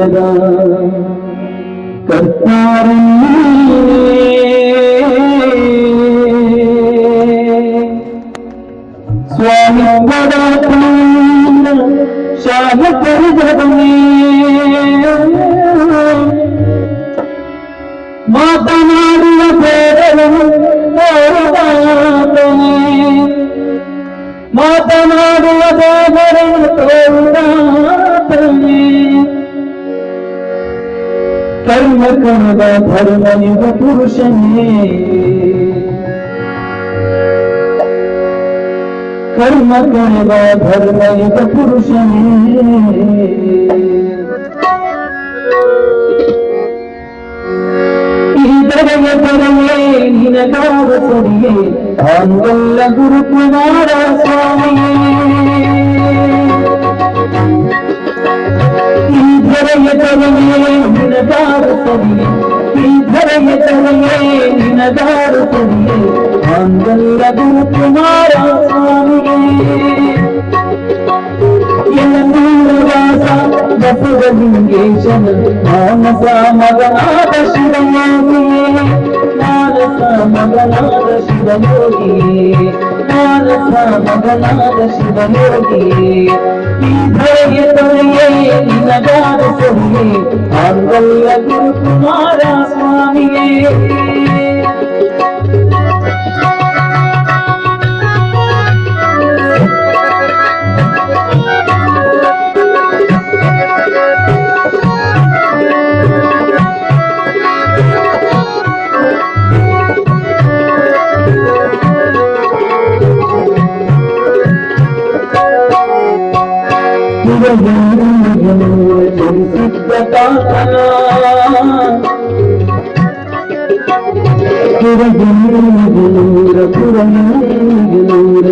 ಜಗದ ಕರ್ತಾರನ್ನೇ ಸ್ವಾಮಿ ಶಾಹ ಪರಿಜಗನೇ ಮಾತನಾಡುವ ಬೇಡವನ್ನು ಮಾತನಾಡುವ ದೇವರನ್ನು ತೋರುತ್ತಾನೆ ಕರ್ಮ ಕರ್ಮದ ಧರ್ಮನಿವ ಪುರುಷನೇ ಕರ್ಮ ಕರ್ಮದ ಧರ್ಮನಿವ ಪುರುಷನೇ ಇದರೆಯ ಪರಮೇ ನಿನಗಾವ ಸರಿಯೇ ಆಂಗಲ್ಲ ಗುರುಕುಮಾರ ಸ್ವಾಮಿಯೇ ಇದರೆಯ ಪರಮೇ ನಿನಗಾವ ಸರಿಯೇ ಇದರೆಯ ಪರಮೇ ನಿನಗಾವ ಸರಿಯೇ ಆಂಗಲ್ಲ ಗುರುಕುಮಾರ ಸ್ವಾಮಿಯೇ ಎನ್ನೂರವಾಸ ಬಸವಲಿಂಗೇಶನ ಮಾನಸ ಮಗನಾದ ಶಿವಯೋಗಿಯೇ ಮಾನಸ ಮಗನಾದ ಶಿವಯೋಗಿಯೇ ಮಾನಸ ಮಗನಾದ ಶಿವಯೋಗಿಯೇ ಈ ಧರೆಯ ತೊರೆಯೇ ನಿನಗಾದ ಸರಿಯೇ ಆಂಗಲ್ಯ ಗುರುಕುಮಾರ ಸ್ವಾಮಿಯೇ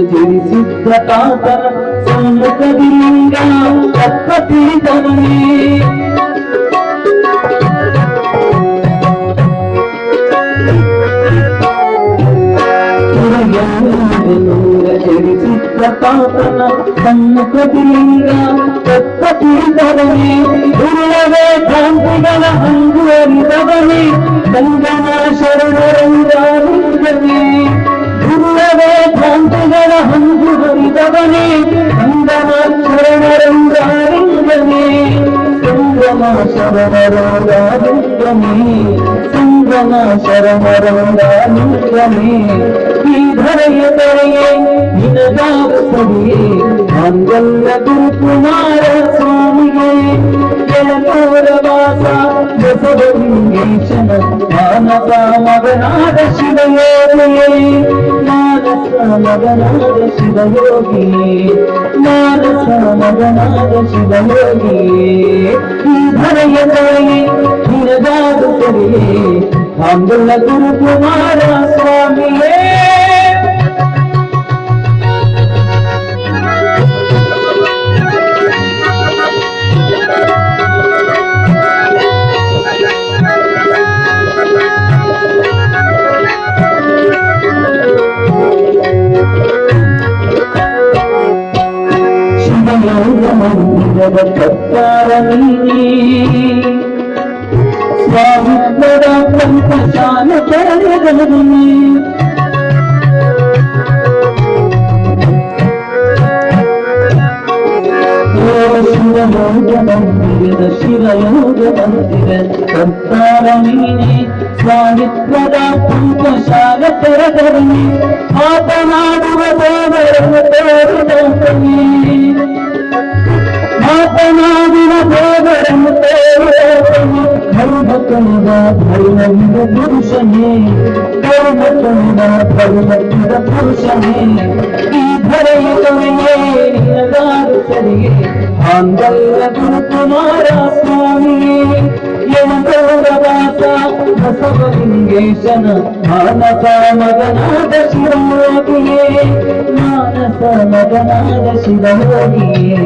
ಜರಿಸಿದ್ದ ಸಮ್ಮುಖದಿಂದ ತಪ್ಪತಿದವನೇ ಜರಿಸಿದ್ದ ತಾತನ ಸಮ್ಮುಖದಿಂದ ತಪ್ಪತಿದವನೇ ದುರ್ಲಭೆ ಕಾಂತಿಗಳ ಹಂಗುವರಿದವನೇ ಸಂಗಮ ಶರಣರಂಗಾರುಂಗನೇ ದುರ್ಲಭೆ ಕಾಂತಿಗಳ ಹಂಗುವರಿದವನೇ ಸಂಗಮ ಶರಣರಂಗಾರುಂಗನೇ ಸಂಗಮ ಶರಣರಂಗಾರುಂಗನೇ ಸಂಗಮ ಶರಣರಂಗಾರುಂಗನೇ ಈ ಧರೆಯ ತೊರೆಯೇ ನಿನಗಾವ ಸರಿಯೇ ಆಂಗಲ್ಯ ಗುರುಕುಮಾರ ಸ್ವಾಮಿಯೇ ಎಳನೂರವಾಸ ಬಸವಲಿಂಗೇಶನ ಮಾನಸ ಮಗನಾದ ಶಿವಯೋಗಿಯೇ ಮಾನಸ ಮಗನಾದ ಶಿವಯೋಗಿಯೇ ಮಾನಸ ಮಗನಾದ ಶಿವಯೋಗಿಯೇ ಈ ಧರೆಯ ತೊರೆಯೇ ನಿನಗಾದ ಸರಿಯೇ ಆಂಗಲ್ಯ ಗುರುಕುಮಾರ ಸ್ವಾಮಿಯೇ ಮಂದಿರದ ಕರ್ತಾರ ನೀನೇ ಸ್ವಾಮಿತ್ವದ ಪಂಚಶಾಲ ತೆರೆದವನೇ ಶಿವಯೋಗ ಮಂದಿರದ ಶಿವಯೋಗ ಮಂದಿರ ಕರ್ತಾರ ನೀನೇ ಸ್ವಾಮಿತ್ವದ ಪಂಚಶಾಲ ತೆರೆದವನೇ ಮಾತನಾಡುವ ದೇವರನ್ನು ತೋರಿದವನೇ ಮಾತನಾಡಿನ ದೇವರನ್ನು ತೋರಿದವನೇ ಧರ್ಮಕನಿದ ಧರ್ಮವಿದ ಪುರುಷನೇ ಧರ್ಮಕನಿದ ಧರ್ಮವಿದ ಪುರುಷನೇ ಈ ಧರೆಯ ತೊರೆಯೇ ನಿನಗಾದ ಸರಿಯೇ ಆಂಗಲ್ಯ ಗುರುಕುಮಾರ ಸ್ವಾಮಿಯೇ ಎಳನೂರವಾಸ ಬಸವಲಿಂಗೇಶನ ಮಾನಸ ಮಗನಾದ ಶಿವಯೋಗಿಯೇ ಮಾನಸ ಮಗನಾದ ಶಿವಯೋಗಿಯೇ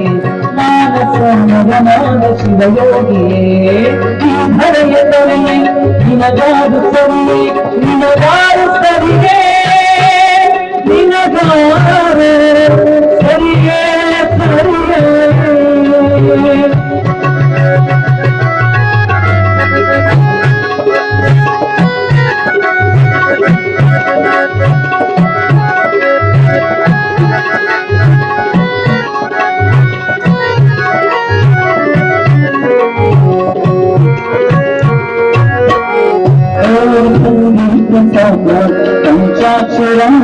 ಮಾನಸ ಮಗನಾದ ಶಿವಯೋಗಿಯೇ ಈ ಧರೆಯ ತೊರೆಯೇ ನಿನಗಾದ ಸರಿಯೇ ನಿನಗಾದ ಸರಿಯೇ ನಿನಗಾದ ಸರಿಯೇ ಸರಿಯೇ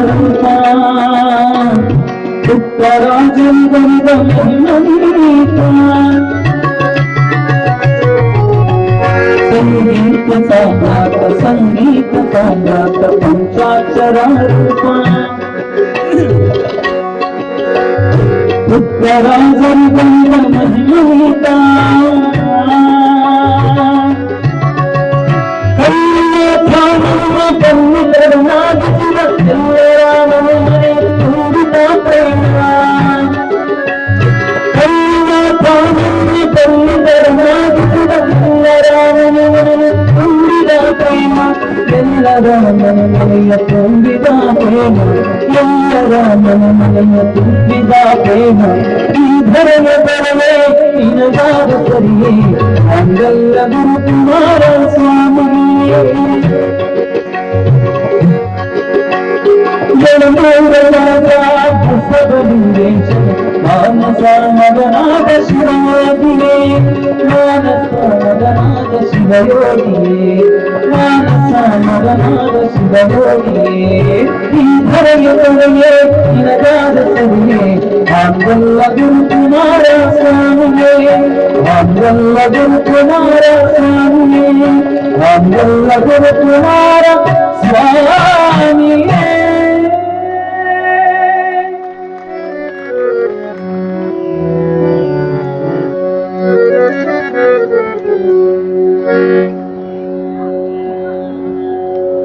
ರೂಪ ಉತ್ತರಾಜಂಗದ ಮಹಿಮನೀತ ಸಂಗೀತ ಸಾಮ್ರಾಟ ಪಂಚಾಕ್ಷರ ರೂಪ ಉತ್ತರಾಜಂಗದ ಮಹಿಮನೀತ ಎಲ್ಲರ ಮನೆಯ ತುಂಬಿದ ಪ್ರೇಮ ಎಲ್ಲರ ಮನೆಯ ತುಂಬಿದ ಪ್ರೇಮ ಈ ಧರೆಯ ಬರವೇ ನಿನಗಾದ ಸರಿಯೇ ಅಂಗಲ್ಲ ಗುರು ಕುಮಾರ ಸ್ವಾಮಿ ಬಸವಲಿಂಗೇಶ ಮಾನಸ ಮಗನಾದ ಶಿವಯೋಗಿಯೇ ಮಾನಸ ಮಗನಾದ ಶಿವಯೋಗಿಯೇ ಮಾನಸ ಮಗನಾದ ಶಿವಯೋಗಿಯೇ ಈ ಧರೆಯ ಬರವೇ ನಿನಗಾದ ಸರಿಯೇ ಅಂಗಲ್ಲ ಗುರು ಕುಮಾರ ಸ್ವಾಮಿಯೇ ಅಂಗಲ್ಲ ಗುರು ಕುಮಾರ ಸ್ವಾಮಿಯೇ ಅಂಗಲ್ಲ ಗುರು ಕುಮಾರ ಸ್ವಾಮಿಯೇ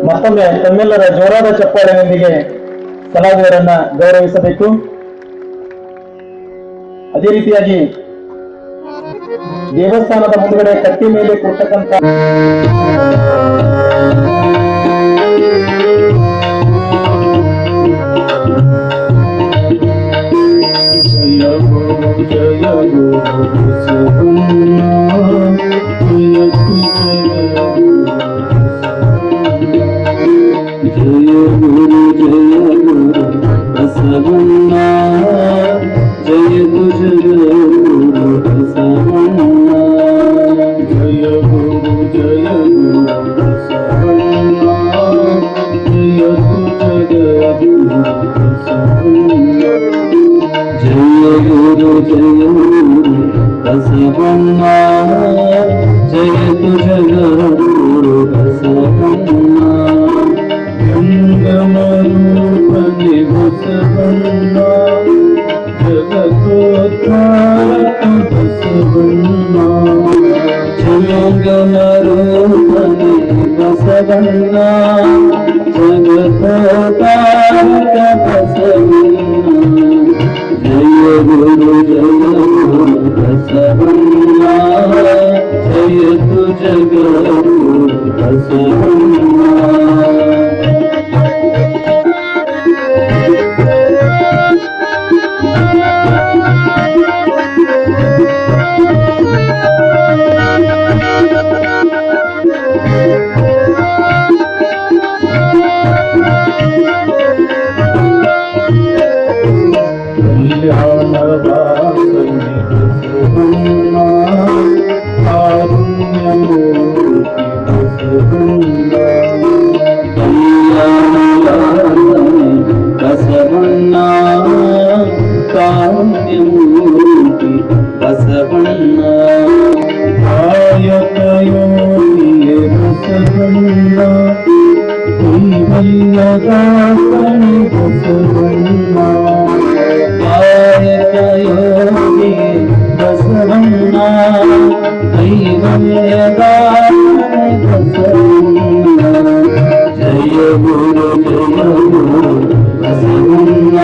ಮತ್ತೊಮ್ಮೆ ತಮ್ಮೆಲ್ಲರ ಜೋರಾದ ಚಪ್ಪಾಳೆಯೊಂದಿಗೆ ಕಲಾವಿದರನ್ನ ಗೌರವಿಸಬೇಕು. ಅದೇ ರೀತಿಯಾಗಿ ದೇವಸ್ಥಾನದ ಮುಂದುಗಡೆ ಕಟ್ಟಿ ಮೇಲೆ ಕೊಡ್ತಕ್ಕಂಥ ಬಸವಣ್ಣ ಜಯತು ಜಗದ್ಗುರು ಬಸವಣ್ಣ ಗಂಗಮರೂಪನೆ ಬಸವಣ್ಣ ಜಗತ್ತೋದ್ಧಾರಕ ಬಸವಣ್ಣ ಗಂಗಮರೂಪನೆ ಬಸವಣ್ಣ ಜಗತ್ತೋದ್ಧಾರಕ ಬಸವಣ್ಣ ಜಯ ಗುರು ಬಸವಣ್ಣ ಜಯತು ಜಗದ್ಗುರು ಬಸವಣ್ಣ ಬಸವಣ್ಣ ಕಾರುಣ್ಯಮೂರ್ತಿ ಬಸವಣ್ಣ ಕಾಯಕ ಯೋಗಿಯೇ ಬಸವಣ್ಣ ಕೈವಲ್ಯದಾಸನೆ ಬಸವಣ್ಣ ಕಾಯಕ ಯೋಗಿಯೇ ಬಸವಣ್ಣ ಕೈವಲ್ಯದಾಸನೆ ಬಸವಣ್ಣ ಜಯ ಗುರು ಬಸವಣ್ಣ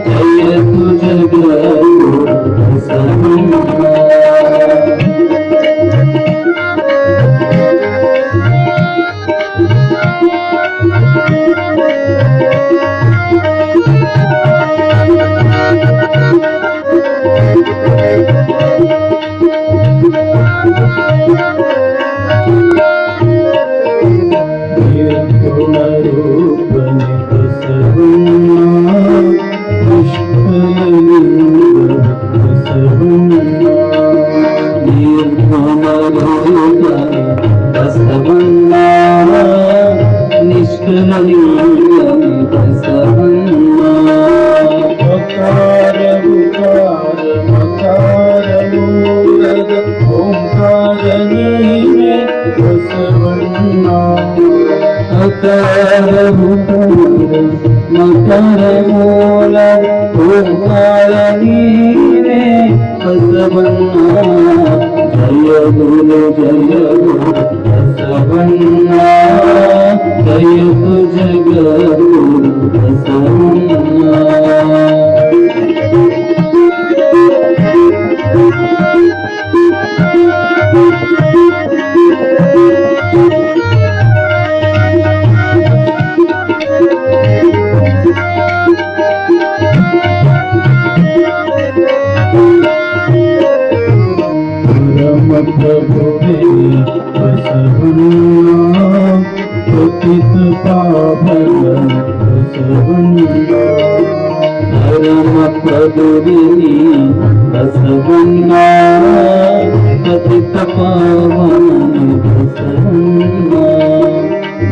ಜಯತು ಜಗದ್ಗುರು ಬಸವಣ್ಣ ಕರಮೂಲ ಓಂಕಾರ ನೀನೇ ಬಸವಣ್ಣ ಜಯ ಗುರು ಬಸವಣ್ಣ ಜಯತು ಜಗದ್ಗುರು ಬಸವಣ್ಣ प्रभुवे बसवण्णा पतित पावन बसवण्णा धर्म प्रभुवे बसवण्णा पतित पावन बसवण्णा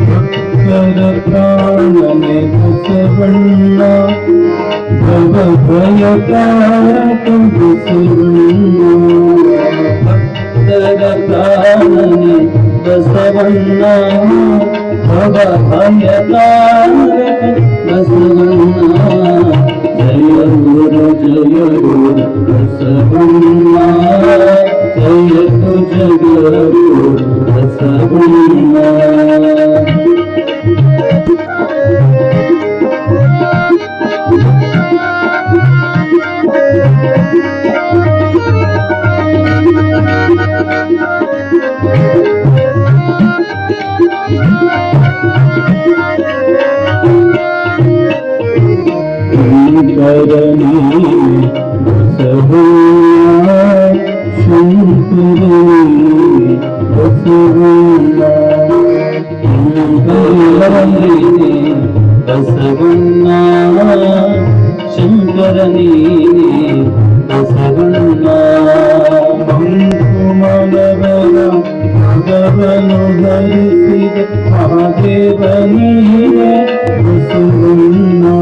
भक्तर प्राणने बसवण्णा भव भयकारक बसवण्णा प्राणने बसवण्णा भव भयकारक बसवण्णा जय गुरु बसवण्णा जय तु जगद्गुरु बसवण्णा शंकरनी बसवण्णा शंकरनी बसवण्णा शंकरनी बसवण्णा शंकरनी बसवण्णा मंकुमलवर भगवनु हरिसिद महादेवनी बसवण्णा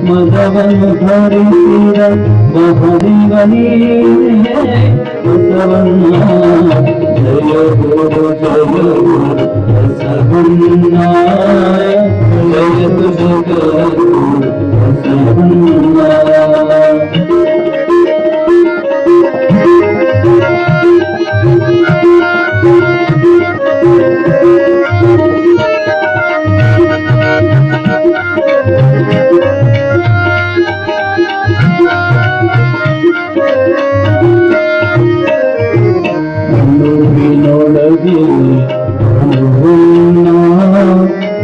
मधवन हरिसिद महादेवनी बसवण्णा जय गुरु बसवण्णा जय तु जगद्गुरु बसवण्णा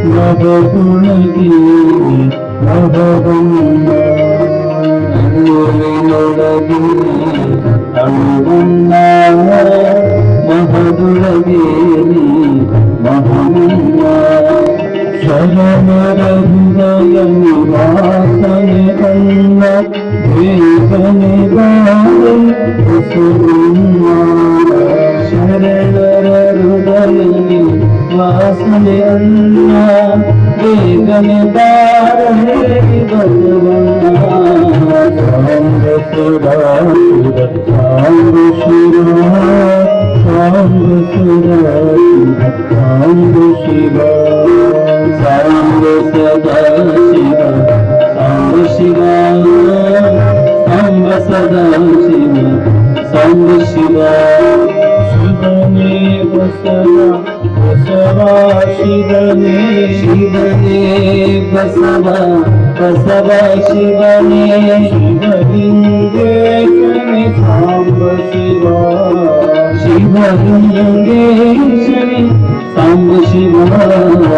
ನವಗುಣಗಿ ನವವನ್ನ ಅನ್ನುವಿನೊಳಗಿ ಅಣುವನ್ನ ಮಹದುಳಗಿ ಮಹಮನ್ನ ಶರಣರ ಹೃದಯ ನಿವಾಸನೆ ಅನ್ನ ಬೇಗನೆ ಬಾಳೆ ಬಸವಣ್ಣ ಶರಣರ ಹೃದಯ ವಾಸನೆ ಅನ್ನ ಬೇಗನೆ ಬಾಳೆ ಬಸವಣ್ಣ ಸಾಂಬ ಸುರಾಸುರ ಸಾಂಬ ಶಿವ ಸಾಂಬ ಸುರಾಸುರ ಸಾಂಬ ಶಿವ ಸಾಂಬ ಸದಾ ಶಿವ ಸಾಂಬ ಶಿವ ಸಾಂಬ ಸದಾ ಶಿವ ಸಾಂಬ ಶಿವ ಶಿವನೇ ಬಸವ ಬಸವ ಶಿವನೇ ಶಿವನೇ ಬಸವ ಬಸವ ಶಿವನೇ ಶಿವಲಿಂಗೇಶನೇ ಸಾಂಬ ಶಿವ ಶಿವಲಿಂಗೇಶನೇ ಸಾಂಬ ಶಿವ ಸಾಂಬ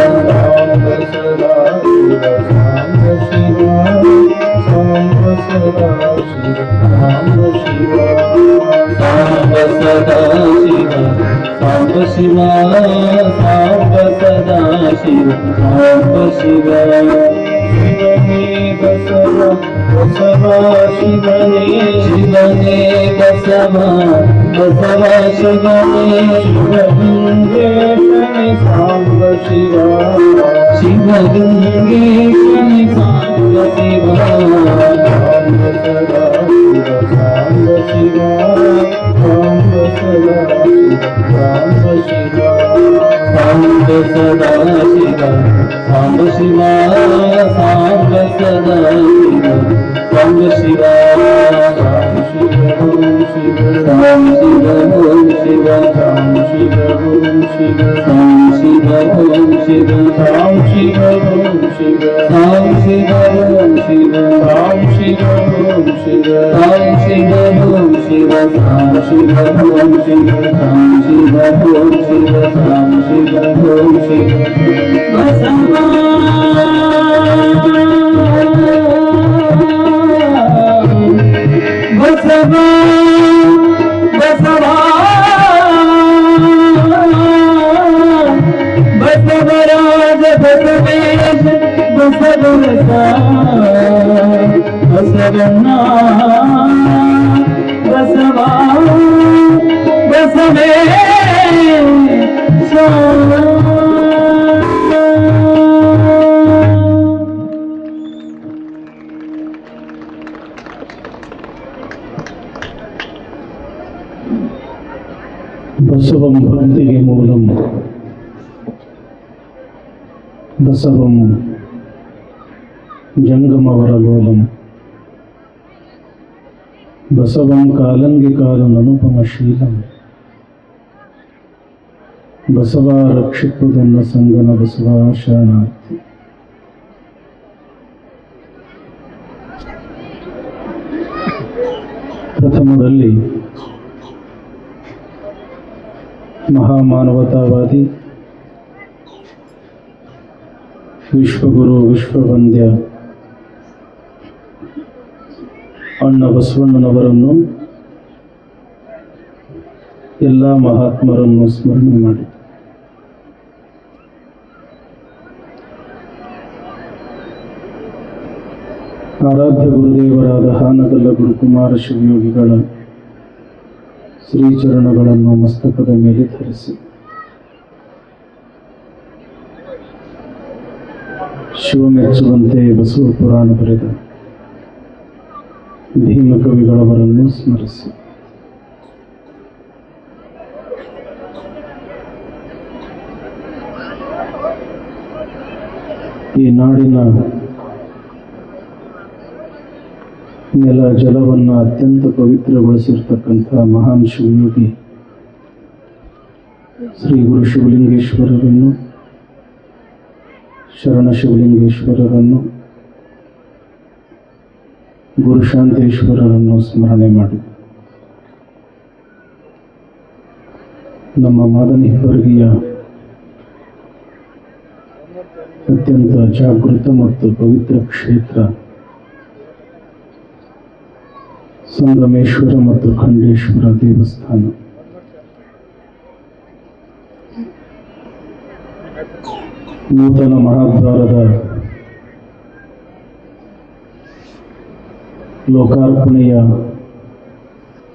ಸದಾ ಶಿವ ಸಾಂಬ ಸದಾ ಶಿವ ಸಾಂಬ ಶಿವ ಸಾಂಬ ಸದಾ ಶಿವ ಸಾಂಬ ಶಿವ ಸಾಂಬ ಸದಾ ಶಿವ ಸಾಂಬ ಶಿವ ಶಿವನೇ ಬಸವ ಬಸವ ಶಿವನೇ ಶಿವನೇ ಬಸವ ಬಸವ ಶಿವನೇ ಶಿವಲಿಂಗೇಶನೇ ಸಾಂಬ ಶಿವ ಶಿವಲಿಂಗೇಶನೇ ಸಾಂಬ ಶಿವ ಸಾಂಬ ಸದಾ ಶಿವ ಸಾಂಬ ಶಿವ ಸಾಂಬ ಸದಾ ಶಿವ ಸಾಂಬ ಶಿವ ಸಾಂಬ ಸದಾ ಶಿವ ಸಾಂಬ ಶಿವ ಸಾಂಬ ಸದಾ ಶಿವ ಸಾಂಬ ಶಿವ ಓಂ ಶಿವ ಸಾಂ ಶಿವ ಓಂ ಶಿವ ಸಾಂ ಶಿವ ಓಂ ಶಿವ ಸಾಂ ಶಿವ ಓಂ ಶಿವ ಸಾಂ ಶಿವ ಓಂ ಶಿವ ಸಾಂ ಶಿವ ಓಂ ಶಿವ ಸಾಂ ಶಿವ ಓಂ ಶಿವ ಸಾಂ ಶಿವ ಓಂ ಶಿವ ಸಾಂ ಶಿವ ಓಂ ಶಿವ ಸಾಂ ಶಿವ ಓಂ ಶಿವ ಸಾಂ ಶಿವ ಓಂ ಶಿವ ಬಸವ ಬಸವ ಬಸವರಾಜ ಬಸವೇಶ ಬಸವರಸ ಬಸವಣ್ಣ ಬಸವ ಬಸವೇಶ ಬಸವಂ ಭಕ್ತಿಗೆ ಮೂಲಂ ಬಸವಂ ಜಂಗಮವರಲೋಲಂ ಬಸವಂ ಕಾಲಂಗಿ ಕಾಲಂ ಅನುಪಮಶೀಲಂ ಬಸವ ರಕ್ಷಿಪುದನ್ನ ಸಂಗನ ಬಸವ ಶರಣಾರ್ಥಿ. ಪ್ರಥಮದಲ್ಲಿ ಮಹಾಮಾನವತಾವಾದಿ ವಿಶ್ವಗುರು ವಿಶ್ವವಂದ್ಯ ಅಣ್ಣ ಬಸವಣ್ಣನವರನ್ನು ಎಲ್ಲ ಮಹಾತ್ಮರನ್ನು ಸ್ಮರಣೆ ಮಾಡಿ ಆರಾಧ್ಯ ಗುರುದೇವರಾದ ಹಾನಗಲ್ಲ ಗುರುಕುಮಾರ ಶಿವಯೋಗಿಗಳ ಶ್ರೀಚರಣಗಳನ್ನು ಮಸ್ತಕದ ಮೇಲೆ ಧರಿಸಿ ಶಿವಮೆಚ್ಚುವಂತೆ ಬಸವ ಪುರಾಣ ಬರೆದ ಭೀಮಕವಿಗಳವರನ್ನು ಸ್ಮರಿಸಿ ಈ ನಾಡಿನ ನೆಲ ಜಲವನ್ನು ಅತ್ಯಂತ ಪವಿತ್ರಗೊಳಿಸಿರ್ತಕ್ಕಂಥ ಮಹಾನ್ ಶಿವಯೋಗಿ ಶ್ರೀ ಗುರು ಶಿವಲಿಂಗೇಶ್ವರರನ್ನು ಶರಣ ಶಿವಲಿಂಗೇಶ್ವರರನ್ನು ಗುರುಶಾಂತೇಶ್ವರರನ್ನು ಸ್ಮರಣೆ ಮಾಡಿ ನಮ್ಮ ಮಾದನಿ ವರ್ಗೀಯ ಅತ್ಯಂತ ಜಾಗೃತ ಮತ್ತು ಪವಿತ್ರ ಕ್ಷೇತ್ರ ಸಂಗಮೇಶ್ವರ ಮತ್ತು ಖಂಡೇಶ್ವರ ದೇವಸ್ಥಾನ ನೂತನ ಮಹಾದ್ವಾರದ ಲೋಕಾರ್ಪಣೆಯ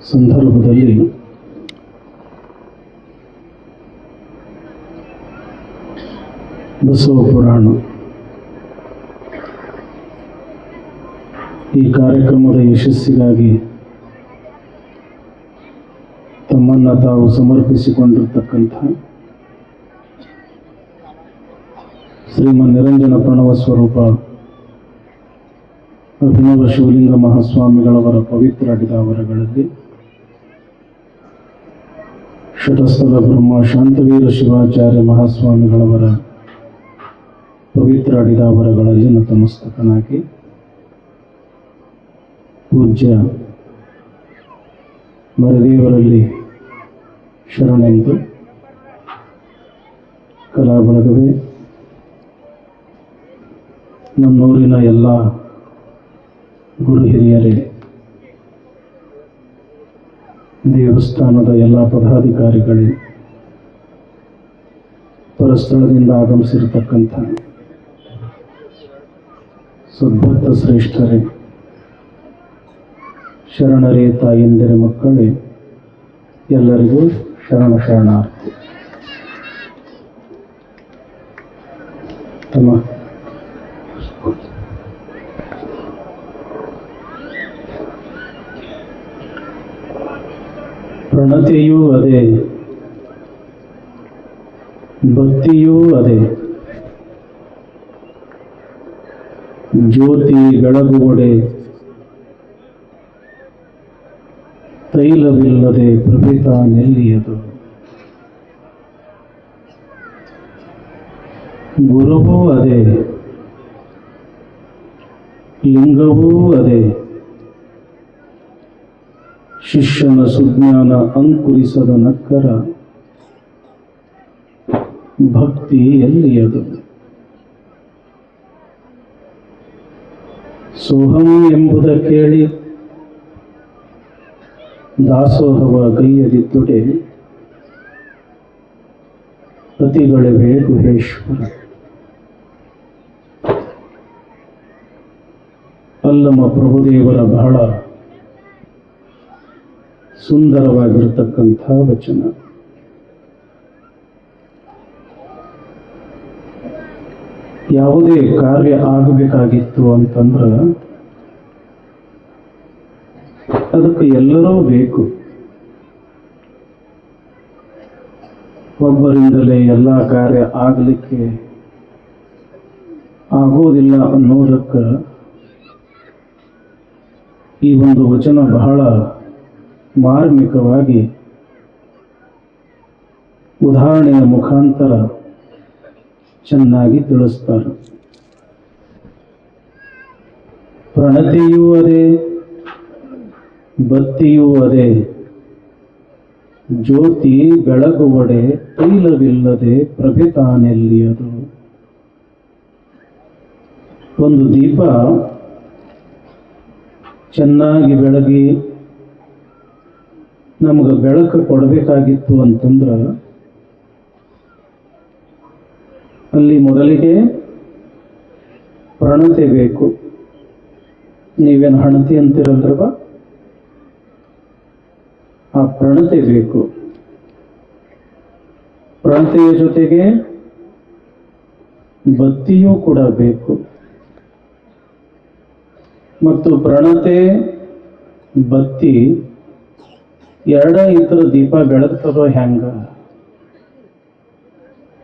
ಸಂದರ್ಭದಲ್ಲಿ ಬಸವ ಪುರಾಣ ಈ ಕಾರ್ಯಕ್ರಮದ ಯಶಸ್ಸಿಗಾಗಿ ತಮ್ಮನ್ನು ತಾವು ಸಮರ್ಪಿಸಿಕೊಂಡಿರ್ತಕ್ಕಂಥ ಶ್ರೀಮನ್ ನಿರಂಜನ ಪ್ರಣವ ಸ್ವರೂಪ ಅಭಿನವ ಶಿವಲಿಂಗ ಮಹಾಸ್ವಾಮಿಗಳವರ ಪವಿತ್ರ ಅಡಿದಾವರಗಳಲ್ಲಿ ಶಟಸ್ಥಲ ಬ್ರಹ್ಮ ಶಾಂತವೀರ ಶಿವಾಚಾರ್ಯ ಮಹಾಸ್ವಾಮಿಗಳವರ ಪವಿತ್ರ ಅಡಿದಾವರಗಳಲ್ಲಿ ನತಮಸ್ತಕನಾಗಿ ಪೂಜ್ಯ ಮರದೇವರಲ್ಲಿ ಶರಣೆಂದು ಕಲಾ ಬಳಗವೇ ನಮ್ಮೂರಿನ ಎಲ್ಲ ಗುರು ಹಿರಿಯರೇ, ದೇವಸ್ಥಾನದ ಎಲ್ಲ ಪದಾಧಿಕಾರಿಗಳೇ, ಪರಸ್ಥಳದಿಂದ ಆಗಮಿಸಿರತಕ್ಕಂಥ ಸದ್ಭಕ್ತ ಶ್ರೇಷ್ಠರೇ, ಶರಣರೇ, ತಾಯಂದಿರ ಮಕ್ಕಳೇ, ಎಲ್ಲರಿಗೂ ಶರಣಾರ್ಥಿ. ತಮ್ಮ ಪ್ರಣತಿಯೂ ಅದೇ, ಭಕ್ತಿಯೂ ಅದೇ, ಜ್ಯೋತಿ ಬೆಳಗುವಡೆ ತೈಲವಿಲ್ಲದೆ ಪ್ರಭೇತ ನೆಲ್ಲಿಯದು. ಗುರುವೂ ಅದೇ, ಲಿಂಗವೂ ಅದೇ, ಶಿಷ್ಯನ ಸುಜ್ಞಾನ ಅಂಕುರಿಸದ ನಕ್ಕರ ಭಕ್ತಿ ಎಲ್ಲಿಯದು. ಸೋಹಂ ಎಂಬುದ ಕೇಳಿ ದಾಸೋಹವ ಗೈಯದಿದ್ದುಡೆ ಪತಿಗಳಿವೆ ಗುಹೇಶ್ವರ. ಅಲ್ಲಮ ಪ್ರಭುದೇವರ ಬಹಳ ಸುಂದರವಾಗಿರತಕ್ಕಂಥ ವಚನ. ಯಾವುದೇ ಕಾರ್ಯ ಆಗಬೇಕಾಗಿತ್ತು ಅಂತಂದ್ರೆ ಅದಕ್ಕೆ ಎಲ್ಲರೂ ಬೇಕು. ಒಬ್ಬರಿಂದಲೇ ಎಲ್ಲ ಕಾರ್ಯ ಆಗಲಿಕ್ಕೆ ಆಗೋದಿಲ್ಲ ಅನ್ನೋದಕ್ಕೆ ಈ ಒಂದು ವಚನ ಬಹಳ ಮಾರ್ಮಿಕವಾಗಿ ಉದಾಹರಣೆಯ ಮುಖಾಂತರ ಚೆನ್ನಾಗಿ ತಿಳಿಸ್ತಾರೆ. ಪ್ರಣತಿಯೂ ಅದೇ, ಬತ್ತಿಯೂ ಅದೇ, ಜ್ಯೋತಿ ಬೆಳಗುವಡೆ ತೈಲವಿಲ್ಲದೆ ಪ್ರಭೆ ತಾನೆಲ್ಲಿಯದು. ಒಂದು ದೀಪ ಚೆನ್ನಾಗಿ ಬೆಳಗಿ ನಮಗೆ ಬೆಳಕು ಕೊಡಬೇಕಾಗಿತ್ತು ಅಂತಂದ್ರೆ ಅಲ್ಲಿ ಮೊದಲಿಗೆ ಪ್ರಣತೆ ಬೇಕು. ನೀವೇನು ಹಣತಿ ಅಂತಿರಲ್ರವ, ಆ ಪ್ರಣತೆ ಬೇಕು. ಪ್ರಣತೆಯ ಜೊತೆಗೆ ಬತ್ತಿಯೂ ಕೂಡ ಬೇಕು. ಮತ್ತು ಪ್ರಣತೆ ಬತ್ತಿ ಎರಡ ಇತರ ದೀಪ ಬೆಳಗ್ತದೋ ಹೆಂಗ?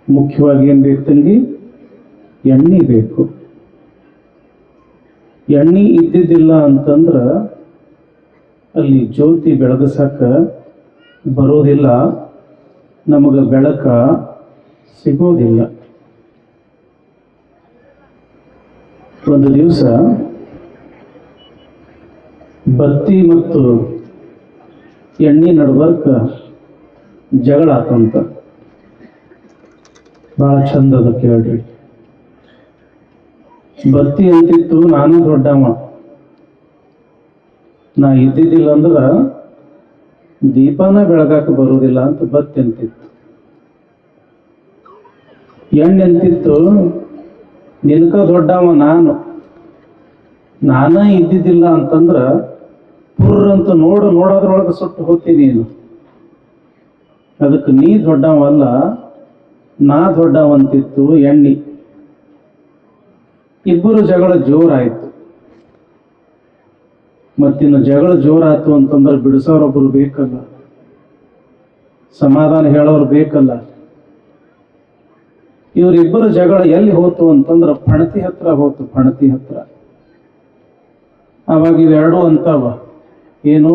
ಮುಖ್ಯವಾಗಿ ಏನ್ ಬೇಕು ತಂಗಿ? ಎಣ್ಣೆ ಬೇಕು. ಎಣ್ಣೆ ಇದ್ದಿದ್ದಿಲ್ಲ ಅಂತಂದ್ರ ಅಲ್ಲಿ ಜ್ಯೋತಿ ಬೆಳಗಸಕ್ಕ ಬರೋದಿಲ್ಲ, ನಮಗ ಬೆಳಕ ಸಿಗೋದಿಲ್ಲ. ಒಂದು ದಿವಸ ಬತ್ತಿ ಮತ್ತು ಎಣ್ಣೆ ನಡುವರ್ಕ ಜಗಳ ಆತಂತ. ಬಹಳ ಚಂದದ ಕೇಳ್ರಿ. ಬತ್ತಿ ಅಂತಿತ್ತು, ನಾನು ದೊಡ್ಡಮ್ಮ, ನಾ ಇದ್ದಿದ್ದಿಲ್ಲ ಅಂದ್ರ ದೀಪನ ಬೆಳಗಾಕ ಬರುವುದಿಲ್ಲ ಅಂತ ಬತ್ತಿ ಅಂತಿತ್ತು. ಎಣ್ಣೆ ಅಂತಿತ್ತು, ನಿನಕ ದೊಡ್ಡಮ್ಮ ನಾನ ಇದ್ದಿದ್ದಿಲ್ಲ ಅಂತಂದ್ರ ಪುರ್ರ ಅಂತ ನೋಡೋದ್ರೊಳಗೆ ಸುಟ್ಟು ಹೋಗ್ತೀನಿ ನೀನು, ಅದಕ್ಕೆ ನೀ ದೊಡ್ಡವಲ್ಲ ನಾ ದೊಡ್ಡವಂತಿತ್ತು ಎಣ್ಣೆ. ಇಬ್ಬರು ಜಗಳ ಜೋರಾಯ್ತು. ಮತ್ತಿನ್ನು ಜಗಳ ಜೋರಾಯ್ತು ಅಂತಂದ್ರೆ ಬಿಡಿಸೋರೊಬ್ಬರು ಬೇಕಲ್ಲ, ಸಮಾಧಾನ ಹೇಳೋರು ಬೇಕಲ್ಲ. ಇವರಿಬ್ಬರು ಜಗಳ ಎಲ್ಲಿ ಹೋತು ಅಂತಂದ್ರೆ ಫಣತಿ ಹತ್ರ ಹೋತು, ಫಣತಿ ಹತ್ರ. ಅವಾಗ ಇವೆರಡು ಅಂತಾವ, ಏನು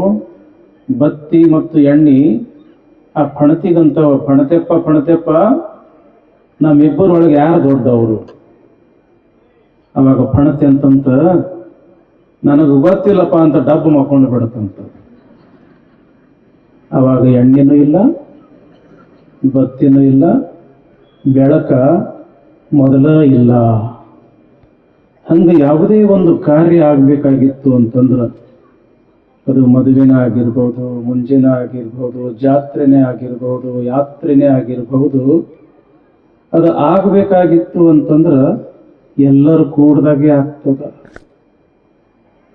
ಬತ್ತಿ ಮತ್ತು ಎಣ್ಣೆ ಆ ಫಣತಿಗಂತಾವ, ಫಣತೆಪ್ಪ ನಮ್ಮಿಬ್ಬರೊಳಗೆ ಯಾರು ದೊಡ್ಡವರು? ಅವಾಗ ಫಣತೆ ಅಂತಂತ, ನನಗೆ ಗೊತ್ತಿಲ್ಲಪ್ಪ ಅಂತ ಡಬ್ಬು ಮಾಡ್ಕೊಂಡು ಬಿಡತ್ತಂತ. ಅವಾಗ ಎಣ್ಣೆನೂ ಇಲ್ಲ, ಬತ್ತಿನೂ ಇಲ್ಲ, ಬೆಳಕ ಮೊದಲ ಇಲ್ಲ. ಹಂಗ ಯಾವುದೇ ಒಂದು ಕಾರ್ಯ ಆಗ್ಬೇಕಾಗಿತ್ತು ಅಂತಂದ್ರೆ ಅದು ಮದುವೆನೇ ಆಗಿರ್ಬೋದು, ಮುಂಜಾನೆ ಆಗಿರ್ಬೋದು, ಜಾತ್ರೆನೇ ಆಗಿರ್ಬೋದು, ಯಾತ್ರೆನೇ ಆಗಿರ್ಬೋದು, ಅದು ಆಗ್ಬೇಕಾಗಿತ್ತು ಅಂತಂದ್ರ ಎಲ್ಲರೂ ಕೂಡ್ದಾಗೆ ಆಗ್ತದ.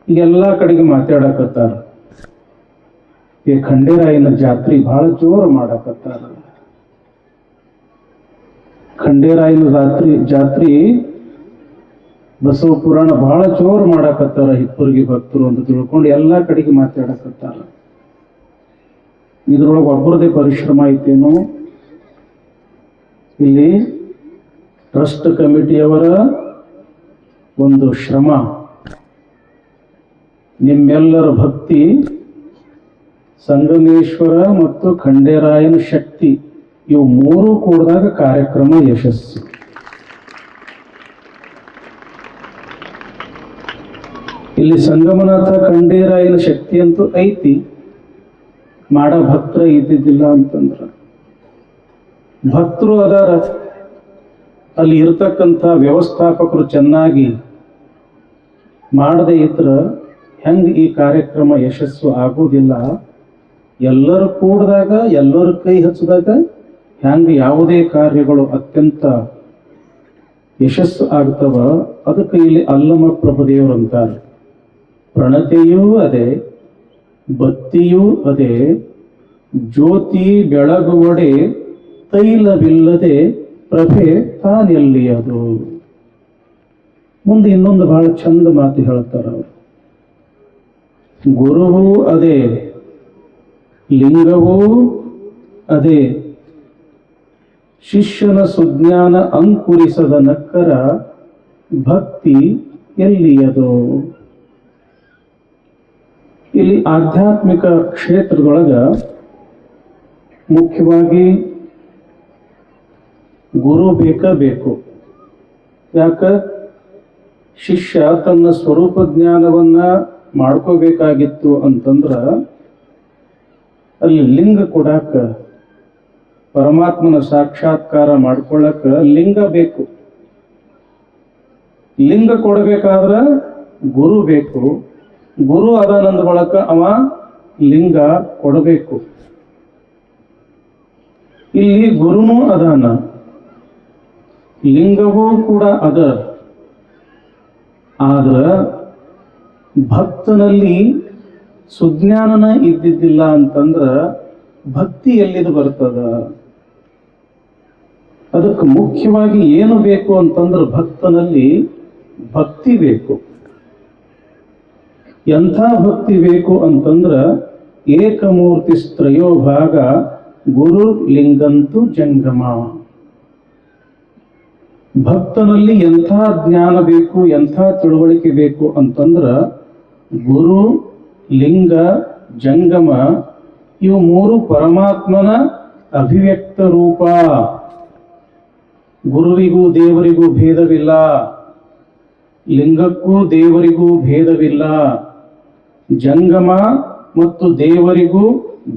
ಎಲ್ಲ ಕಡೆಗೆ ಮಾತಾಡಕತ್ತಾರ, ಈ ಖಂಡೇರಾಯನ ಜಾತ್ರೆ ಬಹಳ ಜೋರು ಮಾಡಕತ್ತಾರ. ಖಂಡೇರಾಯನ ಜಾತ್ರೆ ಬಸವ ಪುರಾಣ ಬಹಳ ಜೋರು ಮಾಡಕತ್ತಾರ ಹಿಪ್ಪುರ್ಗಿ ಭಕ್ತರು ಅಂತ ತಿಳ್ಕೊಂಡು ಎಲ್ಲಾ ಕಡೆಗೆ ಮಾತಾಡಕತ್ತಾರ. ಇದ್ರೊಳಗೆ ಒಬ್ಬರದೇ ಪರಿಶ್ರಮ ಐತೇನೋ, ಇಲ್ಲಿ ಟ್ರಸ್ಟ್ ಕಮಿಟಿಯವರ ಒಂದು ಶ್ರಮ, ನಿಮ್ಮೆಲ್ಲರ ಭಕ್ತಿ, ಸಂಗಮೇಶ್ವರ ಮತ್ತು ಖಂಡೇರಾಯನ ಶಕ್ತಿ, ಇವು ಮೂರು ಕೂಡಿದಾಗ ಕಾರ್ಯಕ್ರಮ ಯಶಸ್ಸು. ಇಲ್ಲಿ ಸಂಗಮನಾಥ ಖಂಡೇರಾಯನ ಶಕ್ತಿ ಅಂತೂ ಐತಿ, ಮಾಡ ಭಕ್ತರ ಇದ್ದಿದ್ದಿಲ್ಲ ಅಂತಂದ್ರ ಭಕ್ತರು ಅದಾರ, ಅಲ್ಲಿ ಇರ್ತಕ್ಕಂಥ ವ್ಯವಸ್ಥಾಪಕರು ಚೆನ್ನಾಗಿ ಮಾಡದೇ ಇದ್ರ ಹೆಂಗೆ ಈ ಕಾರ್ಯಕ್ರಮ ಯಶಸ್ಸು ಆಗೋದಿಲ್ಲ. ಎಲ್ಲರೂ ಕೂಡಿದಾಗ, ಎಲ್ಲರ ಕೈ ಹಚ್ಚಿದಾಗ ಹೆಂಗೆ ಯಾವುದೇ ಕಾರ್ಯಗಳು ಅತ್ಯಂತ ಯಶಸ್ಸು ಆಗ್ತವ. ಅದಕ್ಕೆ ಇಲ್ಲಿ ಅಲ್ಲಮ ಪ್ರಭುದೇವರಂತಾರೆ, ಪ್ರಣತೆಯೂ ಅದೇ, ಬತ್ತಿಯೂ ಅದೇ, ಜ್ಯೋತಿ ಬೆಳಗುವಡೆ ತೈಲವಿಲ್ಲದೆ ಪ್ರಭೆ ತಾನೆಲ್ಲಿಯದು. ಮುಂದೆ ಇನ್ನೊಂದು ಬಹಳ ಚಂದ ಮಾತು ಹೇಳ್ತಾರ ಅವರು, ಗುರುವೂ ಅದೇ, ಲಿಂಗವೂ ಅದೇ, ಶಿಷ್ಯನ ಸುಜ್ಞಾನ ಅಂಕುರಿಸದ ನಕ್ಕರ ಭಕ್ತಿ ಎಲ್ಲಿಯದು. ಇಲ್ಲಿ ಆಧ್ಯಾತ್ಮಿಕ ಕ್ಷೇತ್ರದೊಳಗ ಮುಖ್ಯವಾಗಿ ಗುರು ಬೇಕು. ಯಾಕ? ಶಿಷ್ಯ ತನ್ನ ಸ್ವರೂಪ ಜ್ಞಾನವನ್ನ ಮಾಡ್ಕೋಬೇಕಾಗಿತ್ತು ಅಂತಂದ್ರ ಅಲ್ಲಿ ಲಿಂಗ ಕೊಡಾಕ, ಪರಮಾತ್ಮನ ಸಾಕ್ಷಾತ್ಕಾರ ಮಾಡ್ಕೊಳ್ಳಕ ಲಿಂಗ ಬೇಕು. ಲಿಂಗ ಕೊಡಬೇಕಾದ್ರ ಗುರು ಬೇಕು. ಗುರು ಅದಾನಂದ ಬಳಕ ಅವ ಲಿಂಗ ಕೊಡಬೇಕು. ಇಲ್ಲಿ ಗುರುನೂ ಅದಾನ, ಲಿಂಗವೂ ಕೂಡ ಅದ. ಆದ್ರ ಭಕ್ತನಲ್ಲಿ ಸುಜ್ಞಾನನ ಇದ್ದಿದ್ದಿಲ್ಲ ಅಂತಂದ್ರ ಭಕ್ತಿ ಎಲ್ಲಿದು ಬರ್ತದ? ಅದಕ್ಕೆ ಮುಖ್ಯವಾಗಿ ಏನು ಬೇಕು ಅಂತಂದ್ರೆ ಭಕ್ತನಲ್ಲಿ ಭಕ್ತಿ ಬೇಕು. ಎಂಥ ಭಕ್ತಿ ಬೇಕು ಅಂತಂದ್ರ ಏಕಮೂರ್ತಿ ಸ್ತ್ರಯೋ ಭಾಗ ಗುರು ಲಿಂಗಂತು ಜಂಗಮ. ಭಕ್ತನಲ್ಲಿ ಎಂಥ ಜ್ಞಾನ ಬೇಕು, ಎಂಥ ತಿಳುವಳಿಕೆ ಬೇಕು ಅಂತಂದ್ರ ಗುರು, ಲಿಂಗ, ಜಂಗಮ ಇವು ಮೂರು ಪರಮಾತ್ಮನ ಅಭಿವ್ಯಕ್ತ ರೂಪ. ಗುರುವಿಗೂ ದೇವರಿಗೂ ಭೇದವಿಲ್ಲ, ಲಿಂಗಕ್ಕೂ ದೇವರಿಗೂ ಭೇದವಿಲ್ಲ, ಜಂಗಮ ಮತ್ತು ದೇವರಿಗೂ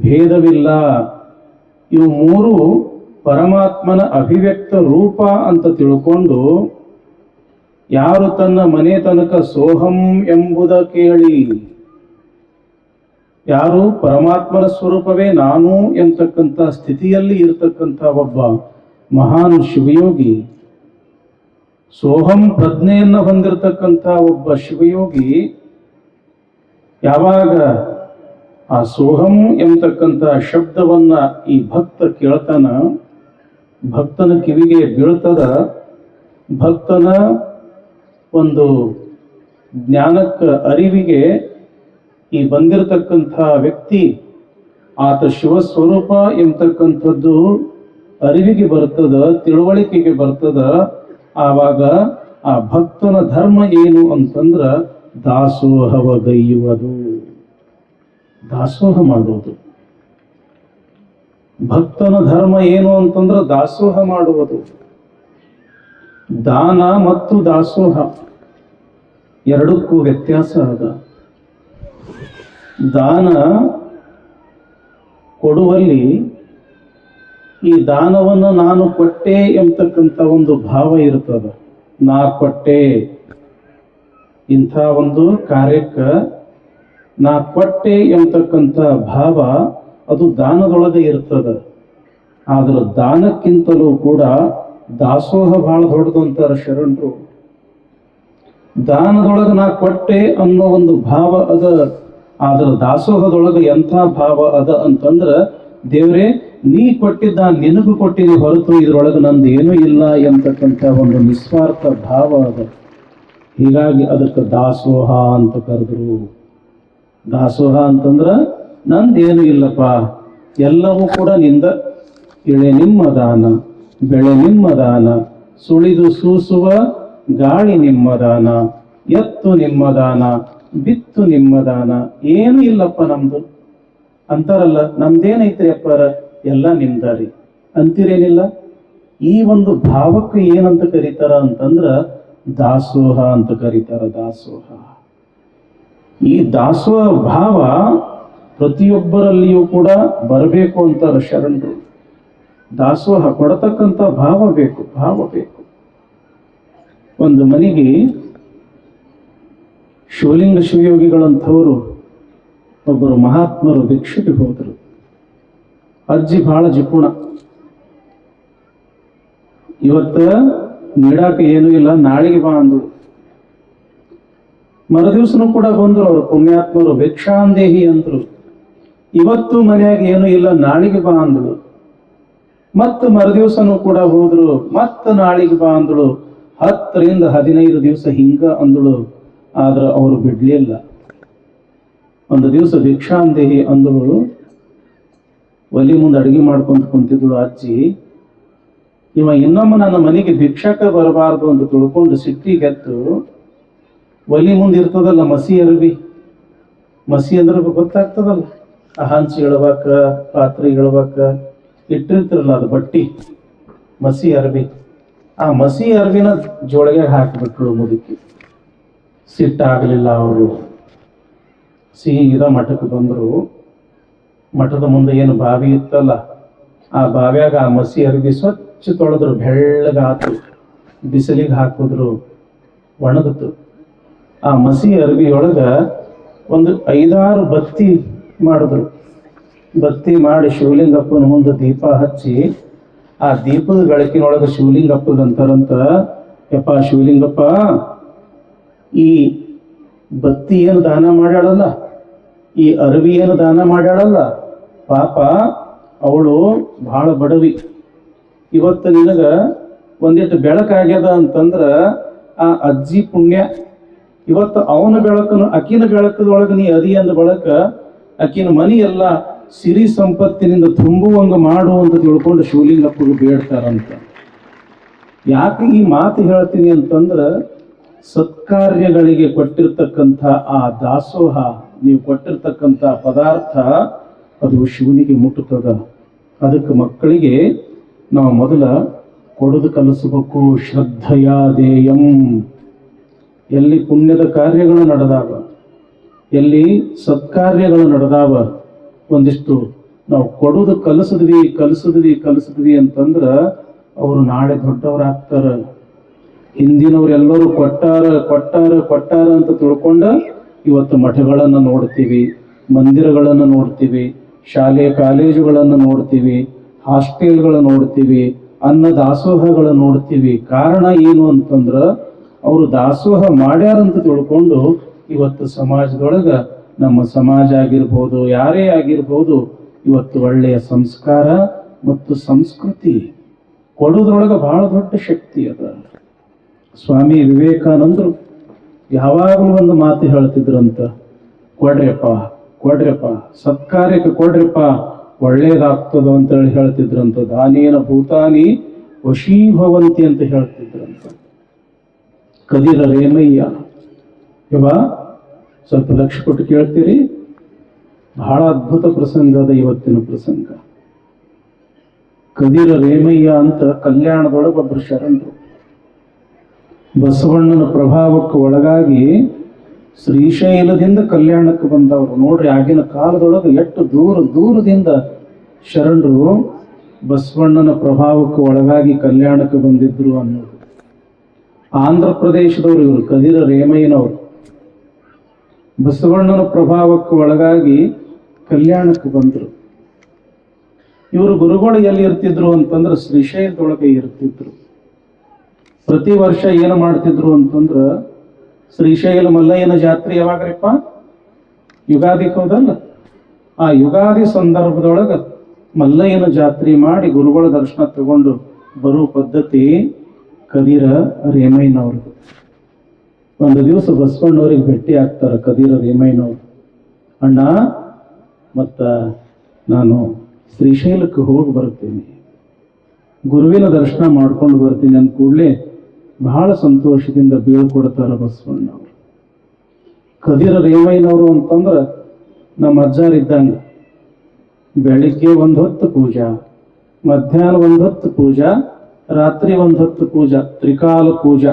ಭೇದವಿಲ್ಲ. ಇವು ಮೂರು ಪರಮಾತ್ಮನ ಅಭಿವ್ಯಕ್ತ ರೂಪ ಅಂತ ತಿಳ್ಕೊಂಡು ಯಾರು ತನ್ನ ಮನೆ ತನಕ ಸೋಹಂ ಎಂಬುದ ಕೇಳಿ, ಯಾರು ಪರಮಾತ್ಮನ ಸ್ವರೂಪವೇ ನಾನು ಎಂತಕ್ಕಂಥ ಸ್ಥಿತಿಯಲ್ಲಿ ಇರತಕ್ಕಂಥ ಒಬ್ಬ ಮಹಾನ್ ಶಿವಯೋಗಿ, ಸೋಹಂ ಪ್ರಜ್ಞೆಯನ್ನು ಹೊಂದಿರತಕ್ಕಂಥ ಒಬ್ಬ ಶಿವಯೋಗಿ ಯಾವಾಗ ಆ ಸೋಹಂ ಎಂಬತಕ್ಕಂಥ ಶಬ್ದವನ್ನ ಈ ಭಕ್ತ ಕೇಳ್ತಾನ, ಭಕ್ತನ ಕಿವಿಗೆ ಬೀಳ್ತದ, ಭಕ್ತನ ಒಂದು ಜ್ಞಾನಕ್ಕ ಅರಿವಿಗೆ ಈ ಬಂದಿರತಕ್ಕಂಥ ವ್ಯಕ್ತಿ ಆತ ಶಿವಸ್ವರೂಪ ಎಂಬತಕ್ಕಂಥದ್ದು ಅರಿವಿಗೆ ಬರ್ತದ, ತಿಳುವಳಿಕೆಗೆ ಬರ್ತದ. ಆವಾಗ ಆ ಭಕ್ತನ ಧರ್ಮ ಏನು ಅಂತಂದ್ರ ದಾಸೋಹವಗೈಯುವುದು, ದಾಸೋಹ ಮಾಡುವುದು. ಭಕ್ತನ ಧರ್ಮ ಏನು ಅಂತಂದ್ರ ದಾಸೋಹ ಮಾಡುವುದು. ದಾನ ಮತ್ತು ದಾಸೋಹ ಎರಡಕ್ಕೂ ವ್ಯತ್ಯಾಸ ಅದ. ದಾನ ಕೊಡುವಲ್ಲಿ ಈ ದಾನವನ್ನು ನಾನು ಕೊಟ್ಟೆ ಎಂಬತಕ್ಕಂಥ ಒಂದು ಭಾವ ಇರ್ತದ. ನಾ ಕೊಟ್ಟೆ, ಇಂಥ ಒಂದು ಕಾರ್ಯಕ್ಕೆ ನಾ ಕೊಟ್ಟೆ ಎಂಬತಕ್ಕಂಥ ಭಾವ ಅದು ದಾನದೊಳಗೆ ಇರ್ತದ. ಆದ್ರೆ ದಾನಕ್ಕಿಂತಲೂ ಕೂಡ ದಾಸೋಹ ಬಹಳ ದೊಡ್ಡದು ಅಂತಾರ ಶರಣರು. ದಾನದೊಳಗೆ ನಾ ಕೊಟ್ಟೆ ಅನ್ನೋ ಒಂದು ಭಾವ ಅದ, ಆದ್ರೆ ದಾಸೋಹದೊಳಗೆ ಎಂಥ ಭಾವ ಅದ ಅಂತಂದ್ರ ದೇವ್ರೇ ನೀ ಕೊಟ್ಟಿದ್ದ ನಿನಗೂ ಕೊಟ್ಟಿನಿ ಹೊರತು ಇದ್ರೊಳಗೆ ನಂದು ಏನೂ ಇಲ್ಲ ಎಂತಕ್ಕಂಥ ಒಂದು ನಿಸ್ವಾರ್ಥ ಭಾವ ಅದ. ಹೀಗಾಗಿ ಅದಕ್ಕೆ ದಾಸೋಹ ಅಂತ ಕರೆದ್ರು. ದಾಸೋಹ ಅಂತಂದ್ರ ನಂದೇನು ಇಲ್ಲಪ್ಪ, ಎಲ್ಲವೂ ಕೂಡ ನಿಂದ ಇಳೆ ನಿಮ್ಮ ದಾನ, ಬೆಳೆ ನಿಮ್ಮ ದಾನ, ಸುಳಿದು ಸೂಸುವ ಗಾಳಿ ನಿಮ್ಮ ದಾನ, ಎತ್ತು ನಿಮ್ಮ ದಾನ, ಬಿತ್ತು ನಿಮ್ಮ ದಾನ, ಏನು ಇಲ್ಲಪ್ಪ ನಮ್ದು ಅಂತಾರಲ್ಲ. ನಮ್ದೇನೈತ್ರಿ ಅಪ್ಪಾರ, ಎಲ್ಲ ನಿಮ್ದಾರಿ ಅಂತೀರೇನಿಲ್ಲ. ಈ ಒಂದು ಭಾವಕ್ಕೆ ಏನಂತ ಕರೀತಾರ ಅಂತಂದ್ರ ದಾಸೋಹ ಅಂತ ಕರೀತಾರ. ದಾಸೋಹ, ಈ ದಾಸೋಹ ಭಾವ ಪ್ರತಿಯೊಬ್ಬರಲ್ಲಿಯೂ ಕೂಡ ಬರಬೇಕು ಅಂತಾರ ಶರಣರು. ದಾಸೋಹ ಕೊಡತಕ್ಕಂಥ ಭಾವ ಬೇಕು, ಭಾವ ಬೇಕು. ಒಂದು ಮನೆಗೆ ಶಿವಲಿಂಗ ಶಿವಯೋಗಿಗಳಂಥವರು ಒಬ್ಬರು ಮಹಾತ್ಮರು ಭಿಕ್ಷೆಗೆ ಹೋದರು. ಅಜ್ಜಿ ಬಹಳ ಜಿಪುಣ, ಇವತ್ತ ನೀಡಾಕ ಏನೂ ಇಲ್ಲ, ನಾಳೆಗೆ ಬಾ ಅಂದ್ರು. ಮರುದಿವ್ಸನೂ ಕೂಡ ಬಂದ್ರು ಅವರು ಪುಣ್ಯಾತ್ಮರು, ಭಿಕ್ಷಾಂದೇಹಿ ಅಂದ್ರು. ಇವತ್ತು ಮನೆಯಾಗ ಏನೂ ಇಲ್ಲ, ನಾಳೆಗೆ ಬಾ ಅಂದಳು. ಮತ್ತು ಮರುದಿವ್ಸನೂ ಕೂಡ ಹೋದ್ರು, ಮತ್ತೆ ನಾಳೆಗೆ ಬಾ ಅಂದಳು. 10 ರಿಂದ 15 ದಿವಸ ಹಿಂಗ ಅಂದಳು. ಆದ್ರೆ ಅವರು ಬಿಡ್ಲಿಲ್ಲ. ಒಂದು ದಿವಸ ಭಿಕ್ಷಾಂದೇಹಿ ಅಂದಳು. ಒಲಿ ಮುಂದೆ ಅಡಿಗೆ ಮಾಡ್ಕೊಂತ ಕುಂತಿದ್ಳು ಅಜ್ಜಿ. ಇವ ಇನ್ನೊಮ್ಮೆ ನನ್ನ ಮನೆಗೆ ಭಿಕ್ಷಕ ಬರಬಾರ್ದು ಅಂತ ತಿಳ್ಕೊಂಡು ಸಿಟ್ಟಿಗೆದ್ದು ಒಲಿ ಮುಂದೆ ಇರ್ತದಲ್ಲ ಮಸಿ ಅರಬಿ, ಮಸಿ ಅಂದ್ರೆ ಗೊತ್ತಾಗ್ತದಲ್ಲ, ಆ ಹಂಚಿ ಇಳ್ಬೇಕ, ಪಾತ್ರೆ ಇಳ್ಬೇಕ, ಇಟ್ಟಿರ್ತಿರಲ್ಲ ಅದು ಬಟ್ಟಿ, ಮಸಿ ಅರಬಿ. ಆ ಮಸಿ ಅರಬಿನ ಜೋಳಿಗೆ ಹಾಕಿಬಿಟ್ರು ಮುದುಕಿ. ಸಿಟ್ಟಾಗಲಿಲ್ಲ ಅವರು. ಸೀದಾ ಮಠಕ್ಕೆ ಬಂದರು. ಮಠದ ಮುಂದೆ ಏನು ಬಾವಿ ಇತ್ತಲ್ಲ, ಆ ಬಾವ್ಯಾಗ ಆ ಮಸಿ ಅರಬಿ ಸ್ವಚ್ಛ ತೊಳೆದ್ರು, ಬೆಳ್ಳಗಾತು. ಬಿಸಿಲಿಗೆ ಹಾಕಿದ್ರು, ಒಣಗಿತು. ಆ ಮಸಿ ಅರಬಿಯೊಳಗ ಒಂದು 5-6 ಬತ್ತಿ ಮಾಡಿದ್ರು. ಬತ್ತಿ ಮಾಡಿ ಶಿವಲಿಂಗಪ್ಪನ ಮುಂದೆ ದೀಪ ಹಚ್ಚಿ, ಆ ದೀಪದ ಬೆಳಕಿನೊಳಗೆ ಶಿವಲಿಂಗಪ್ಪದ ಅಂತಾರಂತ, ಯಪ್ಪ ಶಿವಲಿಂಗಪ್ಪ, ಈ ಬತ್ತಿ ಏನು ದಾನ ಮಾಡ್ಯಾಳಲ್ಲ, ಈ ಅರವಿ ಏನು ದಾನ ಮಾಡ್ಯಾಳಲ್ಲ, ಪಾಪ ಅವಳು ಬಹಳ ಬಡವಿ. ಇವತ್ತು ನಿನಗ ಒಂದಿಟ್ಟು ಬೆಳಕಾಗ್ಯದ ಅಂತಂದ್ರ ಆ ಅಜ್ಜಿ ಪುಣ್ಯ. ಇವತ್ತು ಅವನ ಬೆಳಕನ್ನು, ಅಕ್ಕಿನ ಬೆಳಕದೊಳಗೆ ನೀ ಅದಿ ಅಂದ ಬಳಕ ಅಕ್ಕಿನ ಮನಿ ಎಲ್ಲ ಸಿರಿ ಸಂಪತ್ತಿನಿಂದ ತುಂಬುವಂಗ ಮಾಡು ಅಂತ ತಿಳ್ಕೊಂಡು ಶಿವಲಿಂಗಪ್ಪಗೆ ಬೇಡ್ತಾರಂತ. ಯಾಕೆ ಈ ಮಾತು ಹೇಳ್ತೀನಿ ಅಂತಂದ್ರ, ಸತ್ಕಾರ್ಯಗಳಿಗೆ ಕೊಟ್ಟಿರ್ತಕ್ಕಂಥ ಆ ದಾಸೋಹ, ನೀವು ಕೊಟ್ಟಿರ್ತಕ್ಕಂಥ ಪದಾರ್ಥ ಅದು ಶಿವನಿಗೆ ಮುಟ್ಟುತ್ತದ. ಅದಕ್ಕೆ ಮಕ್ಕಳಿಗೆ ನಾವು ಮೊದಲ ಕೊಡೋದು ಕಲಿಸಬೇಕು. ಶ್ರದ್ಧೆಯ ದೇಯಂ. ಎಲ್ಲಿ ಪುಣ್ಯದ ಕಾರ್ಯಗಳು ನಡೆದಾವ, ಎಲ್ಲಿ ಸತ್ಕಾರ್ಯಗಳು ನಡೆದಾವ, ಒಂದಿಷ್ಟು ನಾವು ಕೊಡೋದು ಕಲಿಸಿದ್ವಿ ಅಂತಂದ್ರ ಅವರು ನಾಳೆ ದೊಡ್ಡವರಾಗ್ತಾರ. ಹಿಂದಿನವರೆಲ್ಲರೂ ಕೊಟ್ಟಾರ ಅಂತ ತಿಳ್ಕೊಂಡ ಇವತ್ತು ಮಠಗಳನ್ನು ನೋಡ್ತೀವಿ, ಮಂದಿರಗಳನ್ನು ನೋಡ್ತೀವಿ, ಶಾಲೆ ಕಾಲೇಜುಗಳನ್ನು ನೋಡ್ತೀವಿ, ಹಾಸ್ಟೆಲ್ಗಳು ನೋಡ್ತೀವಿ, ಅನ್ನ ದಾಸೋಹಗಳು ನೋಡ್ತೀವಿ. ಕಾರಣ ಏನು ಅಂತಂದ್ರ ಅವರು ದಾಸೋಹ ಮಾಡ್ಯಾರಂತ ತಿಳ್ಕೊಂಡು ಇವತ್ತು ಸಮಾಜದೊಳಗ, ನಮ್ಮ ಸಮಾಜ ಆಗಿರ್ಬೋದು, ಯಾರೇ ಆಗಿರ್ಬೋದು, ಇವತ್ತು ಒಳ್ಳೆಯ ಸಂಸ್ಕಾರ ಮತ್ತು ಸಂಸ್ಕೃತಿ ಕೊಡೋದ್ರೊಳಗೆ ಬಹಳ ದೊಡ್ಡ ಶಕ್ತಿ ಅದ. ಸ್ವಾಮಿ ವಿವೇಕಾನಂದರು ಯಾವಾಗಲೂ ಒಂದು ಮಾತು ಹೇಳ್ತಿದ್ರಂತ, ಕೊಡ್ರಪ್ಪ ಸತ್ಕಾರ್ಯಕ್ಕೆ ಕೊಡ್ರಪ್ಪ, ಒಳ್ಳೇದಾಗ್ತದ ಅಂತೇಳಿ ಹೇಳ್ತಿದ್ರಂತ. ದಾನೇನ ಭೂತಾನಿ ವಶೀಭವಂತಿ ಅಂತ ಹೇಳ್ತಿದ್ರಂತ. ಕದಿರ ರೇಮಯ್ಯ, ಇವ ಸ್ವಲ್ಪ ಲಕ್ಷ ಕೊಟ್ಟು ಕೇಳ್ತೀರಿ, ಬಹಳ ಅದ್ಭುತ ಪ್ರಸಂಗ ಅದ ಇವತ್ತಿನ ಪ್ರಸಂಗ. ಕದಿರ ರೇಮಯ್ಯ ಅಂತ ಕಲ್ಯಾಣದೊಳಗೆ ಒಬ್ಬರು ಶರಣರು. ಬಸವಣ್ಣನ ಪ್ರಭಾವಕ್ಕೆ ಒಳಗಾಗಿ ಶ್ರೀಶೈಲದಿಂದ ಕಲ್ಯಾಣಕ್ಕೆ ಬಂದವರು. ನೋಡ್ರಿ, ಆಗಿನ ಕಾಲದೊಳಗೆ ಎಷ್ಟು ದೂರದಿಂದ ಶರಣರು ಬಸವಣ್ಣನ ಪ್ರಭಾವಕ್ಕೆ ಒಳಗಾಗಿ ಕಲ್ಯಾಣಕ್ಕೆ ಬಂದಿದ್ರು ಅನ್ನೋದು. ಆಂಧ್ರ ಪ್ರದೇಶದವರು ಇವರು, ಕದಿರ ರೇಮಯ್ಯನವರು. ಬಸವಣ್ಣನ ಪ್ರಭಾವಕ್ಕೆ ಒಳಗಾಗಿ ಕಲ್ಯಾಣಕ್ಕೆ ಬಂದರು. ಇವರು ಗುರುಗಳು ಎಲ್ಲಿ ಇರ್ತಿದ್ರು ಅಂತಂದ್ರೆ ಶ್ರೀಶೈಲದೊಳಗೆ ಇರ್ತಿದ್ರು. ಪ್ರತಿ ವರ್ಷ ಏನು ಮಾಡ್ತಿದ್ರು ಅಂತಂದ್ರ, ಶ್ರೀಶೈಲ ಮಲ್ಲಯ್ಯನ ಜಾತ್ರೆ ಯಾವಾಗ್ರಿಪ್ಪ? ಯುಗಾದಿಗೆ ಹೌದಲ್ಲ, ಆ ಯುಗಾದಿ ಸಂದರ್ಭದೊಳಗ ಮಲ್ಲಯ್ಯನ ಜಾತ್ರೆ ಮಾಡಿ ಗುರುಗಳ ದರ್ಶನ ತಗೊಂಡು ಬರೋ ಪದ್ಧತಿ ಕದಿರ ರೇಮಯ್ಯನವ್ರದ್ದು. ಒಂದು ದಿವಸ ಬಸವಣ್ಣವ್ರಿಗೆ ಭೇಟಿ ಆಗ್ತಾರೆ ಕದಿರ ರೇಮಯ್ಯನವ್ರು. ಅಣ್ಣ, ಮತ್ತ ನಾನು ಶ್ರೀಶೈಲಕ್ಕೆ ಹೋಗಿ ಬರುತ್ತೇನೆ, ಗುರುವಿನ ದರ್ಶನ ಮಾಡ್ಕೊಂಡು ಬರ್ತೀನಿ ಅಂದ ಕೂಡಲೇ ಬಹಳ ಸಂತೋಷದಿಂದ ಬೀಳ್ಕೊಡ್ತಾರೆ ಬಸವಣ್ಣವರು. ಕದಿರ ರೇವಯ್ಯನವರು ಅಂತಂದ್ರೆ ನಮ್ಮ ಅಜ್ಜಾರಿದ್ದಂಗೆ. ಬೆಳಿಗ್ಗೆ 1 ಹೊತ್ತು ಪೂಜಾ, ಮಧ್ಯಾಹ್ನ 1 ಹೊತ್ತು ಪೂಜಾ, ರಾತ್ರಿ 1 ಹೊತ್ತು ಪೂಜಾ, ತ್ರಿಕಾಲ ಪೂಜಾ.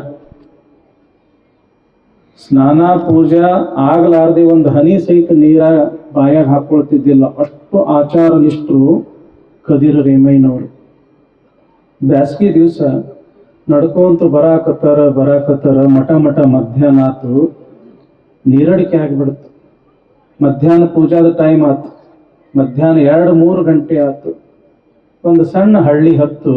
ಸ್ನಾನ ಪೂಜಾ ಆಗಲಾರದೆ ಒಂದು ಹನಿ ಸಹಿತ ನೀರ ಬಾಯಾಗ ಹಾಕೊಳ್ತಿದ್ದಿಲ್ಲ. ಅಷ್ಟು ಆಚಾರ ನಿಷ್ಠರು ಕದಿರ ರೇಮಯ್ಯನವರು. ಬ್ಯಾಸಗಿ ದಿವಸ ನಡ್ಕೊಂತ ಬರಾಕತ್ತಾರ ಮಠ ಮಧ್ಯಾಹ್ನ ಆತು, ನೀರಡಿಕೆ ಆಗಿಬಿಡ್ತು. ಮಧ್ಯಾಹ್ನ ಪೂಜಾದ ಟೈಮ್ ಆತು, ಮಧ್ಯಾಹ್ನ 2-3 ಗಂಟೆ ಆತು. ಒಂದು ಸಣ್ಣ ಹಳ್ಳಿ ಹತ್ತು,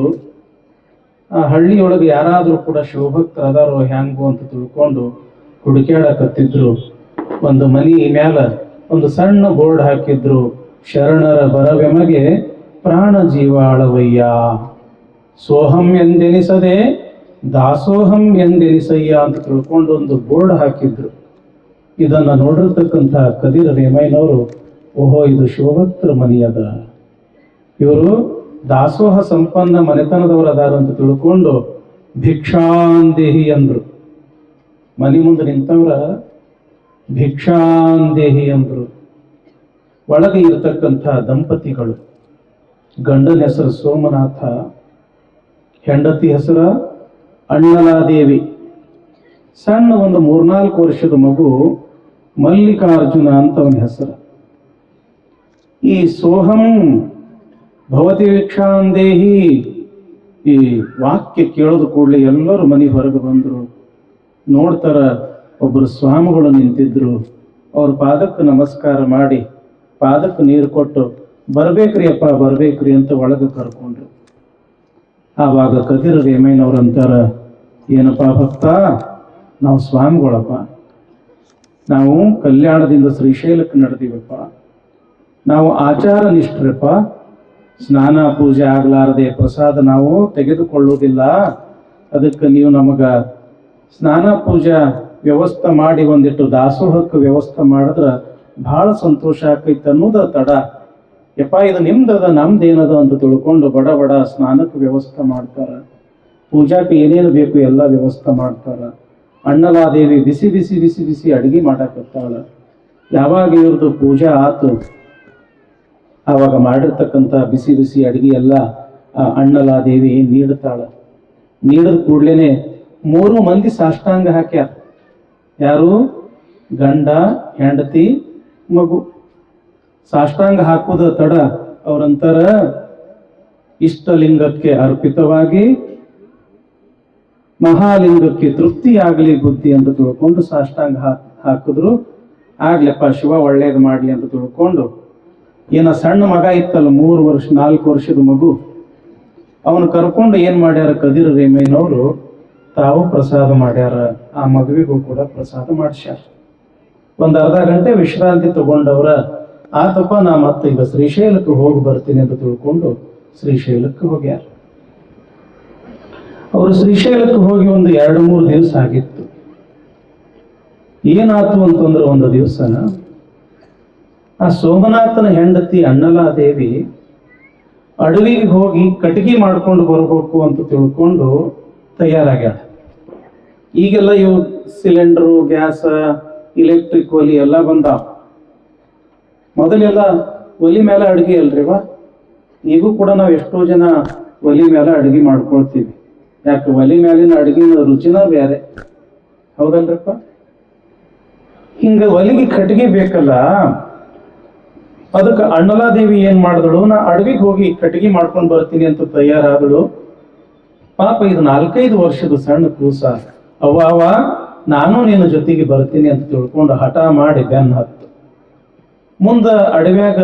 ಆ ಹಳ್ಳಿಯೊಳಗೆ ಯಾರಾದರೂ ಕೂಡ ಶಿವಭಕ್ತರು ಅದಾರೋ ಹ್ಯಾಂಗೋ ಅಂತ ತಿಳ್ಕೊಂಡು ಹುಡುಕ್ಯಾಡಕತ್ತಿದ್ರು. ಒಂದು ಮನಿ ಮ್ಯಾಲ ಒಂದು ಸಣ್ಣ ಬೋರ್ಡ್ ಹಾಕಿದ್ರು, ಶರಣರ ಬರವೆಮಗೆ ಪ್ರಾಣ ಜೀವಾಳವಯ್ಯ, ಸೋಹಂ ಎಂದೆನಿಸದೆ ದಾಸೋಹಂ ಎಂದೆನಿಸಯ್ಯ ಅಂತ ತಿಳ್ಕೊಂಡು ಒಂದು ಬೋರ್ಡ್ ಹಾಕಿದ್ರು. ಇದನ್ನ ನೋಡಿರ್ತಕ್ಕಂಥ ಕದಿರ ರೇಮಯ್ಯನವರು, ಓಹೋ ಇದು ಶಿವಭಕ್ತರ ಮನಿ ಅದ, ಇವರು ದಾಸೋಹ ಸಂಪನ್ನ ಮನೆತನದವರು ಅದಾರ ಅಂತ ತಿಳ್ಕೊಂಡು ಭಿಕ್ಷಾಂದೇಹಿ ಅಂದ್ರು. ಮನಿ ಮುಂದೆ ನಿಂತವ್ರ ಭಿಕ್ಷಾಂದೇಹಿ ಅಂದ್ರು. ಒಳಗೆ ಇರತಕ್ಕಂಥ ದಂಪತಿಗಳು, ಗಂಡನ ಹೆಸರು ಸೋಮನಾಥ, ಹೆಂಡತಿ ಹೆಸರ ಅಣ್ಣಲಾದೇವಿ. ಸಣ್ಣ ಒಂದು 3-4 ವರ್ಷದ ಮಗು ಮಲ್ಲಿಕಾರ್ಜುನ ಅಂತ ಅವನ ಹೆಸರು. ಈ ಸೋಹಂ ಭವತಿ ಭಿಕ್ಷಾಂದೇಹಿ ಈ ವಾಕ್ಯ ಕೇಳೋದು ಕೂಡಲೇ ಎಲ್ಲರೂ ಮನೆ ಹೊರಗೆ ಬಂದರು. ನೋಡ್ತಾರ, ಒಬ್ಬರು ಸ್ವಾಮಿಗಳು ನಿಂತಿದ್ರು. ಅವ್ರ ಪಾದಕ್ಕೆ ನಮಸ್ಕಾರ ಮಾಡಿ ಪಾದಕ್ಕೆ ನೀರು ಕೊಟ್ಟು ಬರ್ಬೇಕ್ರಿ ಅಪ್ಪ ಬರ್ಬೇಕ್ರಿ ಅಂತ ಒಳಗೆ ಕರ್ಕೊಂಡ್ರು. ಆವಾಗ ಕದಿರ ರೇಮಯ್ಯನವ್ರು ಅಂತಾರ, ಏನಪ್ಪ ಭಕ್ತ, ನಾವು ಸ್ವಾಮಿಗಳಪ್ಪ, ನಾವು ಕಲ್ಯಾಣದಿಂದ ಶ್ರೀಶೈಲಕ್ಕೆ ನಡೆದೀವಪ್ಪ, ನಾವು ಆಚಾರ ನಿಷ್ಠರಪ್ಪ, ಸ್ನಾನ ಪೂಜೆ ಆಗಲಾರದೆ ಪ್ರಸಾದ ನಾವು ತೆಗೆದುಕೊಳ್ಳುವುದಿಲ್ಲ. ಅದಕ್ಕೆ ನೀವು ನಮಗ ಸ್ನಾನ ಪೂಜಾ ವ್ಯವಸ್ಥೆ ಮಾಡಿ ಒಂದಿಟ್ಟು ದಾಸೋಹಕ್ಕೆ ವ್ಯವಸ್ಥೆ ಮಾಡಿದ್ರೆ ಬಹಳ ಸಂತೋಷ ಆಕೈತೆ ಅನ್ನೋದ ತಡ. ಯಪ್ಪ ಇದು ನಿಮ್ದದ ನಮ್ದೇನದ ಅಂತ ತಿಳ್ಕೊಂಡು ಬಡ ಸ್ನಾನಕ್ಕೆ ವ್ಯವಸ್ಥೆ ಮಾಡ್ತಾರ. ಪೂಜಾಕ್ಕೆ ಏನೇನು ಬೇಕು ಎಲ್ಲ ವ್ಯವಸ್ಥೆ ಮಾಡ್ತಾರ. ಅಣ್ಣಲಾದೇವಿ ಬಿಸಿ ಬಿಸಿ ಬಿಸಿ ಬಿಸಿ ಅಡುಗೆ ಮಾಡಕತ್ತಾಳ. ಯಾವಾಗ ಇವ್ರದ್ದು ಪೂಜಾ ಆತು, ಆವಾಗ ಮಾಡಿರ್ತಕ್ಕಂಥ ಬಿಸಿ ಬಿಸಿ ಅಡುಗೆ ಎಲ್ಲ ಅಣ್ಣಲಾದೇವಿ ನೀಡ್ತಾಳ. ನೀಡಿದ ಕೂಡ್ಲೇನೆ 3 ಮಂದಿ ಸಾಷ್ಟಾಂಗ ಹಾಕ್ಯಾರ. ಯಾರು? ಗಂಡ, ಹೆಂಡತಿ, ಮಗು. ಸಾಷ್ಟಾಂಗ ಹಾಕುದ ತಡ ಅವರಂತರ ಇಷ್ಟಲಿಂಗಕ್ಕೆ ಅರ್ಪಿತವಾಗಿ ಮಹಾಲಿಂಗಕ್ಕೆ ತೃಪ್ತಿಯಾಗಲಿ ಬುದ್ಧಿ ಅಂತ ತಿಳ್ಕೊಂಡು ಸಾಷ್ಟಾಂಗ ಹಾಕಿದ್ರು. ಆಗ್ಲಪ್ಪ ಶಿವ ಒಳ್ಳೇದು ಮಾಡ್ಲಿ ಅಂತ ತಿಳ್ಕೊಂಡು, ಏನ ಸಣ್ಣ ಮಗ ಇತ್ತಲ್ಲ 3 ವರ್ಷ 4 ವರ್ಷದ ಮಗು, ಅವನು ಕರ್ಕೊಂಡು ಏನ್ ಮಾಡ್ಯಾರ ಕದಿರ ರೇಮಯ್ಯನವರು, ತಾವು ಪ್ರಸಾದ ಮಾಡ್ಯಾರ. ಆ ಮಗುವಿಗೂ ಕೂಡ ಪ್ರಸಾದ ಮಾಡಿಸ್ಯಾರ. ಒಂದು ಅರ್ಧ ಗಂಟೆ ವಿಶ್ರಾಂತಿ ತಗೊಂಡವ್ರ, ಆತಪ್ಪ ನಾ ಮತ್ತೆ ಈಗ ಶ್ರೀಶೈಲಕ್ಕೆ ಹೋಗಿ ಬರ್ತೀನಿ ಅಂತ ತಿಳ್ಕೊಂಡು ಶ್ರೀಶೈಲಕ್ಕೆ ಹೋಗ್ಯಾರ. ಅವರು ಶ್ರೀಶೈಲಕ್ಕೆ ಹೋಗಿ ಒಂದು 2-3 ದಿವಸ ಆಗಿತ್ತು. ಏನಾತು ಅಂತಂದ್ರೆ, ಒಂದು ದಿವಸ ಆ ಸೋಮನಾಥನ ಹೆಂಡತಿ ಅಣ್ಣಲಾದೇವಿ ಅಡವಿಗೆ ಹೋಗಿ ಕಟ್ಟಿಗೆ ಮಾಡ್ಕೊಂಡು ಬರ್ಬೇಕು ಅಂತ ತಿಳ್ಕೊಂಡು ತಯಾರಾಗ್ಯಾಳ. ಈಗೆಲ್ಲ ಇವು ಸಿಲಿಂಡರು, ಗ್ಯಾಸ್, ಇಲೆಕ್ಟ್ರಿಕ್ ಒಲಿ ಎಲ್ಲ ಬಂದಾವ. ಮೊದಲೆಲ್ಲ ಒಲಿ ಮೇಲೆ ಅಡುಗೆ ಅಲ್ರಿವಾ. ಈಗೂ ಕೂಡ ನಾವು ಎಷ್ಟೋ ಜನ ಒಲಿ ಮೇಲೆ ಅಡುಗೆ ಮಾಡ್ಕೊಳ್ತೀವಿ. ಯಾಕೆ? ಒಲಿ ಮೇಲಿನ ಅಡುಗಿನ ರುಚಿನ ಬೇರೆ, ಹೌದಲ್ರಪ್ಪ? ಹಿಂಗ ಒಲಿಗೆ ಕಟ್ಟಿಗೆ ಬೇಕಲ್ಲ. ಅದಕ್ಕೆ ಅಣ್ಣಲಾದೇವಿ ಏನ್ ಮಾಡಿದಳು, ನಾ ಅಡವಿಗೆ ಹೋಗಿ ಕಟ್ಟಿಗೆ ಮಾಡ್ಕೊಂಡು ಬರ್ತೀನಿ ಅಂತ ತಯಾರಾದಳು. ಪಾಪ ಇದು 4-5 ವರ್ಷದ ಸಣ್ಣ ಕೂಸ. ಅವ್ವ ನಾನು ನಿನ್ನ ಜೊತೆಗೆ ಬರ್ತೀನಿ ಅಂತ ತಿಳ್ಕೊಂಡು ಹಠ ಮಾಡಿ ಬೆನ್ನ ಹತ್ತು. ಮುಂದ ಅಡವ್ಯಾಗ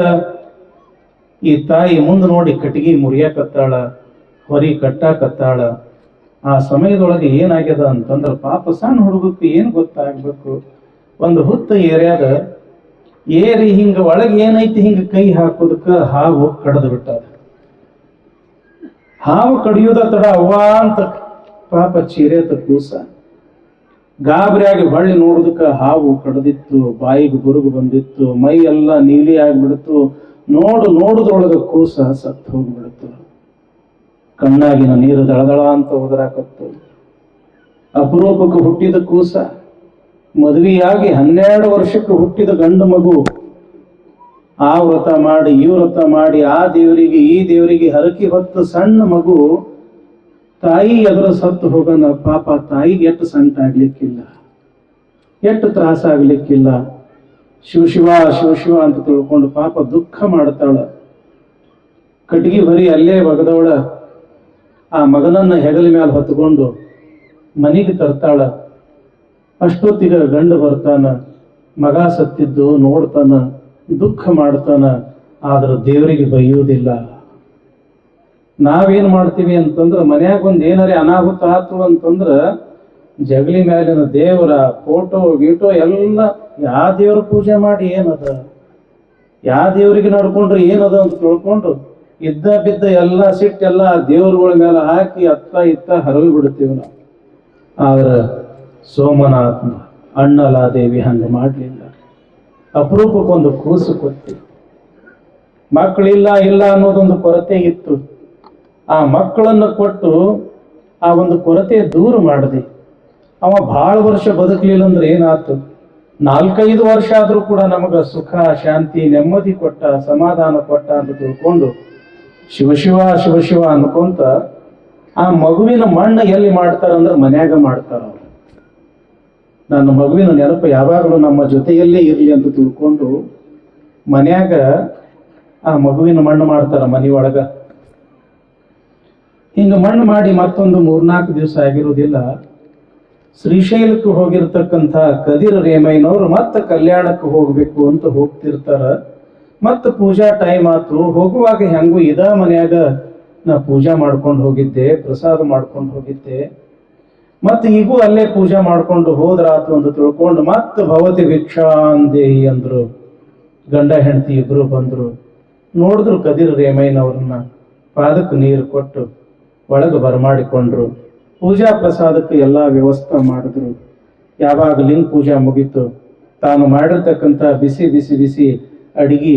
ಈ ತಾಯಿ ಮುಂದೆ ನೋಡಿ ಕಟ್ಟಿಗೆ ಮುರಿಯಾಕತ್ತಾಳ, ಹೊರಿ ಕಟ್ಟಾಕತ್ತಾಳ. ಆ ಸಮಯದೊಳಗೆ ಏನಾಗ್ಯದ ಅಂತಂದ್ರ, ಪಾಪ ಸಣ್ಣ ಹುಡುಗಕ್ಕೆ ಏನ್ ಗೊತ್ತಾಗ್ಬೇಕು, ಒಂದು ಹುತ್ತ ಏರ್ಯಾದ ಏರಿ ಹಿಂಗ ಒಳಗೆ ಏನೈತಿ ಹಿಂಗ ಕೈ ಹಾಕೋದಕ್ಕ ಹಾವು ಕಡದು ಬಿಟ್ಟದ. ಹಾವು ಕಡಿಯೋದ ತಡ ಅವ್ವ ಅಂತ ಪಾಪ ಚೀರೇತ ಕೂಸ. ಗಾಬರಿಯಾಗಿ ಹೊಳ್ಳಿ ನೋಡೋದಕ್ಕ ಹಾವು ಕಡದಿತ್ತು, ಬಾಯಿಗೆ ಬುರುಗು ಬಂದಿತ್ತು, ಮೈ ಎಲ್ಲ ನೀಲಿ ಆಗ್ಬಿಡ್ತು. ನೋಡುದ್ರೊಳಗ ಕೂಸ ಸತ್ತು ಹೋಗ್ಬಿಡ್ತು. ಕಣ್ಣಾಗಿನ ನೀರು ದಳದಳ ಅಂತ ಉದರಾಕತ್ತು. ಅಪರೂಪಕ್ಕೆ ಹುಟ್ಟಿದ ಕೂಸ, ಮದುವೆಯಾಗಿ 12 ವರ್ಷಕ್ಕೆ ಹುಟ್ಟಿದ ಗಂಡು ಮಗು. ಆ ವ್ರತ ಮಾಡಿ ಈ ವ್ರತ ಮಾಡಿ ಆ ದೇವರಿಗೆ ಈ ದೇವರಿಗೆ ಹರಕಿ ಹೊತ್ತು ಸಣ್ಣ ಮಗು ತಾಯಿ ಎದುರ ಸತ್ತು ಹೋಗೋಣ. ಪಾಪ ತಾಯಿಗೆ ಎಷ್ಟು ಸಂಕಟಾಗ್ಲಿಕ್ಕಿಲ್ಲ, ಎಷ್ಟು ತ್ರಾಸ ಆಗ್ಲಿಕ್ಕಿಲ್ಲ. ಶಿವ ಶಿವ ಅಂತ ತಿಳ್ಕೊಂಡು ಪಾಪ ದುಃಖ ಮಾಡ್ತಾಳ. ಕಟ್ಗಿ ಬರಿ ಅಲ್ಲೇ ಬಗದವಳ ಆ ಮಗನನ್ನ ಹೆಗಲ ಮೇಲೆ ಹೊತ್ಕೊಂಡು ಮನೆಗೆ ತರ್ತಾಳ. ಅಷ್ಟೊತ್ತಿಗೆ ಗಂಡು ಬರ್ತಾನ, ಮಗ ಸತ್ತಿದ್ದು ನೋಡ್ತಾನ, ದುಃಖ ಮಾಡ್ತಾನ. ಆದ್ರೆ ದೇವರಿಗೆ ಬೈಯುವುದಿಲ್ಲ. ನಾವೇನ್ ಮಾಡ್ತೀವಿ ಅಂತಂದ್ರ ಮನ್ಯಾಗ ಒಂದ್ ಏನಾರೇ ಅನಾಹುತ ಆತು ಅಂತಂದ್ರ ಜಗಲಿ ಮ್ಯಾಲಿನ ದೇವರ ಫೋಟೋ ಗೀಟೋ ಎಲ್ಲ ಯಾ ದೇವ್ರ ಪೂಜೆ ಮಾಡಿ ಏನದ, ಯಾ ದೇವ್ರಿಗೆ ನಡ್ಕೊಂಡ್ರೆ ಏನದ ಅಂತ ತಿಳ್ಕೊಂಡು ಇದ್ದ ಬಿದ್ದ ಎಲ್ಲ ಸಿಟ್ಟೆಲ್ಲ ದೇವ್ರಗಳ ಮೇಲೆ ಹಾಕಿ ಅತ್ತ ಇತ್ತ ಹರವಿ ಬಿಡ್ತೀವಿ ನಾವು. ಆದ್ರ ಸೋಮನಾಥ ಅಣ್ಣಲಾದೇವಿ ಹಂಗ ಮಾಡ್ಲಿಲ್ಲ. ಅಪರೂಪಕ್ಕೊಂದು ಕೂಸು ಕೊತ್ತಿ, ಮಕ್ಕಳಿಲ್ಲ ಇಲ್ಲ ಅನ್ನೋದೊಂದು ಕೊರತೆ ಇತ್ತು. ಆ ಮಕ್ಕಳನ್ನು ಕೊಟ್ಟು ಆ ಒಂದು ಕೊರತೆ ದೂರ ಮಾಡಿದೆ. ಅವ ಭಾಳ ವರ್ಷ ಬದುಕಲಿಲ್ಲ ಅಂದ್ರೆ ಏನಾಯ್ತು, 4-5 ವರ್ಷ ಆದ್ರೂ ಕೂಡ ನಮಗ ಸುಖ ಶಾಂತಿ ನೆಮ್ಮದಿ ಕೊಟ್ಟ, ಸಮಾಧಾನ ಕೊಟ್ಟ ಅಂತ ತಿಳ್ಕೊಂಡು ಶಿವ ಅನ್ಕೊಂತ ಆ ಮಗುವಿನ ಮಣ್ಣು ಎಲ್ಲಿ ಮಾಡ್ತಾರಂದ್ರೆ ಮನ್ಯಾಗ ಮಾಡ್ತಾರ. ಅವ್ರು ನನ್ನ ಮಗುವಿನ ನೆನಪು ಯಾವಾಗಲೂ ನಮ್ಮ ಜೊತೆಯಲ್ಲೇ ಇರಲಿ ಅಂತ ತಿಳ್ಕೊಂಡು ಮನ್ಯಾಗ ಆ ಮಗುವಿನ ಮಣ್ಣು ಮಾಡ್ತಾರ ಮನೆಯೊಳಗ. ಹಿಂಗ ಮಣ್ಣು ಮಾಡಿ ಮತ್ತೊಂದು 3-4 ದಿವಸ ಆಗಿರುವುದಿಲ್ಲ, ಶ್ರೀಶೈಲಕ್ಕೆ ಹೋಗಿರ್ತಕ್ಕಂಥ ಕದಿರ ರೇಮಯ್ಯನವರು ಮತ್ತೆ ಕಲ್ಯಾಣಕ್ಕೆ ಹೋಗ್ಬೇಕು ಅಂತ ಹೋಗ್ತಿರ್ತಾರ. ಮತ್ತೆ ಪೂಜಾ ಟೈಮ್ ಆತು. ಹೋಗುವಾಗ ಹೆಂಗೂ ಇದ ಮನ್ಯಾಗ ನಾ ಪೂಜಾ ಮಾಡ್ಕೊಂಡು ಹೋಗಿದ್ದೆ, ಪ್ರಸಾದ ಮಾಡ್ಕೊಂಡು ಹೋಗಿದ್ದೆ, ಮತ್ತೆ ಈಗೂ ಅಲ್ಲೇ ಪೂಜಾ ಮಾಡ್ಕೊಂಡು ಹೋದ್ರಾತು ಅಂತ ತಿಳ್ಕೊಂಡು ಮತ್ತೆ ಭವತಿ ಭಿಕ್ಷಾಂದೇಹಿ ಅಂದ್ರು. ಗಂಡ ಹೆಂಡತಿ ಇಬ್ರು ಬಂದ್ರು, ನೋಡಿದ್ರು ಕದಿರ ರೇಮಯ್ಯನವ್ರನ್ನ, ಪಾದಕ್ಕೆ ನೀರು ಕೊಟ್ಟು ಒಳಗೆ ಬರಮಾಡಿಕೊಂಡ್ರು. ಪೂಜಾ ಪ್ರಸಾದಕ್ಕೆ ಎಲ್ಲ ವ್ಯವಸ್ಥೆ ಮಾಡಿದ್ರು. ಯಾವಾಗ ಲಿಂಗ ಪೂಜಾ ಮುಗೀತು, ತಾನು ಮಾಡಿರ್ತಕ್ಕಂಥ ಬಿಸಿ ಬಿಸಿ ಬಿಸಿ ಅಡಿಗೆ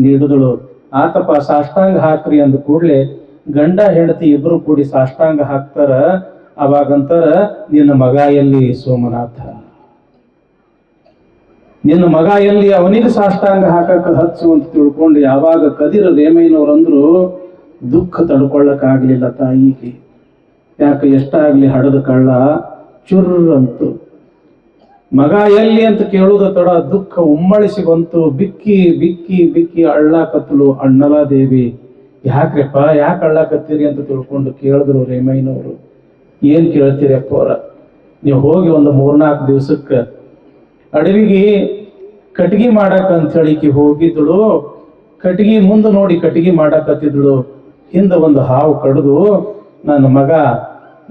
ನೀಡಿದಳು. ಆತಪ್ಪ ಸಾಷ್ಟಾಂಗ ಹಾಕ್ರಿ ಅಂದ ಕೂಡಲೇ ಗಂಡ ಹೆಂಡತಿ ಇಬ್ರು ಕೂಡಿ ಸಾಷ್ಟಾಂಗ ಹಾಕ್ತಾರ. ಅವಾಗಂತಾರ, ನಿನ್ನ ಮಗ ಎಲ್ಲಿ ಸೋಮನಾಥ, ನಿನ್ನ ಮಗ ಎಲ್ಲಿ, ಅವನಿಗೆ ಸಾಷ್ಟಾಂಗ ಹಾಕಕ್ಕ ಹಚ್ಚು ಅಂತ ತಿಳ್ಕೊಂಡು ಯಾವಾಗ ಕದಿರ ರೇಮಯ್ಯನವ್ರಂದ್ರು ದುಃಖ ತಡ್ಕೊಳ್ಳಕ್ಕಾಗ್ಲಿಲ್ಲ ತಾಯಿಗೆ. ಯಾಕೆ ಎಷ್ಟಾಗ್ಲಿ ಹಡದ ಕಳ್ಳ ಚುರ್ ಅಂತು. ಮಗ ಎಲ್ಲಿ ಅಂತ ಕೇಳುದ ತಡ ದುಃಖ ಉಮ್ಮಳಿಸಿ ಬಂತು. ಬಿಕ್ಕಿ ಬಿಕ್ಕಿ ಬಿಕ್ಕಿ ಅಳ್ಳಾಕತ್ತಲು ಅಣ್ಣಲಾದೇವಿ. ಯಾಕ್ರಪ್ಪ ಯಾಕೆ ಅಳ್ಳಾಕತ್ತೀರಿ ಅಂತ ತಿಳ್ಕೊಂಡು ಕೇಳಿದ್ರು ರೇಮಯ್ಯನವರು. ಏನ್ ಕೇಳ್ತೀರಪ್ಪ ಅವರ, ನೀವು ಹೋಗಿ ಒಂದು 3-4 ದಿವಸಕ್ಕೆ ಅಡವಿಗೆ ಕಟ್ಗಿ ಮಾಡಕ್ ಅಂತ ಹೇಳಿಕಿ ಹೋಗಿದ್ದಳು. ಕಟ್ಗಿ ಮುಂದೆ ನೋಡಿ ಕಟ್ಗಿ ಮಾಡಕತ್ತಿದ್ಳು. ಹಿಂದೆ ಒಂದು ಹಾವು ಕಡ್ದು ನನ್ನ ಮಗ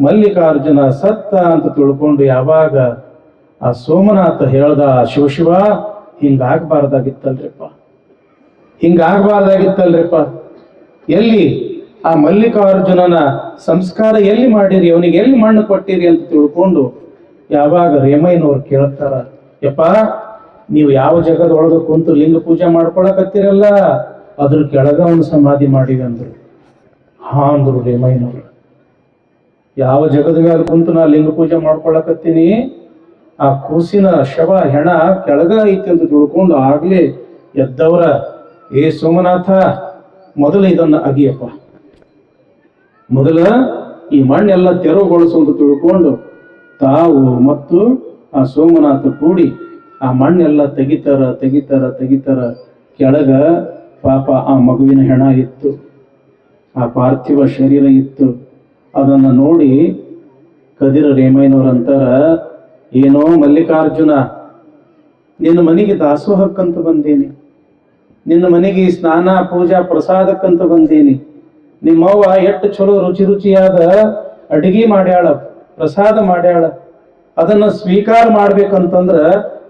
ಮಲ್ಲಿಕಾರ್ಜುನ ಸತ್ತ ಅಂತ ತಿಳ್ಕೊಂಡು ಯಾವಾಗ ಆ ಸೋಮನಾಥ ಹೇಳ್ದ, ಶಿವ ಹಿಂಗಾಗಬಾರ್ದಾಗಿತ್ತಲ್ರಿಪ್ಪ, ಎಲ್ಲಿ ಆ ಮಲ್ಲಿಕಾರ್ಜುನನ ಸಂಸ್ಕಾರ ಎಲ್ಲಿ ಮಾಡಿರಿ, ಅವನಿಗೆ ಎಲ್ಲಿ ಮಣ್ಣು ಕೊಟ್ಟಿರಿ ಅಂತ ತಿಳ್ಕೊಂಡು ಯಾವಾಗ ರೇಮಯ್ಯನವ್ರು ಕೇಳ್ತಾರ, ಯಪ್ಪ ನೀವು ಯಾವ ಜಗದೊಳಗೆ ಕುಂತು ಲಿಂಗ ಪೂಜೆ ಮಾಡ್ಕೊಳಕತ್ತೀರಲ್ಲ ಅದ್ರ ಕೆಳಗ ಅವನು ಸಮಾಧಿ ಮಾಡಿವಿ ಅಂದ್ರು. ಹಾ ಅಂದ್ರು ರೇಮಯ್ಯನವ್ರು. ಯಾವ ಜಗದ ಮೇಲೆ ಕುಂತು ನಾ ಲಿಂಗ ಪೂಜೆ ಮಾಡ್ಕೊಳಕತ್ತೀನಿ, ಆ ಕೂಸಿನ ಶವ ಹೆಣ ಕೆಳಗ ಐತಿ ಅಂತ ತಿಳ್ಕೊಂಡು ಆಗ್ಲೇ ಎದ್ದವರ, ಏ ಸೋಮನಾಥ ಮೊದಲು ಇದನ್ನ ಅಗಿಯಪ್ಪ, ಮೊದಲ ಈ ಮಣ್ಣೆಲ್ಲ ತೆರವುಗೊಳಿಸು ಅಂತ ತಿಳ್ಕೊಂಡು ತಾವು ಮತ್ತು ಆ ಸೋಮನಾಥ ಕೂಡಿ ಆ ಮಣ್ಣೆಲ್ಲ ತೆಗಿತಾರ. ಕೆಳಗ ಪಾಪ ಆ ಮಗುವಿನ ಹೆಣ ಇತ್ತು, ಆ ಪಾರ್ಥಿವ ಶರೀರ ಇತ್ತು. ಅದನ್ನ ನೋಡಿ ಕದಿರ ರೇಮಯ್ಯನವ್ರಂತಾರ, ಏನೋ ಮಲ್ಲಿಕಾರ್ಜುನ, ನಿನ್ನ ಮನೆಗೆ ದಾಸೋಹಕ್ಕಂತ ಬಂದೀನಿ, ನಿನ್ನ ಮನೆಗೆ ಸ್ನಾನ ಪೂಜಾ ಪ್ರಸಾದಕ್ಕಂತ ಬಂದೀನಿ. ನಿಮ್ಮವ್ವ ಎಷ್ಟು ಚಲೋ ರುಚಿಯಾದ ಅಡಿಗೆ ಮಾಡ್ಯಾಳ, ಪ್ರಸಾದ ಮಾಡ್ಯಾಳ. ಅದನ್ನ ಸ್ವೀಕಾರ ಮಾಡ್ಬೇಕಂತಂದ್ರ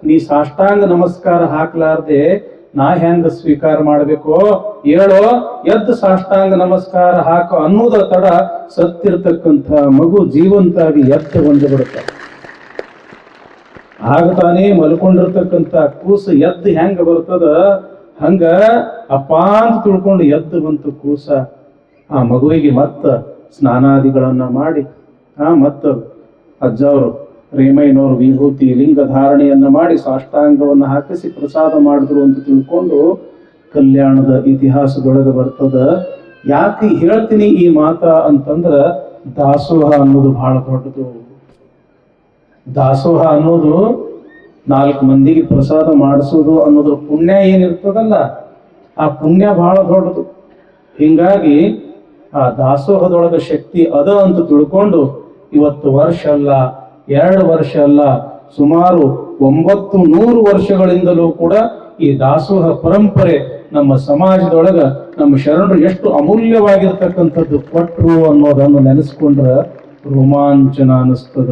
ನೀ ಸಾಷ್ಟಾಂಗ ನಮಸ್ಕಾರ ಹಾಕ್ಲಾರ್ದೆ ನಾ ಹೆಂಗ ಸ್ವೀಕಾರ ಮಾಡ್ಬೇಕೋ ಹೇಳೋ, ಎದ್ದು ಸಾಷ್ಟಾಂಗ ನಮಸ್ಕಾರ ಹಾಕೋ ಅನ್ನೋದ ತಡ ಸತ್ತಿರ್ತಕ್ಕಂಥ ಮಗು ಜೀವಂತಾಗಿ ಎದ್ದು ಬಂದು ಬಿಡುತ್ತೆ. ಆಗ ತಾನೇ ಮಲ್ಕೊಂಡಿರ್ತಕ್ಕಂಥ ಕೂಸು ಎದ್ದು ಹೆಂಗ ಬರ್ತದ ಹಂಗ ಅಪ್ಪ ಅಂತ ತಿಳ್ಕೊಂಡು ಎದ್ದು ಬಂತು ಕೂಸ. ಆ ಮಗುವಿಗೆ ಮತ್ತ ಸ್ನಾನಾದಿಗಳನ್ನು ಮಾಡಿ ಮತ್ತು ಅಜ್ಜ ಅವರು ರೇಮಯ್ಯನವರು ವಿಭೂತಿ ಲಿಂಗ ಧಾರಣೆಯನ್ನು ಮಾಡಿ ಸಾಷ್ಟಾಂಗವನ್ನು ಹಾಕಿಸಿ ಪ್ರಸಾದ ಮಾಡಿದ್ರು ಅಂತ ತಿಳ್ಕೊಂಡು ಕಲ್ಯಾಣದ ಇತಿಹಾಸದೊಳಗೆ ಬರ್ತದ. ಯಾಕೆ ಹೇಳ್ತೀನಿ ಈ ಮಾತ ಅಂತಂದ್ರ ದಾಸೋಹ ಅನ್ನೋದು ಬಹಳ ದೊಡ್ಡದು. ದಾಸೋಹ ಅನ್ನೋದು 4 ಮಂದಿಗೆ ಪ್ರಸಾದ ಮಾಡಿಸೋದು ಅನ್ನೋದ್ರ ಪುಣ್ಯ ಏನಿರ್ತದಲ್ಲ, ಆ ಪುಣ್ಯ ಬಹಳ ದೊಡ್ಡದು. ಹಿಂಗಾಗಿ ಆ ದಾಸೋಹದೊಳಗೆ ಶಕ್ತಿ ಅದ ಅಂತ ತಿಳ್ಕೊಂಡು ಇವತ್ತು ವರ್ಷ ಅಲ್ಲ, 2 ವರ್ಷ ಅಲ್ಲ, ಸುಮಾರು 900 ವರ್ಷಗಳಿಂದಲೂ ಕೂಡ ಈ ದಾಸೋಹ ಪರಂಪರೆ ನಮ್ಮ ಸಮಾಜದೊಳಗ ನಮ್ಮ ಶರಣರು ಎಷ್ಟು ಅಮೂಲ್ಯವಾಗಿರ್ತಕ್ಕಂಥದ್ದು ಕೊಟ್ರು ಅನ್ನೋದನ್ನು ನೆನೆಸ್ಕೊಂಡ್ರ ರೋಮಾಂಚನ ಅನಿಸ್ತದ.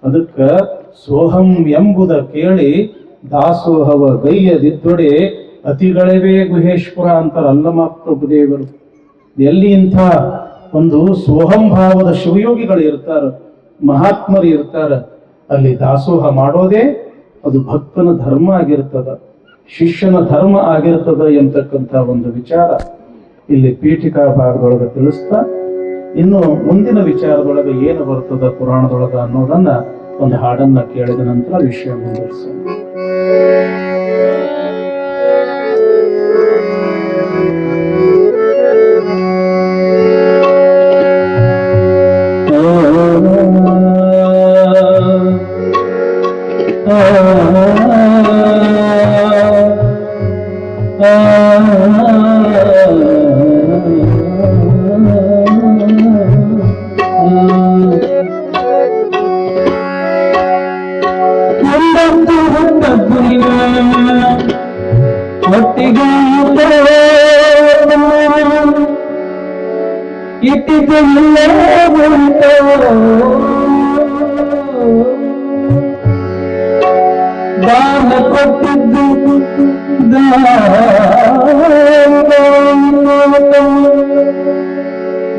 ಅದಕ್ಕೆ ಸೋಹಂ ಎಂಬುದ ಕೇಳಿ ದಾಸೋಹವ ಗೈಯದಿದ್ದೊಡೆ ಅತಿಗಳವೇ ಗುಹೇಶ್ವರ ಅಂತಾರೆ ಅಲ್ಲಮ ಪ್ರಭುದೇವರು. ಎಲ್ಲಿ ಇಂಥ ಒಂದು ಸೋಹಂ ಭಾವದ ಶಿವಯೋಗಿಗಳು ಇರ್ತಾರ, ಮಹಾತ್ಮರು ಇರ್ತಾರ, ಅಲ್ಲಿ ದಾಸೋಹ ಮಾಡೋದೇ ಅದು ಭಕ್ತನ ಧರ್ಮ ಆಗಿರ್ತದ, ಶಿಷ್ಯನ ಧರ್ಮ ಆಗಿರ್ತದ ಎಂತಕ್ಕಂಥ ಒಂದು ವಿಚಾರ ಇಲ್ಲಿ ಪೀಠಿಕಾ ಭಾಗದೊಳಗೆ ತಿಳಿಸ್ತಾ, ಇನ್ನು ಮುಂದಿನ ವಿಚಾರದೊಳಗೆ ಏನು ಬರ್ತದ ಪುರಾಣದೊಳಗ ಅನ್ನೋದನ್ನ ಒಂದು ಹಾಡನ್ನ ಕೇಳಿದ ನಂತರ ವಿಷಯ ಮುಂದುವರಿಸೋಣ. ದಾನ ಕೊಟ್ಟಿದ್ದು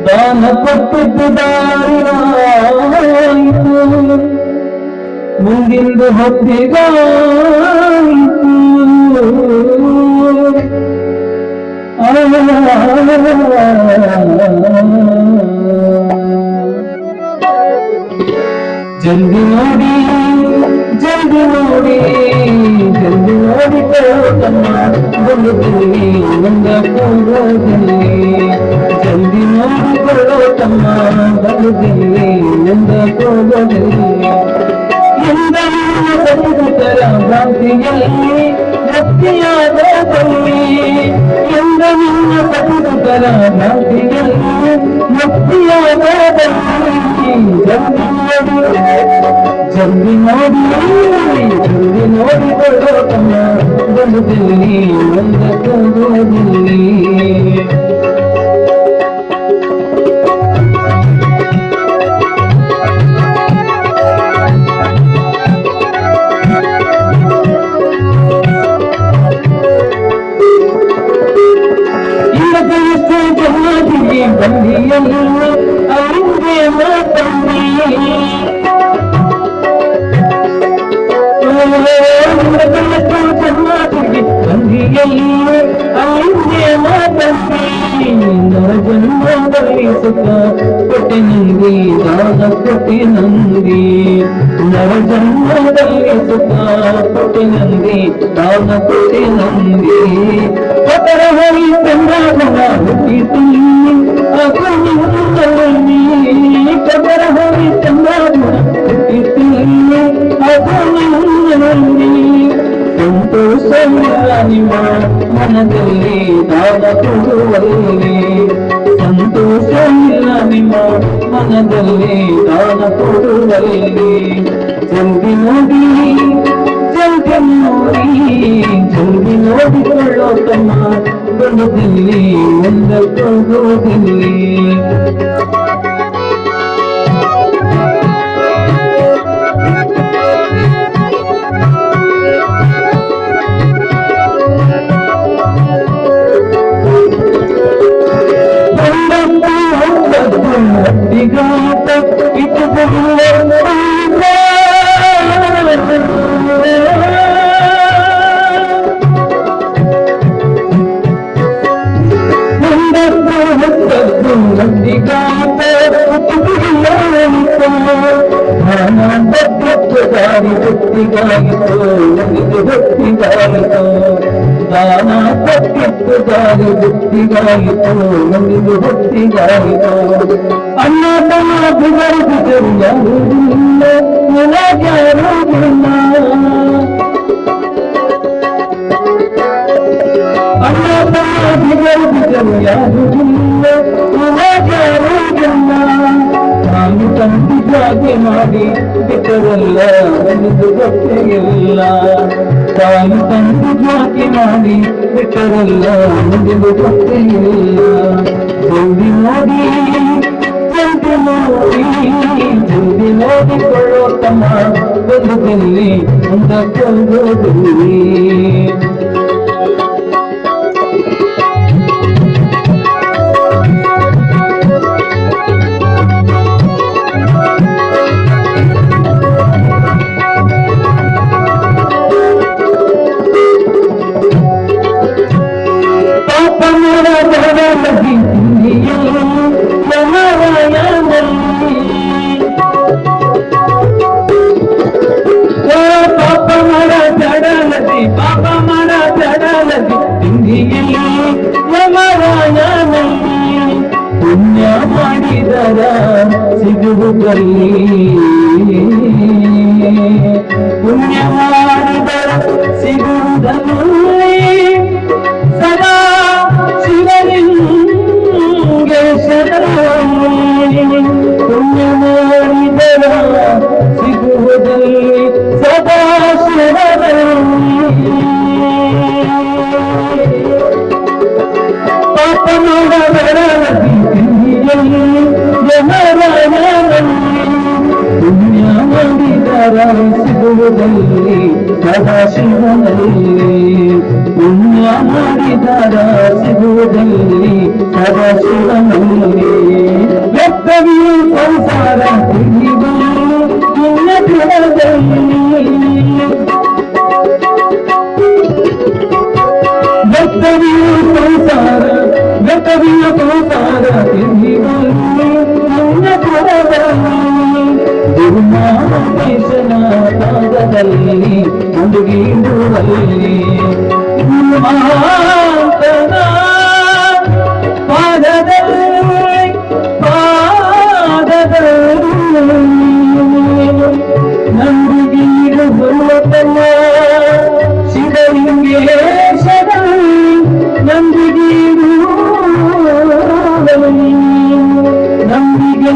ದಾನ ಕೊಟ್ಟಿದ್ದು ದಾರಿಯಾಯಿತು, ಮುಂದಿಂದು ಹೊತ್ತಿಗಾಯಿತು. ಜಲ್ದಿ ನೋಡಿ ಜಲ್ದಿ ನೋಡಿ ಜಲ್ದಿ ನೋಡಿ ತಮ್ಮ ಬರುತ್ತಲ್ಲಿ ಒಂದ ಪೂರ್ವದಲ್ಲಿ, ಜಲ್ದಿ ನೋಡಿಕೊಳ್ಳೋ ತಮ್ಮ ಬರುತ್ತಲ್ಲಿ ಒಂದ ಪೂರ್ವದಲ್ಲಿ. ಎಂದರ ಭ್ರಾಂತಿಯಲ್ಲಿ ಮುಕ್ತಿಯಾದಲ್ಲಿ, ಎಂದ ನಿನ್ನ ಸದುತರ ಭ್ರಾಂತಿಯಲ್ಲಿ ಮುಕ್ತಿಯಾದಲ್ಲಿ. ಜಲ್ದಿ ನೋಡಿ ಜಲ್ದಿ ನೋಡಿಕೊಳ್ಳೋ ತಮ್ಮ ಬರುತ್ತಲ್ಲಿ ಒಂದ ಪೂರ್ವದಲ್ಲಿ. ಬಂದಿಯಲ್ಲಿ ಅಲ್ಲಿಂದೇ ಮಾತಂದಿ, ಬಂದಿಯಲ್ಲಿ ಅಲ್ಲಿಂದೇ ಮಾತಂದಿ. ನರ ಜನ್ಮದಲ್ಲಿ ಸುಖ ಕೊಟ್ಟೆ ನಂದಿ ದಾನ ಕೊಟ್ಟೆ ನಂದಿ, ನರ ಜನ್ಮದಲ್ಲಿ ಸುಖ ಕೊಟ್ಟೆ ನಂದಿ ದಾನ ಕೊಟ್ಟೆ ನಂದಿ. ಪತರ ಹರಿ ಚಂದ್ರನ ಹುಟ್ಟಿತು ಅಗನಿಯಲ್ಲಿ, ಪತರ ಹರಿ ಚಂದ್ರನ ಹುಟ್ಟಿತು ಅಗನಿಯಲ್ಲಿ. ಸಂತೋಷ ನಿಮ್ಮ ಮನದಲ್ಲಿ ದಾನ ಕೊಡುವಲ್ಲಿ, ಸಂತೋಷ ಇಲ್ಲ ನಿಮ್ಮ ಮನದಲ್ಲಿ ದಾನ ಕೊಡುವಲ್ಲಿ. ಜಲ್ದಿ ನೋಡಿ ಜಲ್ದಿ ನೋಡಿ ಜಲ್ದಿ ನೋಡಿಕೊಳ್ಳೋ ತಮ್ಮ ಬರುತ್ತಲ್ಲಿ ಒಂದ ಕೊಡುವುದಲ್ಲಿ. ಹೊತ್ತಿಗಾತ ಇಟ್ಟುಕೊಳ್ಳ ಹೊತ್ತಿಗಾತ ಹೊತ್ತಿಗಾಯಿತು ನನಗೆ ಹೊತ್ತಿಗಾಯಿತು ದಾನ ಕೊಟ್ಟಿತ್ತು ದಾರಿ ಹೊತ್ತಿಗಾಯಿತು ನನಗೆ ಹೊತ್ತಿಗಾಯಿತು ಅಣ್ಣ ತಮ್ಮ ಬಿಗರು ಯಾರುವುದಿಲ್ಲ ನನಗ್ಯಾರುವುದಿಲ್ಲ ಅಣ್ಣ ತಮ್ಮ ಬಿಗರು ಯಾರುವುದಿಲ್ಲ ನನಗ್ಯಾರುವುದಿಲ್ಲ ನಾನು ತಂದು ಜಾಗೆ ಮಾಡಿ ಬಿಟ್ಟರಲ್ಲ ನನಗೆ ಗೊತ್ತಿಲ್ಲ ತಾನು ತಂದು ಜಾಗೆ ಮಾಡಿ ಬಿಟ್ಟರಲ್ಲ ನನಗೆ ಗೊತ್ತಿಲ್ಲ ಜಲ್ದಿ ನೋಡಿ ಜಲ್ದಿ ನೋಡಿ ಜಲ್ದಿ ನೋಡಿಕೊಳ್ಳೋ ತಮ್ಮ ಬದುಕಲ್ಲಿ ಮುಂದಕ್ಕೋಗೋದಲ್ಲಿ ಪುಣ್ಯ ಮಾಡಿದರ ಸಿಗುವುದಲ್ಲಿ ಪುಣ್ಯ ಮಾಡಿದರ ಸಿಗುವುದಲ್ಲಿ ಸದಾ ಶಿವಲಿಂಗೆ ಶರಣಿ ಪುಣ್ಯ ಮಾಡಿದರ ಸಿಗುವುದಲ್ಲಿ ಸದಾ ಶಿವಲಿಂಗೆ ಪಾಪ ಮಾಡಬರದಿ ಪುಣ್ಯ ಮಾಡಿದರ ಸಿಗುವುದಲ್ಲಿ ಸದಾ ಶಿವನಲ್ಲಿ ಪುಣ್ಯ ಮಾಡಿದರ ಸಿಗುವುದಲ್ಲಿ ಸದಾ ಶಿವನಲ್ಲಿ ವ್ಯಕ್ತವಿಯು ಸಂಸಾರ ತಿಳಿದು ಪುಣ್ಯ ವ್ಯಕ್ತವಿಯು ಸಂಸಾರ ವ್ಯಕ್ತವಿಯ ಸಂಸಾರ ಗುರುನಾಥೇಶನ ಪಾದದಲ್ಲಿ ಮುಳುಗಿಡುವಲ್ಲಿ ಗುರುನಾಥನ ಪಾದದಲ್ಲಿ ನಂಬಿಗಿಡುವಲ್ಲ ಶಿವಲಿಂಗೇಶನ ನಂಬಿಗಿರು ನಂಬಿಗೆ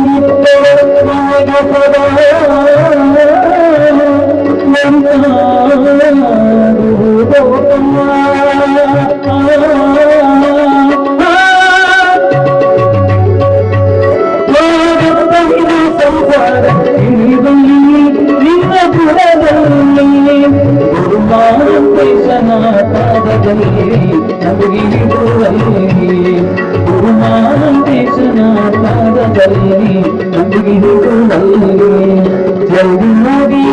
ಸಂಸಾರ ನಿನ್ನ ಪುರದಲ್ಲಿ ಗುರುಮಾಂತೇಶನ ಪಾದದಲ್ಲಿ ನಂಬಿಗಿರುವಲ್ಲಿ ಗುರುಮಾಂತೇಶನ ಪಾದದಲ್ಲಿ ನಂಬಿಗಿರುವಲ್ಲಿ ಜಲ್ದಿ ನೋಡಿ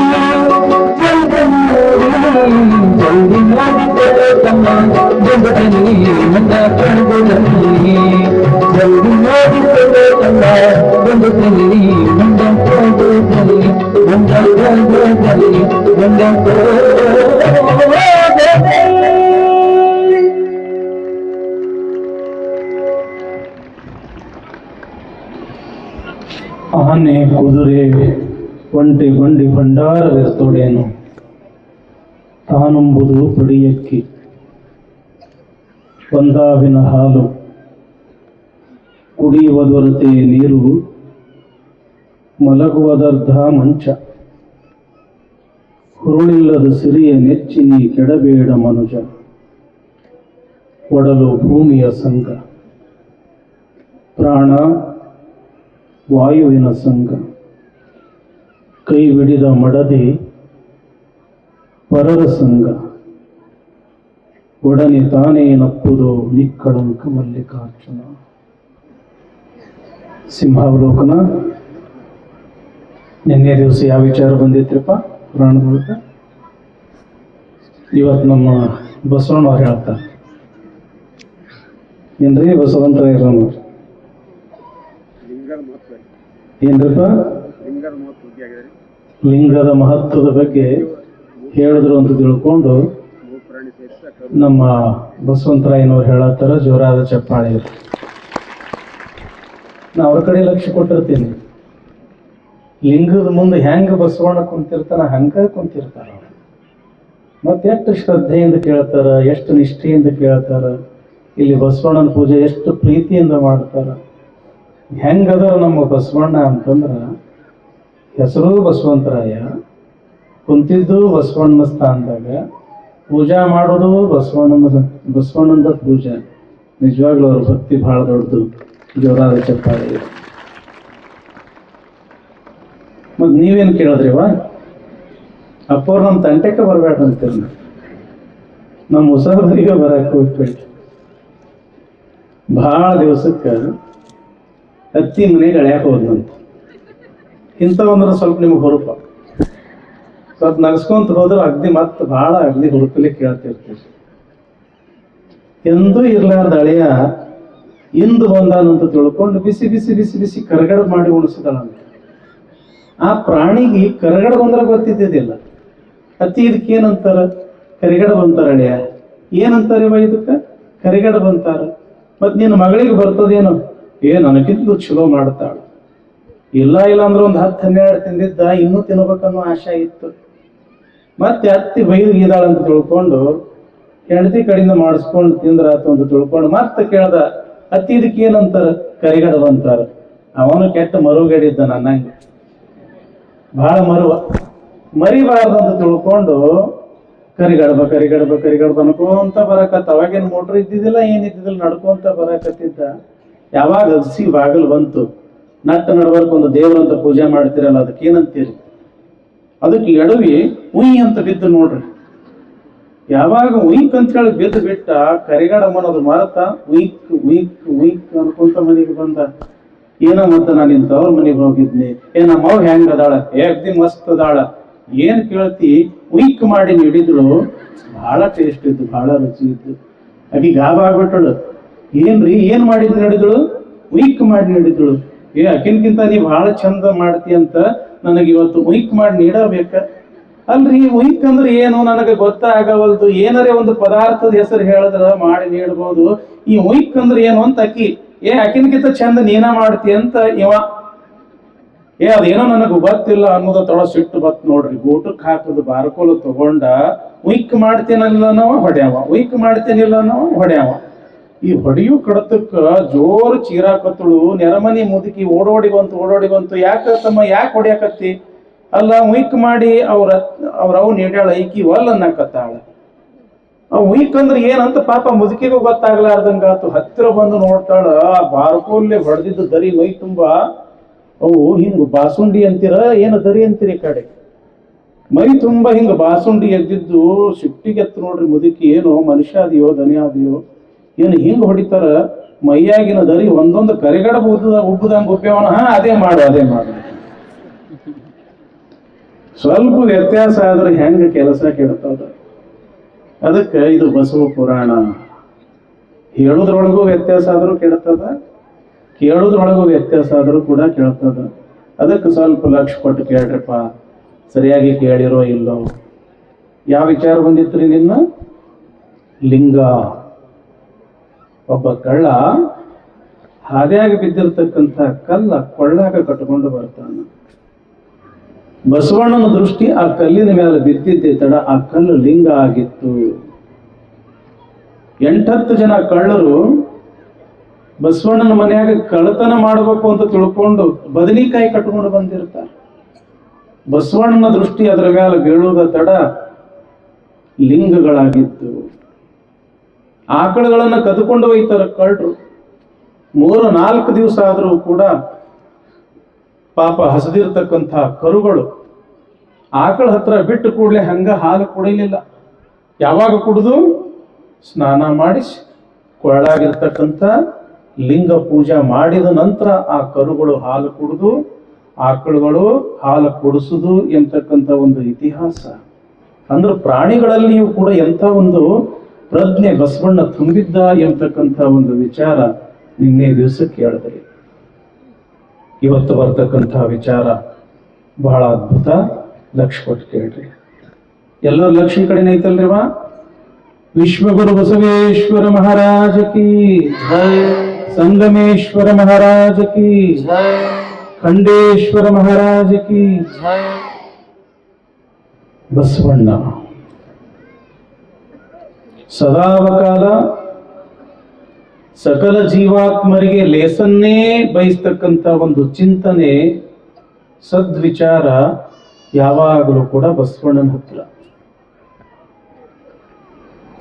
ಜಲ್ದಿ ನೋಡಿ ತಮ್ಮ ಜಗದಲ್ಲಿ ಮುಂದ ಕಣದಲ್ಲಿ ಜಲ್ದಿ ನೋಡಿಕೊಳ್ಳೋ ತಮ್ಮ ಜಗದಲ್ಲಿ ಮುಂದ ಕಣದಲ್ಲಿ ಮುಂದ ಕಣದಲ್ಲಿ ಮುಂದ ಆನೆ ಕುದುರೆ ಒಂಟೆ ಬಂಡಿ ಭಂಡಾರವಿರ್ತೊಡೇನು ತಾನುಂಬುದು ಪಡಿಯಕ್ಕಿ ಒಂದಾವಿನ ಹಾಲು ಕುಡಿಯುವುದೊರತೆ ನೀರು ಮಲಗುವುದರ್ಧ ಮಂಚ ಹುರುಳಿಲ್ಲದ ಸಿರಿಯ ನೆಚ್ಚಿನಿ ಕೆಡಬೇಡ ಮನುಜ ಒಡಲು ಭೂಮಿಯ ಸಂಗ ಪ್ರಾಣ ವಾಯುವಿನ ಸಂಗ ಕೈ ಬಿಡಿದ ಮಡದಿ ಪರರ ಸಂಗ ಒಡನೆ ತಾನೇ ನಪ್ಪುದು ನಿಕ್ಕಳಂಕ ಮಲ್ಲಿಕಾರ್ಜುನ. ಸಿಂಹಾವಲೋಕನ ನಿನ್ನೆ ದಿವಸ ಯಾವ ವಿಚಾರ ಬಂದಿತ್ರಪ್ಪ ಪುರಾಣದೊಳಗೆ? ಇವತ್ತು ನಮ್ಮ ಬಸವಣ್ಣವ್ರು ಹೇಳ್ತಾರೆ ಏನ್ರಿ ಬಸವಂತರ ಇರೋನು ಏನ್ರಪ್ಪ ಲಿಂಗದ ಮಹತ್ವದ ಬಗ್ಗೆ ಹೇಳಿದ್ರು ಅಂತ ತಿಳ್ಕೊಂಡು ನಮ್ಮ ಬಸವಂತರಾಯನವ್ರು ಹೇಳತ್ತಾರ, ಜೋರಾದ ಚಪ್ಪಾಳೆ. ನಾ ಅವ್ರ ಕಡೆ ಲಕ್ಷ್ಯ ಕೊಟ್ಟಿರ್ತೀನಿ. ಲಿಂಗದ ಮುಂದೆ ಹೆಂಗ ಬಸವಣ್ಣ ಕುಂತಿರ್ತಾನ ಹಂಗ ಕುಂತಿರ್ತಾರ ಅವ್ರು. ಮತ್ತೆ ಎಷ್ಟು ಶ್ರದ್ಧೆಯಿಂದ ಕೇಳ್ತಾರ, ಎಷ್ಟು ನಿಷ್ಠೆಯಿಂದ ಕೇಳ್ತಾರ. ಇಲ್ಲಿ ಬಸವಣ್ಣನ ಪೂಜೆ ಎಷ್ಟು ಪ್ರೀತಿಯಿಂದ ಮಾಡ್ತಾರ. ಹೆಂಗದಾರ ನಮ್ಮ ಬಸವಣ್ಣ ಅಂತಂದ್ರ, ಹೆಸರು ಬಸವಂತರಾಯ, ಕುಂತಿದ್ದು ಬಸವಣ್ಣನ ಸ್ಥಾನದಾಗ, ಪೂಜಾ ಮಾಡೋದು ಬಸವಣ್ಣನ ಪೂಜೆ. ನಿಜವಾಗ್ಲೂ ಅವ್ರ ಭಕ್ತಿ ಬಹಳ ದೊಡ್ಡದು. ಜೋರಾದ ಚಪ್ಪಾಳೆ. ಮತ್ ನೀವೇನು ಕೇಳಿದ್ರಿವಾ? ಅಪ್ಪವ್ರು ನಮ್ಮ ತಂಟೆಕ್ಕೆ ಬರಬೇಡ ಅಂತೀರಿ. ನಮ್ಮ ಮುಸಾಫರಿಗೆ ಬರಕ್ಕೆ ಹೋಗ್ಬೇಡಿ. ಭಾಳ ದಿವಸಕ್ಕೆ ಅತ್ತಿ ಮನೆಗೆ ಅಳ್ಯಾಕ ಹೋದ್ನಂತ. ಇಂಥವಂದ್ರೆ ಸ್ವಲ್ಪ ನಿಮ್ಗೆ ಹುರುಪ, ಸ್ವಲ್ಪ ನಗ್ಸ್ಕೊಂತ ಹೋದ್ರೆ ಅಗ್ದಿ ಮತ್ತೆ ಭಾಳ ಅಗ್ದಿ ಹುರುಪಲ್ಲಿ ಕೇಳ್ತಿರ್ತೀವಿ. ಎಂದೂ ಇರ್ಲಾರ್ದ ಅಳಿಯ ಇಂದು ಬಂದಾನಂತ ತಿಳ್ಕೊಂಡು ಬಿಸಿ ಬಿಸಿ ಬಿಸಿ ಬಿಸಿ ಕರಗಡ ಮಾಡಿ ಉಣಿಸಿದಳಂತ. ಆ ಪ್ರಾಣಿಗೆ ಕರಗಡ ಬಂದ್ರೆ ಗೊತ್ತಿದ್ದಿದ್ದಿಲ್ಲ. ಅತಿ ಇದಕ್ಕೆ ಏನಂತಾರ? ಕರಿಗಡ ಬಂತಾರ. ಅಳಿಯ ಏನಂತಾರಿವ ಇದಕ್ಕೆ? ಕರಿಗಡ ಬಂತಾರ. ಮತ್ ನಿನ್ನ ಮಗಳಿಗೆ ಬರ್ತದೇನು? ನನಗಿಂತ ಚಲೋ ಮಾಡ್ತಾಳ. ಇಲ್ಲ ಅಂದ್ರೆ ಒಂದು 10-12 ತಿಂದಿದ್ದ, ಇನ್ನೂ ತಿನ್ಬೇಕನ್ನೋ ಆಶೆ ಇತ್ತು. ಮತ್ತೆ ಅತ್ತಿ ಬೈದಿದ್ದಾಳಂತ ತಿಳ್ಕೊಂಡು ಹೆಂಡತಿ ಕಡೆಯಿಂದ ಮಾಡಿಸ್ಕೊಂಡು ತಿಂದ್ರಾತು ಅಂತ ತಿಳ್ಕೊಂಡು ಮತ್ತೆ ಕೇಳ್ದ, ಅತ್ತಿ ಇದಕ್ಕೆ ಏನಂತಾರ? ಕರಿಗಡ ಬಂತಾರ. ಅವನು ಕೆಟ್ಟ ಮರುಗಡಿದ್ದ ನನ್ನಂಗೆ, ಬಹಳ ಮರಿಬಾರ್ದಂತ ತಿಳ್ಕೊಂಡು ಕರಿಗಡಬ ಅನ್ಕೊಂತ ಬರಕತ್ತ. ಅವಾಗೇನು ಮೋಟ್ರ್ ಇದ್ದಿದ್ದಿಲ್ಲ, ಏನಿದ್ದಿದ್ದಿಲ್ಲ, ನಡ್ಕೊಂತ ಬರಕತ್ತಿದ್ದ. ಯಾವಾಗ ಅಗಸಿ ಬಾಗಿಲು ಬಂತು, ನಟ್ಟ ನಡ್ಬರ್ಕ್ ಒಂದು ದೇವ್ರಂತ ಪೂಜೆ ಮಾಡ್ತಿರಲ್ಲ, ಅದಕ್ಕೆ ಏನಂತೀರಿ? ಅದಕ್ಕೆ ಎಡವಿ ಉಯ್ ಅಂತ ಬಿದ್ದು ನೋಡ್ರಿ. ಯಾವಾಗ ಉಯ್ಕ್ ಅಂತ ಹೇಳಿ ಬಿದ್ದು ಬಿಟ್ಟ, ಕರಿಗಡಮ್ಮನದು ಮರತ ಉಯ್ಕ್ ಉಯ್ಕ್ ಉಯ್ಕ್ ಅನ್ಕೊಂತ ಮನೆಗೆ ಬಂದ. ಏನೋ ಮತ್ತೆ ನಾನು ಇಂಥವ್ರ ಮನೆಗೆ ಹೋಗಿದ್ನಿ, ನಮ್ಮವ್ ಹೆಂಗ ಅದಾಳ, ಅಗ್ದಿ ಮಸ್ತ್ ಅದಾಳ, ಏನ್ ಕೇಳ್ತಿ? ಉಯ್ಕ್ ಮಾಡಿ ನೀಡಿದ್ರು. ಬಹಳ ಟೇಸ್ಟ್ ಇತ್ತು, ಬಹಳ ರುಚಿ ಇತ್ತು. ಆಗಿ ಗಾಬ ಆಗ್ಬಿಟ್ಟಳು. ಏನ್ರಿ ಏನ್ ಮಾಡಿದ್ರು ನಡೆದಳು? ಉಯ್ಕ್ ಮಾಡಿ ನೀಡಿದಳು. ಅಕಿನ್ಕಿಂತ ನೀ ಬಹಳ ಚಂದ ಮಾಡ್ತಿ ಅಂತ ನನಗೆ ಇವತ್ತು ಉಯ್ಕ್ ಮಾಡಿ ನೀಡಬೇಕ. ಅಲ್ರಿ ಉಯ್ಕ್ ಅಂದ್ರೆ ಏನು ನನಗೆ ಗೊತ್ತಾಗವಲ್ದು. ಏನಾರೇ ಒಂದು ಪದಾರ್ಥದ ಹೆಸರು ಹೇಳಿದ್ರ ಮಾಡಿ ನೀಡ್ಬೋದು. ಈ ಉಯ್ಕ್ ಅಂದ್ರೆ ಏನು ಅಂತ ಅಕಿನ್ಕಿಂತ ಚಂದ ನೀನ ಮಾಡ್ತಿ ಅಂತ ಇವ. ಅದೇನೋ ನನಗೆ ಗೊತ್ತಿಲ್ಲ ಅನ್ನೋದ ತೊಳ ಸಿಟ್ಟು ಬತ್ ನೋಡ್ರಿ. ಊಟಕ್ಕೆ ಹಾಕದು ಬಾರ್ಕೋಲು ತಗೊಂಡ ಉಯ್ಕ್ ಮಾಡ್ತೇನಿಲ್ಲ ನಾವ ಹೊಡ್ಯಾವ, ಉಯ್ಕ್ ಮಾಡ್ತೇನಿಲ್ಲ ನಾವ ಹೊಡ್ಯಾವ. ಈ ಹೊಡಿಯು ಕಡತಕ್ಕ ಜೋರು ಚೀರಾಕತ್ತಳು. ನೆರಮನಿ ಮುದುಕಿ ಓಡೋಡಿ ಬಂತು. ಯಾಕತ್ತಮ್ಮ ಯಾಕೆ ಹೊಡ್ಯಾಕತ್ತಿ? ಅಲ್ಲ ಉಯ್ಕ್ ಮಾಡಿ ಅವ್ರವ್ ನೀಡ್ಯಾಳ ಐಕಿ ಒಲ್ಲ ಅನ್ನಕತ್ತಾಳ. ಉಯ್ಕ್ ಅಂದ್ರೆ ಏನಂತ ಪಾಪ ಮುದುಕಿಗೂ ಗೊತ್ತಾಗ್ಲಾರ್ದಂಗಾತು. ಹತ್ತಿರ ಬಂದು ನೋಡ್ತಾಳ, ಬಾರ್ಕೋಲ್ಲೆ ಹೊಡೆದಿದ್ದು ದರಿ ಮೈ ತುಂಬಾ. ಅವು ಹಿಂಗ ಬಾಸುಂಡಿ ಅಂತೀರ ಏನು ದರಿ ಅಂತೀರಿ? ಕಡೆ ಮೈ ತುಂಬಾ ಹಿಂಗ ಬಾಸುಂಡಿ ಎದ್ದಿದ್ದು. ಸಿಟ್ಟಿಗೆತ್ತು ನೋಡ್ರಿ ಮುದುಕಿ. ಏನೋ ಮನುಷ್ಯ ಅದಿಯೋ ದನಿ ಆದಿಯೋ ಏನು ಹಿಂಗ ಹೊಡಿತಾರ? ಮೈಯಾಗಿನ ದರಿ ಒಂದೊಂದು ಕರಿಗಡ ಉಬ್ಬದಂಗ ಉಬ್ಬ್ಯವನ. ಅದೇ ಮಾಡು. ಸ್ವಲ್ಪ ವ್ಯತ್ಯಾಸ ಆದ್ರೆ ಹೆಂಗ ಕೆಲಸ ಕೆಡ್ತದ. ಅದಕ್ಕೆ ಇದು ಬಸವ ಪುರಾಣ. ಹೇಳುದ್ರೊಳಗೂ ವ್ಯತ್ಯಾಸ ಆದ್ರೂ ಕೆಡ್ತದ, ಕೇಳೋದ್ರೊಳಗೂ ವ್ಯತ್ಯಾಸ ಆದ್ರೂ ಕೂಡ ಕೇಳ್ತದ. ಅದಕ್ಕೆ ಸ್ವಲ್ಪ ಲಕ್ಷ ಕೊಟ್ಟು ಕೇಳ್ರಿಪ್ಪ, ಸರಿಯಾಗಿ ಕೇಳಿರೋ ಇಲ್ಲೋ. ಯಾವ ವಿಚಾರ ಬಂದಿತ್ರಿ ನಿನ್ನ? ಲಿಂಗ. ಒಬ್ಬ ಕಳ್ಳ ಹಾದಿಯಾಗಿ ಬಿದ್ದಿರ್ತಕ್ಕಂಥ ಕಲ್ಲ ಕೊಳ್ಳಾಗ ಕಟ್ಕೊಂಡು ಬರ್ತಾನ. ಬಸವಣ್ಣನ ದೃಷ್ಟಿ ಆ ಕಲ್ಲಿನ ಮೇಲೆ ಬಿದ್ದಿದ್ದೆ ತಡ ಆ ಕಲ್ಲು ಲಿಂಗ ಆಗಿತ್ತು. 8-10 ಜನ ಕಳ್ಳರು ಬಸವಣ್ಣನ ಮನೆಯಾಗ ಕಳ್ಳತನ ಮಾಡಬೇಕು ಅಂತ ತಿಳ್ಕೊಂಡು ಬದನಿಕಾಯಿ ಕಟ್ಕೊಂಡು ಬಂದಿರ್ತಾರೆ. ಬಸವಣ್ಣನ ದೃಷ್ಟಿ ಅದರ ಮೇಲೆ ಬೀಳುವುದ ತಡ ಲಿಂಗಗಳಾಗಿತ್ತು. ಆಕಳುಗಳನ್ನ ಕದ್ಕೊಂಡು ಒಯ್ತಾರ ಕಳ್ಳರು. 3-4 ದಿವಸ ಆದರೂ ಕೂಡ ಪಾಪ ಹಸದಿರ್ತಕ್ಕಂಥ ಕರುಗಳು ಆಕಳ ಹತ್ರ ಬಿಟ್ಟು ಕೂಡಲೇ ಹಂಗ ಹಾಲು ಕುಡಿಲಿಲ್ಲ. ಯಾವಾಗ ಕುಡಿದು ಸ್ನಾನ ಮಾಡಿಸಿ ಕೊಳ್ಳಾಗಿರ್ತಕ್ಕಂಥ ಲಿಂಗ ಪೂಜೆ ಮಾಡಿದ ನಂತರ ಆ ಕರುಗಳು ಹಾಲು ಕುಡಿದು ಆಕಳುಗಳು ಹಾಲು ಕುಡಿಸುದು ಎಂತಕ್ಕಂಥ ಒಂದು ಇತಿಹಾಸ. ಅಂದ್ರೆ ಪ್ರಾಣಿಗಳಲ್ಲಿಯೂ ಕೂಡ ಎಂಥ ಒಂದು ಪ್ರಜ್ಞೆ ಬಸವಣ್ಣ ತುಂಬಿದ್ದ ಎಂತಕ್ಕಂಥ ಒಂದು ವಿಚಾರ ನಿನ್ನೆ ದಿವಸ ಕೇಳಿದ್ರಿ. ಇವತ್ತು ಬರ್ತಕ್ಕಂಥ ವಿಚಾರ ಬಹಳ ಅದ್ಭುತ. ಲಕ್ಷ ಕೊಟ್ಟು ಕೇಳ್ರಿ. ಎಲ್ಲರ ಲಕ್ಷ್ಮಿ ಕಡೆನೇ ಐತಲ್ರಿವ. ವಿಶ್ವಗುರು ಬಸವೇಶ್ವರ ಮಹಾರಾಜ ಕಿ ಜೈ ಸಂಗಮೇಶ್ವರ ಮಹಾರಾಜ ಕಿ ಜೈ ಖಂಡೇಶ್ವರ ಮಹಾರಾಜ ಕಿ ಜೈ. ಬಸವಣ್ಣ ಸದಾವಕಾಲ ಸಕಲ ಜೀವಾತ್ಮರಿಗೆ ಲೇಸನ್ನೇ ಬಯಸ್ತಕ್ಕಂಥ ಒಂದು ಚಿಂತನೆ, ಸದ್ವಿಚಾರ ಯಾವಾಗಲೂ ಕೂಡ ಬಸವಣ್ಣನ ಹತ್ರ.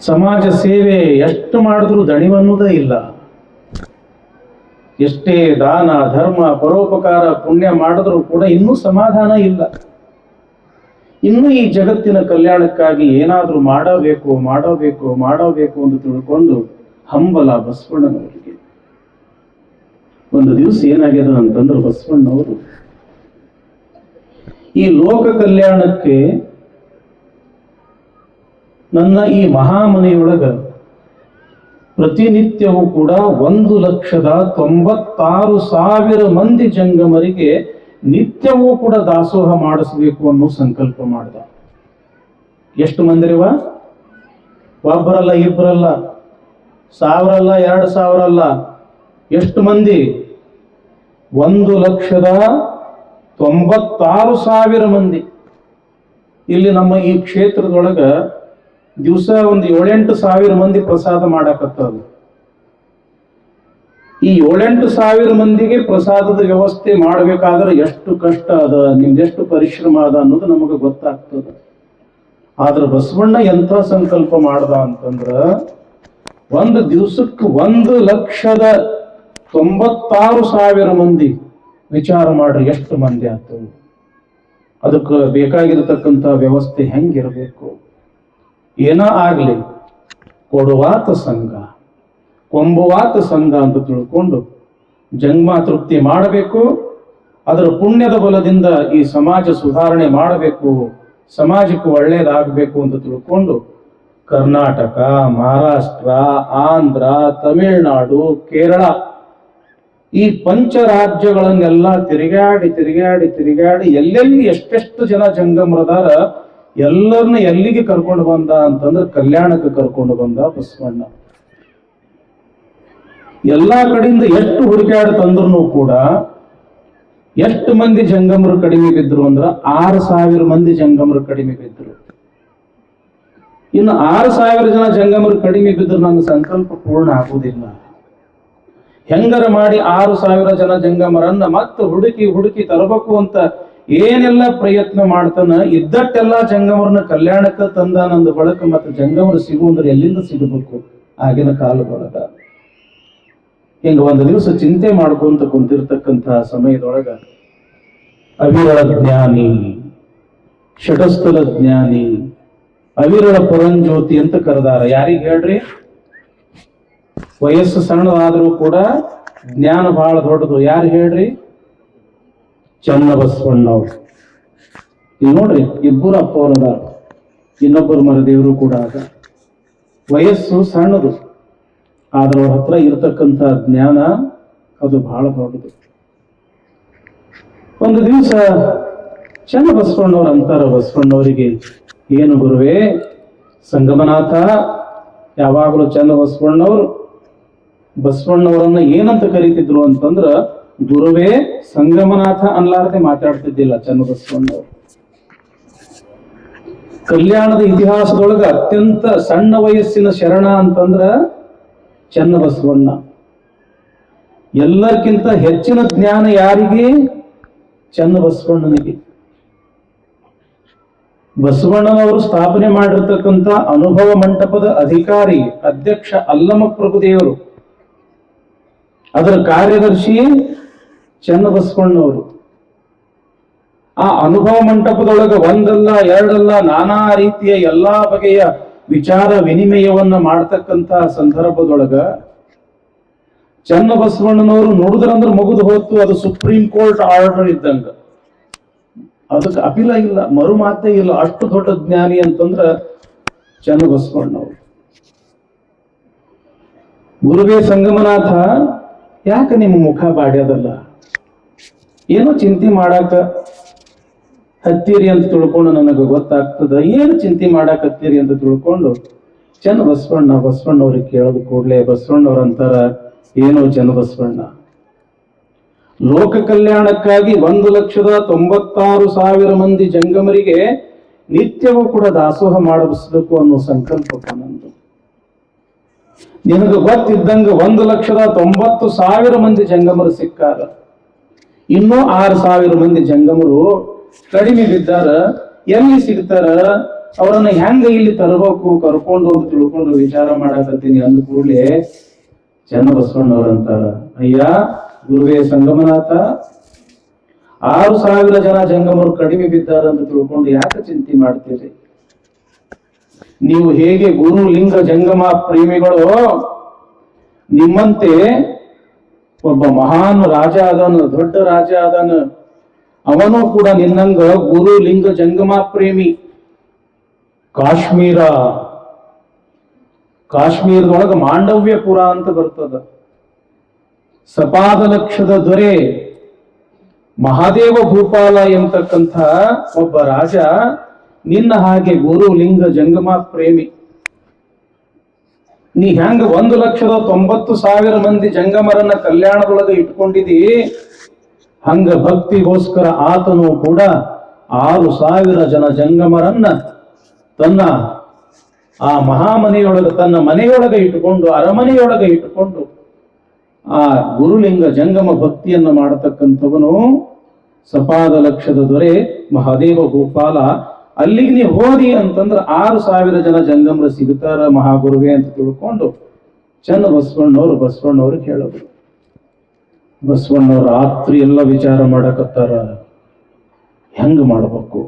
ಸಮಾಜ ಸೇವೆ ಎಷ್ಟು ಮಾಡಿದ್ರೂ ದಣಿವನ್ನುವುದೇ ಇಲ್ಲ. ಎಷ್ಟೇ ದಾನ ಧರ್ಮ ಪರೋಪಕಾರ ಪುಣ್ಯ ಮಾಡಿದ್ರೂ ಕೂಡ ಇನ್ನೂ ಸಮಾಧಾನ ಇಲ್ಲ. ಇನ್ನು ಈ ಜಗತ್ತಿನ ಕಲ್ಯಾಣಕ್ಕಾಗಿ ಏನಾದರೂ ಮಾಡಬೇಕು ಮಾಡಬೇಕು ಮಾಡಬೇಕು ಅಂತ ತಿಳ್ಕೊಂಡು ಹಂಬಲ ಬಸವಣ್ಣನವರಿಗೆ. ಒಂದು ದಿವಸ ಏನಾಗ್ಯದ ಅಂತಂದ್ರೆ ಬಸವಣ್ಣವರು ಈ ಲೋಕ ಕಲ್ಯಾಣಕ್ಕೆ ನನ್ನ ಈ ಮಹಾಮನೆಯೊಳಗ ಪ್ರತಿನಿತ್ಯವೂ ಕೂಡ 1,96,000 ಮಂದಿ ಜಂಗಮರಿಗೆ ನಿತ್ಯವೂ ಕೂಡ ದಾಸೋಹ ಮಾಡಿಸಬೇಕು ಅನ್ನೋ ಸಂಕಲ್ಪ ಮಾಡ್ದ. ಎಷ್ಟು ಮಂದಿರಿವ? ಒಬ್ಬರಲ್ಲ, ಇಬ್ಬರಲ್ಲ, 1000 ಅಲ್ಲ, 2,000 ಅಲ್ಲ. ಎಷ್ಟು ಮಂದಿ? 1,96,000 ಮಂದಿ. ಇಲ್ಲಿ ನಮ್ಮ ಈ ಕ್ಷೇತ್ರದೊಳಗ ದಿವಸ ಒಂದು 7-8 ಸಾವಿರ ಮಂದಿ ಪ್ರಸಾದ ಮಾಡಕತ್ತದು. ಈ 7-8 ಸಾವಿರ ಮಂದಿಗೆ ಪ್ರಸಾದದ ವ್ಯವಸ್ಥೆ ಮಾಡಬೇಕಾದ್ರೆ ಎಷ್ಟು ಕಷ್ಟ ಅದ, ನಿಮ್ದೆಷ್ಟು ಪರಿಶ್ರಮ ಅದ ಅನ್ನೋದು ನಮಗೆ ಗೊತ್ತಾಗ್ತದೆ. ಆದ್ರೆ ಬಸವಣ್ಣ ಎಂಥ ಸಂಕಲ್ಪ ಮಾಡ್ದ ಅಂತಂದ್ರ, ಒಂದು ದಿವಸಕ್ಕೆ 1,96,000 ಮಂದಿ. ವಿಚಾರ ಮಾಡ್ರಿ ಎಷ್ಟು ಮಂದಿ ಆಯ್ತು. ಅದಕ್ಕೆ ಬೇಕಾಗಿರತಕ್ಕಂಥ ವ್ಯವಸ್ಥೆ ಹೆಂಗಿರಬೇಕು. ಏನೋ ಆಗ್ಲಿ, ಕೊಡುವಾತ ಸಂಘ ಕೊಂಬುವಾತ ಸಂಘ ಅಂತ ತಿಳ್ಕೊಂಡು ಜನ್ಮ ತೃಪ್ತಿ ಮಾಡಬೇಕು. ಅದರ ಪುಣ್ಯದ ಬಲದಿಂದ ಈ ಸಮಾಜ ಸುಧಾರಣೆ ಮಾಡಬೇಕು, ಸಮಾಜಕ್ಕೆ ಒಳ್ಳೇದಾಗಬೇಕು ಅಂತ ತಿಳ್ಕೊಂಡು ಕರ್ನಾಟಕ, ಮಹಾರಾಷ್ಟ್ರ, ಆಂಧ್ರ, ತಮಿಳುನಾಡು, ಕೇರಳ ಈ ಪಂಚ ರಾಜ್ಯಗಳನ್ನೆಲ್ಲ ತಿರುಗಾಡಿ ತಿರುಗಾಡಿ ತಿರುಗಾಡಿ ಎಲ್ಲೆಲ್ಲಿ ಎಷ್ಟೆಷ್ಟು ಜನ ಜಂಗಮರದಾರ ಎಲ್ಲರನ್ನ ಎಲ್ಲಿಗೆ ಕರ್ಕೊಂಡು ಬಂದ ಅಂತಂದ್ರೆ ಕಲ್ಯಾಣಕ್ಕೆ ಕರ್ಕೊಂಡು ಬಂದ ಬಸವಣ್ಣ. ಎಲ್ಲಾ ಕಡೆಯಿಂದ ಎಷ್ಟು ಹುಡುಕಾಡಿ ತಂದ್ರು ಕೂಡ ಎಷ್ಟು ಮಂದಿ ಜಂಗಮರು ಕಡಿಮೆ ಬಿದ್ರು ಅಂದ್ರ 6,000 ಮಂದಿ ಜಂಗಮರು ಕಡಿಮೆ ಬಿದ್ರು. ಇನ್ನು 6,000 ಜನ ಜಂಗಮರು ಕಡಿಮೆ ಬಿದ್ರು ನನ್ನ ಸಂಕಲ್ಪ ಪೂರ್ಣ ಆಗುವುದಿಲ್ಲ. ಹೆಂಗರ ಮಾಡಿ 6,000 ಜನ ಜಂಗಮರನ್ನ ಮತ್ತೆ ಹುಡುಕಿ ಹುಡುಕಿ ತರಬೇಕು ಅಂತ ಏನೆಲ್ಲ ಪ್ರಯತ್ನ ಮಾಡ್ತಾನ. ಇದ್ದಟ್ಟೆಲ್ಲ ಜಂಗಮರನ್ನ ಕಲ್ಯಾಣಕ್ಕೆ ತಂದಾನಂದ ಬಳಕ ಮತ್ತೆ ಜಂಗಮರು ಸಿಗುವಂದ್ರೆ ಎಲ್ಲಿಂದ ಸಿಗಬೇಕು ಆಗಿನ ಕಾಲದೊಳಗ. ಹಿಂಗ ಒಂದು ದಿವಸ ಚಿಂತೆ ಮಾಡ್ಕೊಂತ ಕುಂತಿರ್ತಕ್ಕಂಥ ಸಮಯದೊಳಗ ಅವಿರಳ ಜ್ಞಾನಿ, ಷಟಸ್ಥಲ ಜ್ಞಾನಿ, ಅವಿರಳ ಪರಂಜ್ಯೋತಿ ಅಂತ ಕರೆದಾರ. ಯಾರಿಗೆ ಹೇಳ್ರಿ? ವಯಸ್ಸು ಸಣ್ಣದಾದ್ರೂ ಕೂಡ ಜ್ಞಾನ ಬಹಳ ದೊಡ್ಡದು. ಯಾರು ಹೇಳ್ರಿ? ಚನ್ನಬಸವಣ್ಣವ್ರು. ಇಲ್ಲಿ ನೋಡ್ರಿ, ಇಬ್ಬರು ಅಪ್ಪವರದಾರ, ಇನ್ನೊಬ್ಬರು ಮರದೇವರು ಕೂಡ ಅದ. ವಯಸ್ಸು ಸಣ್ಣದು, ಆದ್ರೆ ಅವ್ರ ಹತ್ರ ಇರತಕ್ಕಂಥ ಜ್ಞಾನ ಅದು ಬಹಳ ದೊಡ್ಡದು. ಒಂದು ದಿವಸ ಚನ್ನಬಸವಣ್ಣವ್ರು ಅಂತಾರ ಬಸವಣ್ಣವರಿಗೆ, ಏನು ಗುರುವೇ ಸಂಗಮನಾಥ. ಯಾವಾಗಲೂ ಚನ್ನಬಸವಣ್ಣವ್ರು ಬಸವಣ್ಣವರನ್ನ ಏನಂತ ಕರೀತಿದ್ರು ಅಂತಂದ್ರ ಗುರುವೇ ಸಂಗಮನಾಥ ಅನ್ಲಾರದೆ ಮಾತಾಡ್ತಿದ್ದಿಲ್ಲ ಚನ್ನಬಸವಣ್ಣವ್ರು. ಕಲ್ಯಾಣದ ಇತಿಹಾಸದೊಳಗ ಅತ್ಯಂತ ಸಣ್ಣ ವಯಸ್ಸಿನ ಶರಣ ಅಂತಂದ್ರ ಚನ್ನಬಸವಣ್ಣ. ಎಲ್ಲರಿಗಿಂತ ಹೆಚ್ಚಿನ ಜ್ಞಾನ ಯಾರಿಗೆ? ಚನ್ನಬಸವಣ್ಣನಿಗೆ. ಬಸವಣ್ಣನವರು ಸ್ಥಾಪನೆ ಮಾಡಿರ್ತಕ್ಕಂಥ ಅನುಭವ ಮಂಟಪದ ಅಧಿಕಾರಿ ಅಧ್ಯಕ್ಷ ಅಲ್ಲಮ ಪ್ರಭುದೇವರು, ಅದರ ಕಾರ್ಯದರ್ಶಿ ಚನ್ನಬಸವಣ್ಣವರು. ಆ ಅನುಭವ ಮಂಟಪದೊಳಗ ಒಂದಲ್ಲ ಎರಡಲ್ಲ ನಾನಾ ರೀತಿಯ ಎಲ್ಲಾ ಬಗೆಯ ವಿಚಾರ ವಿನಿಮಯವನ್ನ ಮಾಡ್ತಕ್ಕಂಥ ಸಂದರ್ಭದೊಳಗ ಚನ್ನಬಸವಣ್ಣನವರು ನೋಡಿದ್ರಂದ್ರೆ ಮುಗಿದು ಹೋತು. ಅದು ಸುಪ್ರೀಂ ಕೋರ್ಟ್ ಆರ್ಡರ್ ಇದ್ದಂಗ, ಅದಕ್ಕೆ ಅಪೀಲ ಇಲ್ಲ, ಮರು ಮಾತೇ ಇಲ್ಲ. ಅಷ್ಟು ದೊಡ್ಡ ಜ್ಞಾನಿ ಅಂತಂದ್ರ ಚನ್ನಬಸವಣ್ಣವರು. ಗುರುವೇ ಸಂಗಮನಾಥ, ಯಾಕೆ ನಿಮ್ಮ ಮುಖ ಬಾಡ್ಯದಲ್ಲ? ಏನೋ ಚಿಂತೆ ಮಾಡಾಕ ಹತ್ತೀರಿ ಅಂತ ತಿಳ್ಕೊಂಡು ನನಗೆ ಗೊತ್ತಾಗ್ತದ, ಏನು ಚಿಂತೆ ಮಾಡಾಕತ್ತೀರಿ ಅಂತ ತಿಳ್ಕೊಂಡು ಚನ್ನ ಬಸವಣ್ಣವ್ರಿಗೆ ಕೇಳೋದು ಕೂಡಲೇ ಬಸವಣ್ಣವ್ರ ಅಂತಾರ, ಏನೋ ಚನ್ನ ಬಸವಣ್ಣ, ಲೋಕ ಕಲ್ಯಾಣಕ್ಕಾಗಿ 1,96,000 ಮಂದಿ ಜಂಗಮರಿಗೆ ನಿತ್ಯವೂ ಕೂಡ ದಾಸೋಹ ಮಾಡಿಸಬೇಕು ಅನ್ನೋ ಸಂಕಲ್ಪಪ್ಪ ನಂದು. ನಿನಗೆ ಗೊತ್ತಿದ್ದಂಗ 1,90,000 ಮಂದಿ ಜಂಗಮರು ಸಿಕ್ಕಾರ, ಇನ್ನೂ 6,000 ಮಂದಿ ಜಂಗಮರು ಕಡಿಮೆ ಬಿದ್ದಾರ. ಎಲ್ಲಿ ಸಿಗ್ತಾರ, ಅವರನ್ನ ಹೆಂಗ ಇಲ್ಲಿ ತರಬೇಕು, ಕರ್ಕೊಂಡು ಅಂತ ತಿಳ್ಕೊಂಡು ವಿಚಾರ ಮಾಡಕತ್ತೀನಿ ಅಂದ ಕೂಡಲೇ ಚನ್ನಬಸವಣ್ಣವ್ರಂತಾರ, ಅಯ್ಯ ಗುರುವೇ ಸಂಗಮನಾಥ, 6,000 ಜನ ಜಂಗಮರು ಕಡಿಮೆ ಬಿದ್ದಾರ ಅಂತ ತಿಳ್ಕೊಂಡು ಯಾಕೆ ಚಿಂತೆ ಮಾಡ್ತೀರಿ? ನೀವು ಹೇಗೆ ಗುರು ಲಿಂಗ ಜಂಗಮ ಪ್ರೇಮಿಗಳು, ನಿಮ್ಮಂತೆ ಒಬ್ಬ ಮಹಾನ್ ರಾಜ ಅದಾನ, ದೊಡ್ಡ ರಾಜ ಅದಾನ, ಅವನು ಕೂಡ ನಿನ್ನಂಗ ಗುರು ಲಿಂಗ ಜಂಗಮ ಪ್ರೇಮಿ. ಕಾಶ್ಮೀರದೊಳಗ ಮಾಂಡವ್ಯಪುರ ಅಂತ ಬರ್ತದ. ಸಪಾದ ಲಕ್ಷದ ದೊರೆ ಮಹಾದೇವ ಭೂಪಾಲ ಎಂಬತಕ್ಕಂಥ ಒಬ್ಬ ರಾಜ ನಿನ್ನ ಹಾಗೆ ಗುರು ಲಿಂಗ ಜಂಗಮ ಪ್ರೇಮಿ. ನೀ ಹೆಂಗ 1,90,000 ಮಂದಿ ಜಂಗಮರನ್ನ ಕಲ್ಯಾಣದೊಳಗ ಇಟ್ಕೊಂಡಿದಿ, ಹಂಗ ಭಕ್ತಿಗೋಸ್ಕರ ಆತನು ಕೂಡ 6,000 ಜನ ಜಂಗಮರನ್ನ ತನ್ನ ಆ ಮಹಾಮನೆಯೊಳಗ, ತನ್ನ ಮನೆಯೊಳಗ ಇಟ್ಟುಕೊಂಡು, ಅರಮನೆಯೊಳಗ ಇಟ್ಟುಕೊಂಡು ಆ ಗುರುಲಿಂಗ ಜಂಗಮ ಭಕ್ತಿಯನ್ನ ಮಾಡತಕ್ಕಂಥವನು ಸಪಾದ ಲಕ್ಷದ ದೊರೆ ಮಹಾದೇವ ಭೂಪಾಲ. ಅಲ್ಲಿಗೆ ನೀವು ಹೋದಿ ಅಂತಂದ್ರೆ 6,000 ಜನ ಜಂಗಮರು ಸಿಗ್ತಾರ ಮಹಾಗುರುವೆ ಅಂತ ತಿಳ್ಕೊಂಡು ಚನ್ನ ಬಸವಣ್ಣವ್ರಿಗೆ ಹೇಳೋದು. ಬಸವಣ್ಣವ್ರ ರಾತ್ರಿ ಎಲ್ಲ ವಿಚಾರ ಮಾಡಕತ್ತಾರ, ಹೆಂಗ ಮಾಡ್ಬೇಕು,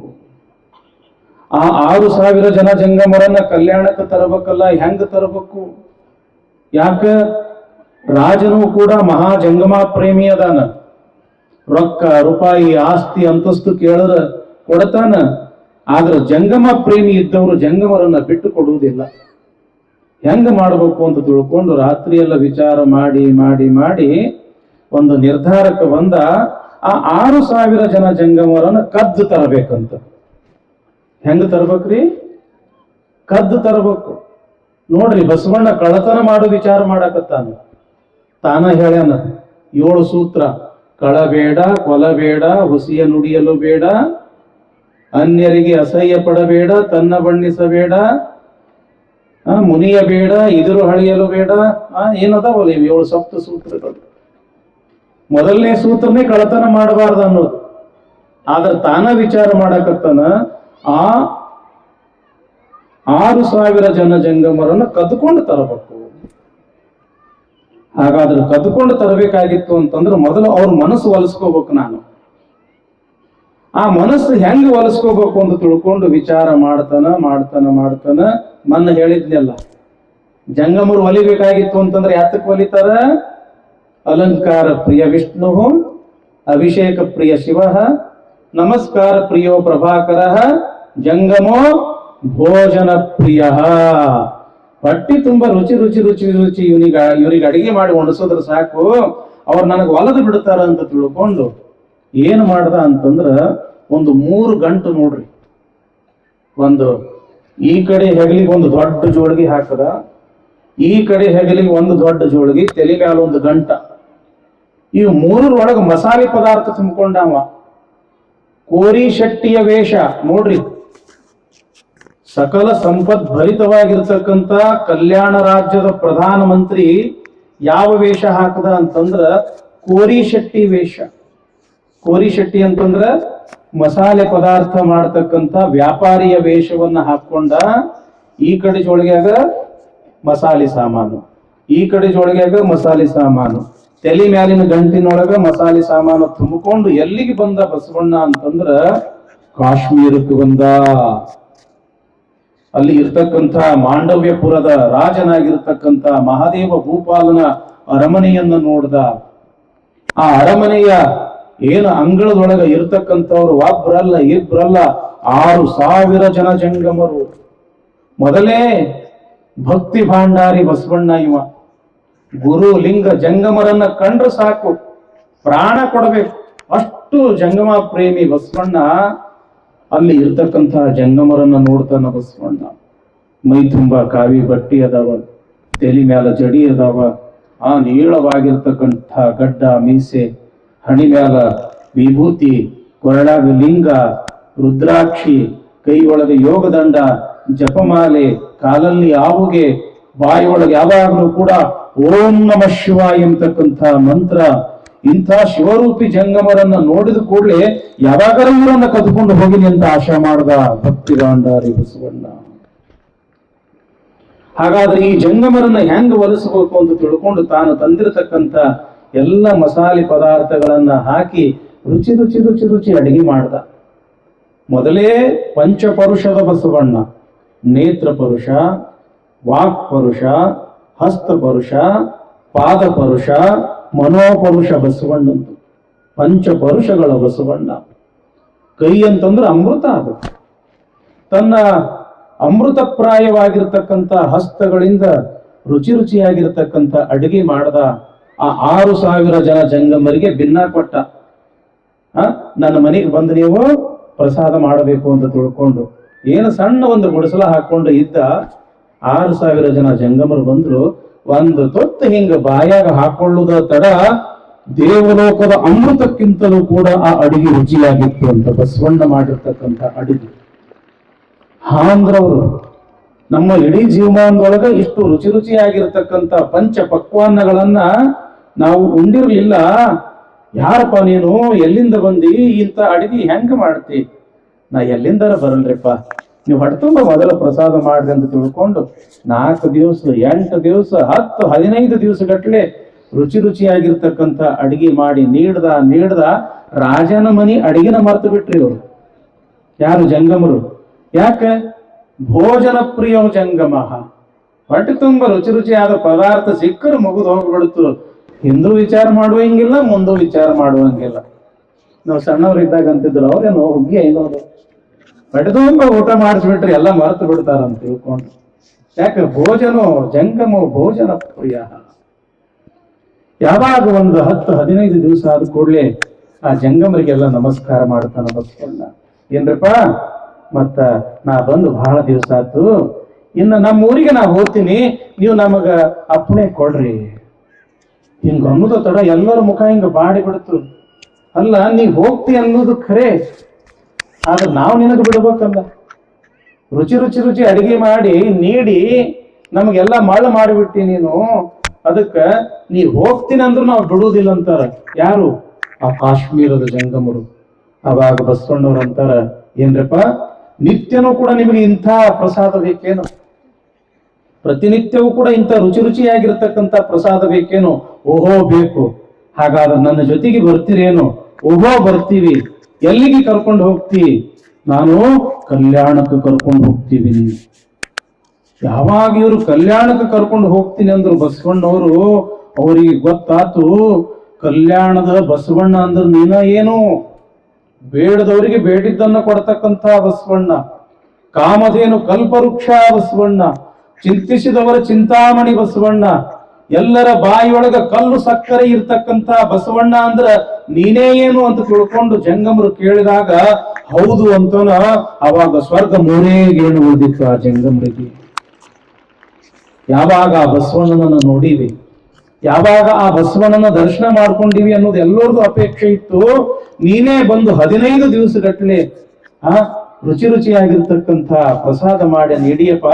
ಆ 6,000 ಜನ ಜಂಗಮರನ್ನ ಕಲ್ಯಾಣಕ್ಕೆ ತರಬೇಕಲ್ಲ, ಹೆಂಗ ತರಬೇಕು? ಯಾಕ ರಾಜನು ಕೂಡ ಮಹಾ ಜಂಗಮ ಪ್ರೇಮಿ ಅದಾನ, ರೊಕ್ಕ ರೂಪಾಯಿ ಆಸ್ತಿ ಅಂತಸ್ತು ಕೇಳಿದ್ರ ಕೊಡತಾನ. ಆದ್ರ ಜಂಗಮ ಪ್ರೇಮಿ ಇದ್ದವರು ಜಂಗಮರನ್ನ ಬಿಟ್ಟು ಕೊಡುವುದಿಲ್ಲ. ಹೆಂಗ ಮಾಡ್ಬೇಕು ಅಂತ ತಿಳ್ಕೊಂಡು ರಾತ್ರಿ ಎಲ್ಲ ವಿಚಾರ ಮಾಡಿ ಮಾಡಿ ಮಾಡಿ ಒಂದು ನಿರ್ಧಾರಕ್ಕೆ ಬಂದ, ಆ 6,000 ಜನ ಜಂಗಮರನ್ನ ಕದ್ದು ತರಬೇಕಂತ. ಹೆಂಗ ತರ್ಬೇಕ್ರಿ? ಕದ್ದು ತರಬೇಕು. ನೋಡ್ರಿ, ಬಸವಣ್ಣ ಕಳತನ ಮಾಡೋ ವಿಚಾರ ಮಾಡಕತ್ತಾನ. ತಾನ ಹೇಳ್ಯಾನ 7 ಸೂತ್ರ: ಕಳಬೇಡ, ಕೊಲಬೇಡ, ಹುಸಿಯ ನುಡಿಯಲು ಬೇಡ, ಅನ್ಯರಿಗೆ ಅಸಹ್ಯ ಪಡಬೇಡ, ತನ್ನ ಬಣ್ಣಿಸಬೇಡ, ಮುನಿಯಬೇಡ, ಇದುರು ಹಳಿಯಲು ಬೇಡ. ಏನದಾವಲ್ಲ 7 ಸಪ್ತ ಸೂತ್ರಗಳು. ಮೊದಲನೇ ಸೂತ್ರನೇ ಕಳತನ ಮಾಡಬಾರ್ದು ಅನ್ನೋದು. ಆದ್ರೆ ತಾನ ವಿಚಾರ ಮಾಡಕತ್ತಾನ, ಆ 6,000 ಜನ ಜಂಗಮರನ್ನ ಕದ್ಕೊಂಡು ತರಬೇಕು. ಹಾಗಾದ್ರೆ ಕದ್ಕೊಂಡು ತರಬೇಕಾಗಿತ್ತು ಅಂತಂದ್ರೆ ಮೊದಲು ಅವ್ರ ಮನಸ್ಸು ಒಲಿಸ್ಕೋಬೇಕು. ನಾನು ಆ ಮನಸ್ಸು ಹೆಂಗ್ ಒಲಿಸ್ಕೋಬೇಕು ಅಂತ ತಿಳ್ಕೊಂಡು ವಿಚಾರ ಮಾಡ್ತಾನ. ಮೊನ್ನ ಹೇಳಿದ್ನೆಲ್ಲ, ಜಂಗಮರು ಒಲಿಬೇಕಾಗಿತ್ತು ಅಂತಂದ್ರೆ ಯಾತಕ್ಕೆ ಒಲಿತಾರ? ಅಲಂಕಾರ ಪ್ರಿಯ ವಿಷ್ಣು, ಅಭಿಷೇಕ ಪ್ರಿಯ ಶಿವ, ನಮಸ್ಕಾರ ಪ್ರಿಯೋ ಪ್ರಭಾಕರ, ಜಂಗಮೋ ಭೋಜನ ಪ್ರಿಯ. ಹೊಟ್ಟಿ ತುಂಬಾ ರುಚಿ ರುಚಿ ರುಚಿ ರುಚಿ ಇವ್ರಿಗೆ ಅಡಿಗೆ ಮಾಡಿ ಉಣಿಸೋದ್ರ ಸಾಕು, ಅವ್ರು ನನಗೆ ಒಲದು ಬಿಡ್ತಾರ ಅಂತ ತಿಳ್ಕೊಂಡು ಏನ್ ಮಾಡ್ದ ಅಂತಂದ್ರ, ಒಂದು 3 ಗಂಟು ನೋಡ್ರಿ, ಒಂದು ಈ ಕಡೆ ಹೆಗಲಿಗೆ ಒಂದು ದೊಡ್ಡ ಜೋಳಿಗೆ ಹಾಕದ, ಈ ಕಡೆ ಹೆಗಲಿಗೆ ಒಂದು ದೊಡ್ಡ ಜೋಳಿಗೆ, ತಲೆ ಮ್ಯಾಲ ಒಂದು ಗಂಟ. ಈ 3ರೊಳಗೆ ಮಸಾಲೆ ಪದಾರ್ಥ ತುಂಬಿಕೊಂಡವ. ಕೋರಿ ಶೆಟ್ಟಿಯ ವೇಷ ನೋಡ್ರಿ, ಸಕಲ ಸಂಪತ್ ಭರಿತವಾಗಿರ್ತಕ್ಕಂಥ ಕಲ್ಯಾಣ ರಾಜ್ಯದ ಪ್ರಧಾನ ಮಂತ್ರಿ ಯಾವ ವೇಷ ಹಾಕದ ಅಂತಂದ್ರ ಕೋರಿ ಶೆಟ್ಟಿ ವೇಷ. ಕೋರಿ ಶೆಟ್ಟಿ ಅಂತಂದ್ರ ಮಸಾಲೆ ಪದಾರ್ಥ ಮಾಡ್ತಕ್ಕಂಥ ವ್ಯಾಪಾರಿಯ ವೇಷವನ್ನ ಹಾಕೊಂಡ. ಈ ಕಡೆ ಜೋಳಿಗ್ಯಾಗ ಮಸಾಲೆ ಸಾಮಾನು, ಈ ಕಡೆ ಜೋಳಿಗ್ಯಾಗ ಮಸಾಲೆ ಸಾಮಾನು, ತಲೆ ಮ್ಯಾಲಿನ ಗಂಟಿನೊಳಗ ಮಸಾಲೆ ಸಾಮಾನು ತುಂಬಿಕೊಂಡು ಎಲ್ಲಿಗೆ ಬಂದ ಬಸವಣ್ಣ ಅಂತಂದ್ರ ಕಾಶ್ಮೀರಕ್ಕೆ ಬಂದ. ಅಲ್ಲಿ ಇರ್ತಕ್ಕಂಥ ಮಾಂಡವ್ಯಪುರದ ರಾಜನಾಗಿರ್ತಕ್ಕಂಥ ಮಹಾದೇವ ಭೂಪಾಲನ ಅರಮನೆಯನ್ನ ನೋಡ್ದ. ಆ ಅರಮನೆಯ ಏನು ಅಂಗಳದೊಳಗ ಇರ್ತಕ್ಕಂಥವ್ರು ಒಬ್ಬರಲ್ಲ ಇಬ್ಬರಲ್ಲ 6,000 ಜನ ಜಂಗಮರು. ಮೊದಲೇ ಭಕ್ತಿ ಭಾಂಡಾರಿ ಬಸವಣ್ಣ ಇವ. ಗುರು ಲಿಂಗ ಜಂಗಮರನ್ನ ಕಂಡ್ರೆ ಸಾಕು ಪ್ರಾಣ ಕೊಡಬೇಕು, ಅಷ್ಟು ಜಂಗಮ ಪ್ರೇಮಿ ಬಸವಣ್ಣ. ಅಲ್ಲಿ ಇರ್ತಕ್ಕಂತಹ ಜಂಗಮರನ್ನ ನೋಡ್ತಾನ ಬಸವಣ್ಣ. ಮೈ ತುಂಬಾ ಕಾವಿ ಬಟ್ಟಿ ಅದಾವ, ತಲೆ ಮ್ಯಾಲ ಜಡಿ ಅದಾವ, ಆ ನೀಳವಾಗಿರ್ತಕ್ಕಂಥ ಗಡ್ಡ ಮೀಸೆ, ಹಣಿ ಮ್ಯಾಲ ವಿಭೂತಿ, ಕೊರಳಾಗ ಲಿಂಗ, ರುದ್ರಾಕ್ಷಿ, ಕೈ ಒಳಗೆ ಯೋಗದಂಡ, ಜಪಮಾಲೆ, ಕಾಲಲ್ಲಿ ಆವುಗೆ, ಬಾಯಿಯೊಳಗೆ ಯಾವಾಗಲೂ ಕೂಡ ಓಂ ನಮ ಶಿವಾಯ ಎಂಬತಕ್ಕಂಥ ಮಂತ್ರ. ಇಂಥ ಶಿವರೂಪಿ ಜಂಗಮರನ್ನ ನೋಡಿದ ಕೂಡಲೇ ಯಾವಾಗಲೂ ಇವರನ್ನ ಕದ್ಕೊಂಡು ಹೋಗಿನಿ ಅಂತ ಆಶಾ ಮಾಡ್ದ ಭಕ್ತಿ ಗಾಂಧಾರಿ ಬಸವಣ್ಣ. ಹಾಗಾದ್ರೆ ಈ ಜಂಗಮರನ್ನ ಹೆಂಗ ಒಲಿಸಬೇಕು ಅಂತ ತಿಳ್ಕೊಂಡು ತಾನು ತಂದಿರತಕ್ಕಂಥ ಎಲ್ಲ ಮಸಾಲೆ ಪದಾರ್ಥಗಳನ್ನ ಹಾಕಿ ರುಚಿ ರುಚಿ ರುಚಿ ರುಚಿ ಅಡಿಗೆ ಮಾಡ್ದ. ಮೊದಲೇ ಪಂಚಪರುಷದ ಬಸವಣ್ಣ, ನೇತ್ರ ಪರುಷ, ವಾಕ್ ಪರುಷ, ಹಸ್ತ ಪರುಷ, ಪಾದ ಪರುಷ, ಮನೋಪರುಷ ಬಸವಣ್ಣಂತು. ಪಂಚಪರುಷಗಳ ಬಸವಣ್ಣ. ಕೈ ಅಂತಂದ್ರೆ ಅಮೃತ ಅದು. ತನ್ನ ಅಮೃತಪ್ರಾಯವಾಗಿರ್ತಕ್ಕಂಥ ಹಸ್ತಗಳಿಂದ ರುಚಿ ರುಚಿಯಾಗಿರ್ತಕ್ಕಂಥ ಅಡಿಗೆ ಮಾಡದ ಆ 6,000 ಜನ ಜಂಗಮರಿಗೆ ಭಿನ್ನ ಕೊಟ್ಟ. ನನ್ನ ಮನೆಗೆ ಬಂದು ನೀವು ಪ್ರಸಾದ ಮಾಡಬೇಕು ಅಂತ ತಿಳ್ಕೊಂಡು ಏನು ಸಣ್ಣ ಒಂದು ಗುಡಿಸಲ ಹಾಕೊಂಡು ಇದ್ದ 6,000 ಜನ ಜಂಗಮರು ಬಂದ್ರು. ಒಂದು ತೊತ್ತು ಹಿಂಗ ಬಾಯಾಗ ಹಾಕೊಳ್ಳುವುದ ತಡ ದೇವಲೋಕದ ಅಮೃತಕ್ಕಿಂತಲೂ ಕೂಡ ಆ ಅಡಿಗೆ ರುಚಿಯಾಗಿತ್ತು ಅಂತ ಬಸವಣ್ಣ ಮಾಡಿರ್ತಕ್ಕಂಥ ಅಡಿಗೆ. ಹಾಂದ್ರವರು ನಮ್ಮ ಇಡೀ ಜೀವಮಾನದೊಳಗ ಇಷ್ಟು ರುಚಿ ರುಚಿಯಾಗಿರ್ತಕ್ಕಂಥ ಪಂಚ ಪಕ್ವಾನ್ನಗಳನ್ನ ನಾವು ಉಂಡಿರ್ಲಿಲ್ಲ. ಯಾರಪ್ಪ ನೀನು, ಎಲ್ಲಿಂದ ಬಂದಿ, ಇಂಥ ಅಡಿಗೆ ಹೆಂಗ ಮಾಡ್ತಿ? ನಾ ಎಲ್ಲಿಂದರ ಬರಲ್ರಿಪ್ಪ, ನೀವು ಹೊಟ್ಟೆತುಂಬ ಮೊದಲ ಪ್ರಸಾದ ಮಾಡ್ರಿ ಅಂತ ತಿಳ್ಕೊಂಡು 4 ದಿವಸ 8 ದಿವಸ 10 15 ದಿವಸ ಗಟ್ಟಲೆ ರುಚಿ ರುಚಿಯಾಗಿರ್ತಕ್ಕಂಥ ಅಡಿಗೆ ಮಾಡಿ ನೀಡ್ದ ರಾಜನ ಮನಿ ಅಡಿಗೆನ ಮರ್ತು ಬಿಟ್ರಿ ಇವರು. ಯಾರು? ಜಂಗಮರು. ಯಾಕೆ? ಭೋಜನ ಪ್ರಿಯ ಜಂಗಮ. ಹೊಟ್ಟೆ ತುಂಬ ರುಚಿ ರುಚಿಯಾದ ಪದಾರ್ಥ ಸಿಕ್ಕರು ಮುಗಿದು ಹೋಗ್ಬಿಡ್ತು. ಹಿಂದೂ ವಿಚಾರ ಮಾಡುವಂಗಿಲ್ಲ, ಮುಂದೂ ವಿಚಾರ ಮಾಡುವಂಗಿಲ್ಲ. ನಾವು ಸಣ್ಣವ್ರಿದ್ದಾಗ ಅಂತಿದ್ರು, ಅವ್ರೇನೋ ಹುಗ್ಗಿ ಐನೋದು ಹೊಟ್ಟೆ ತುಂಬ ಊಟ ಮಾಡಿಸ್ಬಿಟ್ರಿ ಎಲ್ಲ ಮರೆತು ಬಿಡ್ತಾರಂತ ತಿಳ್ಕೊಂಡು. ಯಾಕೆ? ಜಂಗಮ ಭೋಜನ ಪ್ರಿಯ. ಯಾವಾಗ ಒಂದು 10-15 ದಿವಸ ಆದ ಕೂಡಲೇ ಆ ಜಂಗಮರಿಗೆಲ್ಲ ನಮಸ್ಕಾರ ಮಾಡ್ತಾನ ಬಸವಣ್ಣ. ಏನ್ರಪ್ಪ, ಮತ್ತ ನಾ ಬಂದು ಬಹಳ ದಿವಸ ಆಯ್ತು, ಇನ್ನು ನಮ್ಮ ಊರಿಗೆ ನಾ ಹೋಗ್ತೀನಿ, ನೀವು ನಮಗ ಅಪ್ಪಣೆ ಕೊಡ್ರಿ. ಹಿಂಗ ಅನ್ನೋದು ತಡ ಎಲ್ಲರ ಮುಖ ಹಿಂಗ ಬಾಡಿ ಬಿಡ್ತು. ಅಲ್ಲ, ನೀ ಹೋಗ್ತಿ ಅನ್ನೋದು ಖರೆ, ಆದ್ರೆ ನಾವು ನಿನಗೆ ಬಿಡ್ಬೇಕಲ್ಲ. ರುಚಿ ರುಚಿ ರುಚಿ ಅಡಿಗೆ ಮಾಡಿ ನೀಡಿ ನಮಗೆಲ್ಲ ಮಳ್ಳ ಮಾಡಿಬಿಟ್ಟಿ ನೀನು. ಅದಕ್ಕ ನೀ ಹೋಗ್ತೀನಿ ಅಂದ್ರೂ ನಾವು ಬಿಡುವುದಿಲ್ಲ ಅಂತಾರ. ಯಾರು? ಆ ಕಾಶ್ಮೀರದ ಜಂಗಮರು. ಅವಾಗ ಬಸವಣ್ಣವ್ರು ಅಂತಾರ, ಏನ್ರಪ್ಪ, ನಿತ್ಯನೂ ಕೂಡ ನಿಮಗೆ ಇಂಥ ಪ್ರಸಾದ ಬೇಕೇನು? ಪ್ರತಿನಿತ್ಯವೂ ಕೂಡ ಇಂಥ ರುಚಿ ರುಚಿಯಾಗಿರ್ತಕ್ಕಂಥ ಪ್ರಸಾದ ಬೇಕೇನು? ಓಹೋ ಬೇಕು. ಹಾಗಾದ್ರೆ ನನ್ನ ಜೊತೆಗೆ ಬರ್ತೀರೇನು? ಓಹೋ ಬರ್ತೀವಿ. ಎಲ್ಲಿಗೆ ಕರ್ಕೊಂಡು ಹೋಗ್ತಿ? ನಾನು ಕಲ್ಯಾಣಕ್ಕೆ ಕರ್ಕೊಂಡು ಹೋಗ್ತೀವಿ. ಯಾವಾಗ ಇವರು ಕಲ್ಯಾಣಕ್ಕೆ ಕರ್ಕೊಂಡು ಹೋಗ್ತೀನಿ ಅಂದ್ರು ಬಸವಣ್ಣವರು, ಅವರಿಗೆ ಗೊತ್ತಾತು ಕಲ್ಯಾಣದ ಬಸವಣ್ಣ ಅಂದ್ರೆ ನೀನ ಏನು? ಬೇಡದವರಿಗೆ ಬೇಡಿದ್ದನ್ನ ಕೊಡ್ತಕ್ಕಂಥ ಬಸವಣ್ಣ. ಕಾಮಧೇನು ಕಲ್ಪವೃಕ್ಷ ಬಸವಣ್ಣ. ಚಿಂತಿಸಿದವರ ಚಿಂತಾಮಣಿ ಬಸವಣ್ಣ. ಎಲ್ಲರ ಬಾಯಿಯೊಳಗ ಕಲ್ಲು ಸಕ್ಕರೆ ಇರ್ತಕ್ಕಂಥ ಬಸವಣ್ಣ ಅಂದ್ರ ನೀನೇ ಏನು ಅಂತ ತಿಳ್ಕೊಂಡು ಜಂಗಮರು ಕೇಳಿದಾಗ ಹೌದು ಅಂತನ ಅವಾಗ ಸ್ವರ್ಗ ಮೂರೇಗೇನು ಉಳಿದಿತ್ತು ಆ ಜಂಗಮರಿಗೆ. ಯಾವಾಗ ಆ ಬಸವಣ್ಣನನ್ನ ನೋಡಿವಿ, ಯಾವಾಗ ಆ ಬಸವಣ್ಣನ ದರ್ಶನ ಮಾಡ್ಕೊಂಡಿವಿ ಅನ್ನೋದು ಎಲ್ಲರದು ಅಪೇಕ್ಷೆ ಇತ್ತು. ನೀನೇ ಬಂದು 15 ದಿವಸ ಗಟ್ಟಲೆ ರುಚಿ ರುಚಿಯಾಗಿರ್ತಕ್ಕಂಥ ಪ್ರಸಾದ ಮಾಡಿ ನೀಡಿಯಪ್ಪ.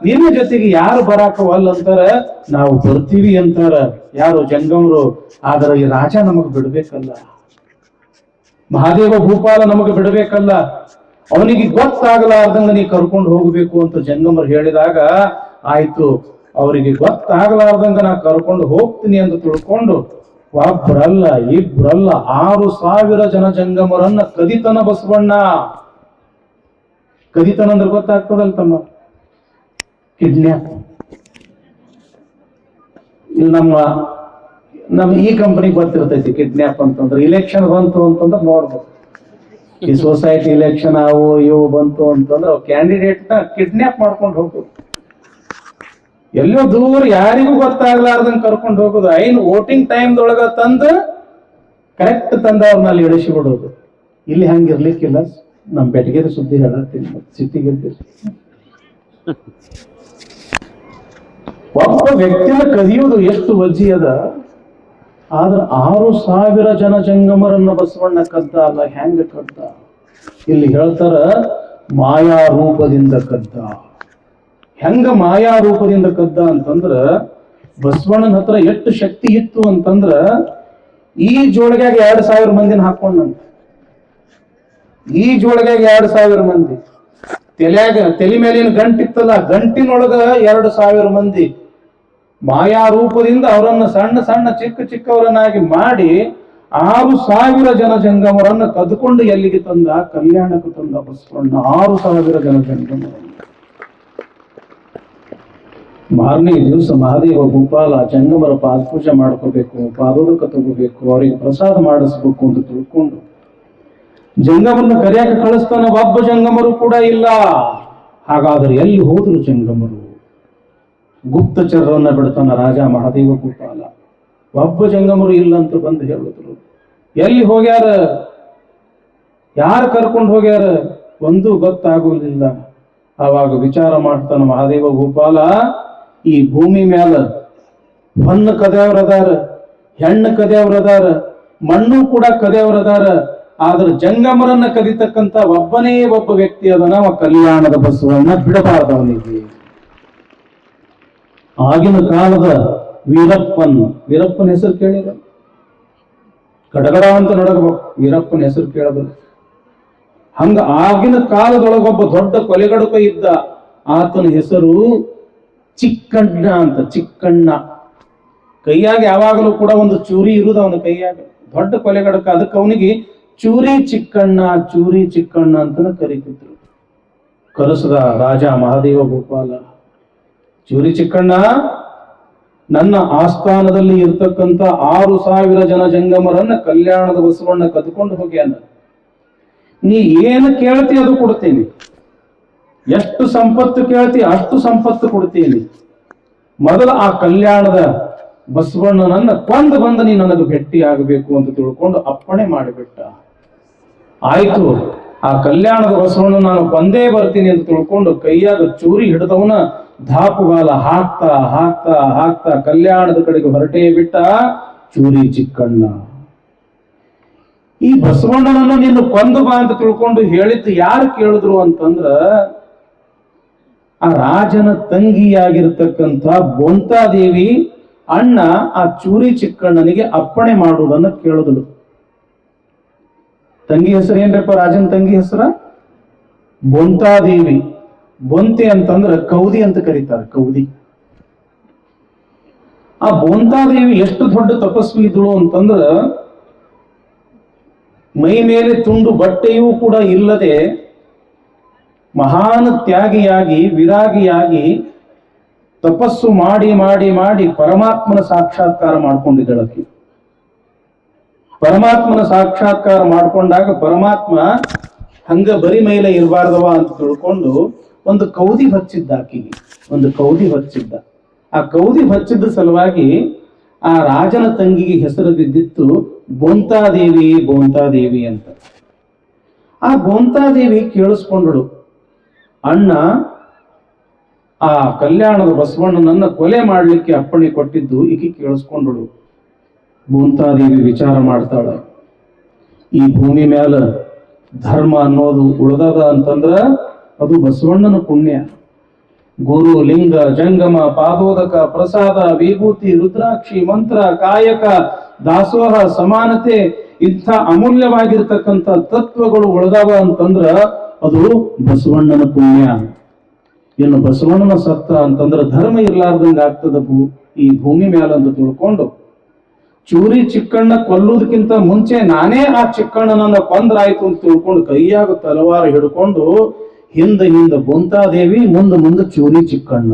ನಿನ್ನ ಜೊತೆಗೆ ಯಾರು ಬರಾಕವಲ್ಲ ಅಂತಾರ, ನಾವು ಬರ್ತೀವಿ ಅಂತಾರ. ಯಾರು? ಜಂಗಮರು. ಆದ್ರೆ ಈ ರಾಜ ನಮಗ್ ಬಿಡ್ಬೇಕಲ್ಲ, ಮಹಾದೇವ ಭೂಪಾಲ ನಮಗ್ ಬಿಡ್ಬೇಕಲ್ಲ, ಅವನಿಗೆ ಗೊತ್ತಾಗಲಾರ್ದಂಗ ನೀ ಕರ್ಕೊಂಡು ಹೋಗ್ಬೇಕು ಅಂತ ಜಂಗಮರು ಹೇಳಿದಾಗ ಆಯ್ತು, ಅವರಿಗೆ ಗೊತ್ತಾಗಲಾರ್ದಂಗ ನಾ ಕರ್ಕೊಂಡು ಹೋಗ್ತೀನಿ ಅಂತ ತಿಳ್ಕೊಂಡು ಒಬ್ಬರಲ್ಲ ಇಬ್ಬರಲ್ಲ 6,000 ಜನ ಜಂಗಮರನ್ನ ಕದಿತನ ಬಸವಣ್ಣ. ಕದಿತನ ಅಂದ್ರೆ ಗೊತ್ತಾಗ್ತದಲ್ಲ ತಮ್ಮ, ಕಿಡ್ನ್ಯಾಪ್. ಇಲ್ಲಿ ನಮ್ಮ ಈ ಕಂಪನಿಗೆ ಗೊತ್ತಿರ್ತೈತಿ ಕಿಡ್ನ್ಯಾಪ್ ಅಂತಂದ್ರೆ. ಇಲೆಕ್ಷನ್ ಬಂತು ಅಂತಂದ್ರೆ ನೋಡ್ಬೇಕು, ಈ ಸೊಸೈಟಿ ಇಲೆಕ್ಷನ್ ಇವು ಬಂತು ಅಂತಂದ್ರೆ ಕ್ಯಾಂಡಿಡೇಟ್ ನ ಕಿಡ್ನ್ಯಾಪ್ ಮಾಡ್ಕೊಂಡು ಹೋಗೋದು, ಎಲ್ಲೋ ದೂರ ಯಾರಿಗೂ ಗೊತ್ತಾಗ್ಲಾರ್ದಂಗ್ ಕರ್ಕೊಂಡು ಹೋಗೋದು. ವೋಟಿಂಗ್ ಟೈಮ್ದೊಳಗ ತಂದು ಕರೆಕ್ಟ್ ತಂದ ಅವ್ರನ್ನ ಅಲ್ಲಿ ಇಳಿಸಿ ಬಿಡೋದು. ಇಲ್ಲಿ ಹಂಗಿರ್ಲಿಕ್ಕಿಲ್ಲ. ನಮ್ಮ ಬೆಟಗೇರಿ ಸುದ್ದಿ ಹೇಳತ್ತೀನಿ, ಸಿಟ್ಟಿಗಿರ್ತೀರಿ. ಒಬ್ಬ ವ್ಯಕ್ತಿನ ಕದಿಯುವುದು ಎಷ್ಟು ವಜ್ಜಿ ಅದ, ಆದ್ರೆ 6,000 ಜನ ಜಂಗಮರನ್ನ ಬಸವಣ್ಣ ಕದ್ದ ಅಲ್ಲ. ಹೆಂಗ ಕದ್ದ? ಇಲ್ಲಿ ಹೇಳ್ತಾರ, ಮಾಯಾ ರೂಪದಿಂದ ಕದ್ದ. ಹೆಂಗ ಮಾಯಾ ರೂಪದಿಂದ ಕದ್ದ ಅಂತಂದ್ರ, ಬಸವಣ್ಣನ ಹತ್ರ ಎಷ್ಟು ಶಕ್ತಿ ಇತ್ತು ಅಂತಂದ್ರ, ಈ ಜೋಳಿಗೆಗೆ 2,000 ಮಂದಿನ ಹಾಕೊಂಡಂತ. ಈ ಜೋಳಿಗೆಗೆ 2,000 ಮಂದಿ, ತಲೆ ಮೇಲಿನ ಗಂಟಿತ್ತಲ್ಲ, ಗಂಟಿನೊಳಗ 2,000 ಮಂದಿ. ಮಾಯಾ ರೂಪದಿಂದ ಅವರನ್ನ ಸಣ್ಣ ಸಣ್ಣ ಚಿಕ್ಕವರನ್ನಾಗಿ ಮಾಡಿ 6,000 ಜನ ಜಂಗಮರನ್ನ ಕದ್ಕೊಂಡು ಎಲ್ಲಿಗೆ ತಂದ? ಕಲ್ಯಾಣಕ್ಕೆ ತಂದ ಬಸವಣ್ಣ. 6,000 ಜನ ಜಂಗಮರನ್ನ. ಮಾರನೇ ದಿವಸ ಮಹಾದೇವ ಗೋಪಾಲ ಜಂಗಮರ ಪಾದ ಪೂಜೆ ಮಾಡ್ಕೋಬೇಕು, ಪಾದೋದಕ ತಗೋಬೇಕು, ಅವ್ರಿಗೆ ಪ್ರಸಾದ ಮಾಡಿಸ್ಬೇಕು ಅಂತ ತಿಳ್ಕೊಂಡು ಜಂಗಮರನ್ನ ಕರೆಯಾಕ ಕಳಿಸ್ತಾನ. ಒಬ್ಬ ಜಂಗಮರು ಕೂಡ ಇಲ್ಲ. ಹಾಗಾದ್ರೆ ಎಲ್ಲಿ ಹೋದ್ರು ಜಂಗಮರು? ಗುಪ್ತಚರರನ್ನ ಬಿಡ್ತಾನ ರಾಜ ಮಹಾದೇವ ಗೋಪಾಲ. ಒಬ್ಬ ಜಂಗಮರು ಇಲ್ಲ ಅಂತ ಬಂದು ಹೇಳಿದ್ರು. ಎಲ್ಲಿ ಹೋಗ್ಯಾರ? ಯಾರು ಕರ್ಕೊಂಡು ಹೋಗ್ಯಾರ? ಒಂದು ಗೊತ್ತಾಗುವುದಿಲ್ಲ. ಆವಾಗ ವಿಚಾರ ಮಾಡ್ತಾನ ಮಹಾದೇವ ಗೋಪಾಲ, ಈ ಭೂಮಿ ಮ್ಯಾಲ ಹೊನ್ನ ಕದೆಯವರದಾರ, ಹೆಣ್ಣು ಕದೆಯವರದಾರ, ಮಣ್ಣು ಕೂಡ ಕದೆಯವರದಾರ. ಆದ್ರೆ ಜಂಗಮರನ್ನ ಕದಿತಕ್ಕಂತ ಒಬ್ಬನೇ ಒಬ್ಬ ವ್ಯಕ್ತಿ ಅದನ, ಕಲ್ಯಾಣದ ಬಸವಣ್ಣ. ಬಿಡಬಾರ್ದವನಿಗೆ. ಆಗಿನ ಕಾಲದ ವೀರಪ್ಪನ ಹೆಸರು ಕೇಳಿರ? ಗಡಗಡ ಅಂತ ನಡಗಬೇಕು, ವೀರಪ್ಪನ ಹೆಸರು ಕೇಳದ್ರು. ಹಂಗ ಆಗಿನ ಕಾಲದೊಳಗೊಬ್ಬ ದೊಡ್ಡ ಕೊಲೆಗಡುಕ ಇದ್ದ. ಆತನ ಹೆಸರು ಚಿಕ್ಕಣ್ಣ ಅಂತ. ಚಿಕ್ಕಣ್ಣ ಕೈಯಾಗ ಯಾವಾಗಲೂ ಕೂಡ ಒಂದು ಚೂರಿ ಇರುವುದು ಅವನ ಕೈಯಾಗ. ದೊಡ್ಡ ಕೊಲೆಗಡುಕ. ಅದಕ್ಕೆ ಅವನಿಗೆ ಚೂರಿ ಚಿಕ್ಕಣ್ಣ ಅಂತ ಕರೀತಿದ್ರು. ಕರೆಸದ ರಾಜ ಮಹಾದೇವ ಗೋಪಾಲ, ಚೂರಿ ಚಿಕ್ಕಣ್ಣ, ನನ್ನ ಆಸ್ಥಾನದಲ್ಲಿ ಇರ್ತಕ್ಕಂಥ 6,000 ಜನ ಜಂಗಮರನ್ನ ಕಲ್ಯಾಣದ ಬಸವಣ್ಣ ಕದ್ಕೊಂಡು ಹೋಗ್ಯಾನ. ನೀ ಏನು ಕೇಳ್ತಿ ಅದು ಕೊಡ್ತೀನಿ. ಎಷ್ಟು ಸಂಪತ್ತು ಕೇಳ್ತಿ ಅಷ್ಟು ಸಂಪತ್ತು ಕೊಡ್ತೀನಿ. ಮೊದಲ ಆ ಕಲ್ಯಾಣದ ಬಸವಣ್ಣನನ್ನ ಕೊಂದು ಬಂದು ನೀ ನನಗೆ ಭೇಟಿ ಆಗಬೇಕು ಅಂತ ತಿಳ್ಕೊಂಡು ಅಪ್ಪಣೆ ಮಾಡಿಬಿಟ್ಟ. ಆಯ್ತು, ಆ ಕಲ್ಯಾಣದ ಬಸವಣ್ಣ ನಾನು ಕೊಂದೇ ಬರ್ತೀನಿ ಅಂತ ತಿಳ್ಕೊಂಡು ಕೈಯಾಗ ಚೂರಿ ಹಿಡಿದವನ ಧಾಪುಗಾಲ ಹಾಕ್ತಾ ಹಾಕ್ತಾ ಹಾಕ್ತಾ ಕಲ್ಯಾಣದ ಕಡೆಗೆ ಹೊರಟೇ ಬಿಟ್ಟ ಚೂರಿ ಚಿಕ್ಕಣ್ಣ. ಈ ಬಸವಣ್ಣನನ್ನು ನೀನು ಕೊಂದು ಬಾ ಅಂತ ತಿಳ್ಕೊಂಡು ಹೇಳಿದ್ದು ಯಾರು ಕೇಳಿದ್ರು ಅಂತಂದ್ರ, ಆ ರಾಜನ ತಂಗಿಯಾಗಿರ್ತಕ್ಕಂಥ ಬೊಂತಾದೇವಿ ಅಣ್ಣ ಆ ಚೂರಿ ಚಿಕ್ಕಣ್ಣನಿಗೆ ಅಪ್ಪಣೆ ಮಾಡುವುದನ್ನು ಕೇಳಿದಳು. ತಂಗಿ ಹೆಸರು ಏನ್ರಪ್ಪ? ರಾಜನ ತಂಗಿ ಹೆಸರ ಬೊಂತಾದೇವಿ. ಬೊಂತೆ ಅಂತಂದ್ರ ಕೌದಿ ಅಂತ ಕರೀತಾರೆ, ಕೌದಿ. ಆ ಬೊಂತಾದೇವಿ ಎಷ್ಟು ದೊಡ್ಡ ತಪಸ್ವಿ ಇದ್ದಳು ಅಂತಂದ್ರ, ಮೈ ಮೇಲೆ ತುಂಡು ಬಟ್ಟೆಯೂ ಕೂಡ ಇಲ್ಲದೆ ಮಹಾನ್ ತ್ಯಾಗಿಯಾಗಿ ವಿರಾಗಿಯಾಗಿ ತಪಸ್ಸು ಮಾಡಿ ಮಾಡಿ ಮಾಡಿ ಪರಮಾತ್ಮನ ಸಾಕ್ಷಾತ್ಕಾರ ಮಾಡ್ಕೊಂಡಿದ್ದಳಕ್ಕೆ. ಪರಮಾತ್ಮನ ಸಾಕ್ಷಾತ್ಕಾರ ಮಾಡ್ಕೊಂಡಾಗ ಪರಮಾತ್ಮ ಹಂಗ ಬರಿ ಮೇಲೆ ಇರಬಾರ್ದವ ಅಂತ ತಿಳ್ಕೊಂಡು ಒಂದು ಕೌದಿ ಹಚ್ಚಿದ್ದ ಆಕಿಗೆ. ಒಂದು ಕೌದಿ ಹಚ್ಚಿದ್ದ. ಆ ಕೌದಿ ಹಚ್ಚಿದ್ದ ಸಲುವಾಗಿ ಆ ರಾಜನ ತಂಗಿಗೆ ಹೆಸರು ಬಿದ್ದಿತ್ತು ಬೊಂತಾದೇವಿ ಅಂತ. ಆ ಬೊಂತಾದೇವಿ ಕೇಳಿಸ್ಕೊಂಡಳು, ಅಣ್ಣ ಆ ಕಲ್ಯಾಣದ ಬಸವಣ್ಣನನ್ನ ಕೊಲೆ ಮಾಡ್ಲಿಕ್ಕೆ ಅಪ್ಪಣೆ ಕೊಟ್ಟಿದ್ದು ಈಕೆ ಕೇಳಿಸ್ಕೊಂಡಳು. ಬೊಂತಾದೇವಿ ವಿಚಾರ ಮಾಡ್ತಾಳ, ಈ ಭೂಮಿ ಮ್ಯಾಲ ಧರ್ಮ ಅನ್ನೋದು ಉಳಿದದ ಅಂತಂದ್ರ ಅದು ಬಸವಣ್ಣನ ಪುಣ್ಯ. ಗುರು, ಲಿಂಗ, ಜಂಗಮ, ಪಾದೋದಕ, ಪ್ರಸಾದ, ವಿಭೂತಿ, ರುದ್ರಾಕ್ಷಿ, ಮಂತ್ರ, ಕಾಯಕ, ದಾಸೋಹ, ಸಮಾನತೆ, ಇಂಥ ಅಮೂಲ್ಯವಾಗಿರ್ತಕ್ಕಂಥ ತತ್ವಗಳು ಉಳಿದವ ಅಂತಂದ್ರ ಅದು ಬಸವಣ್ಣನ ಪುಣ್ಯ. ಇನ್ನು ಬಸವಣ್ಣನ ಸತ್ತ ಅಂತಂದ್ರ ಧರ್ಮ ಇರ್ಲಾರ್ದಂಗ ಆಗ್ತದ ಈ ಭೂಮಿ ಮ್ಯಾಲ ಅಂತ ತಿಳ್ಕೊಂಡು ಚೂರಿ ಚಿಕ್ಕಣ್ಣ ಕೊಲ್ಲುವುದಕ್ಕಿಂತ ಮುಂಚೆ ನಾನೇ ಆ ಚಿಕ್ಕಣ್ಣನನ್ನ ಕೊಂದ್ರಾಯ್ತು ಅಂತ ತಿಳ್ಕೊಂಡು ಕೈಯಾಗ ತಲವಾರ ಹಿಡ್ಕೊಂಡು ಹಿಂದ ಬೊಂತಾದೇವಿ, ಮುಂದೆ ಚೂರಿ ಚಿಕ್ಕಣ್ಣ.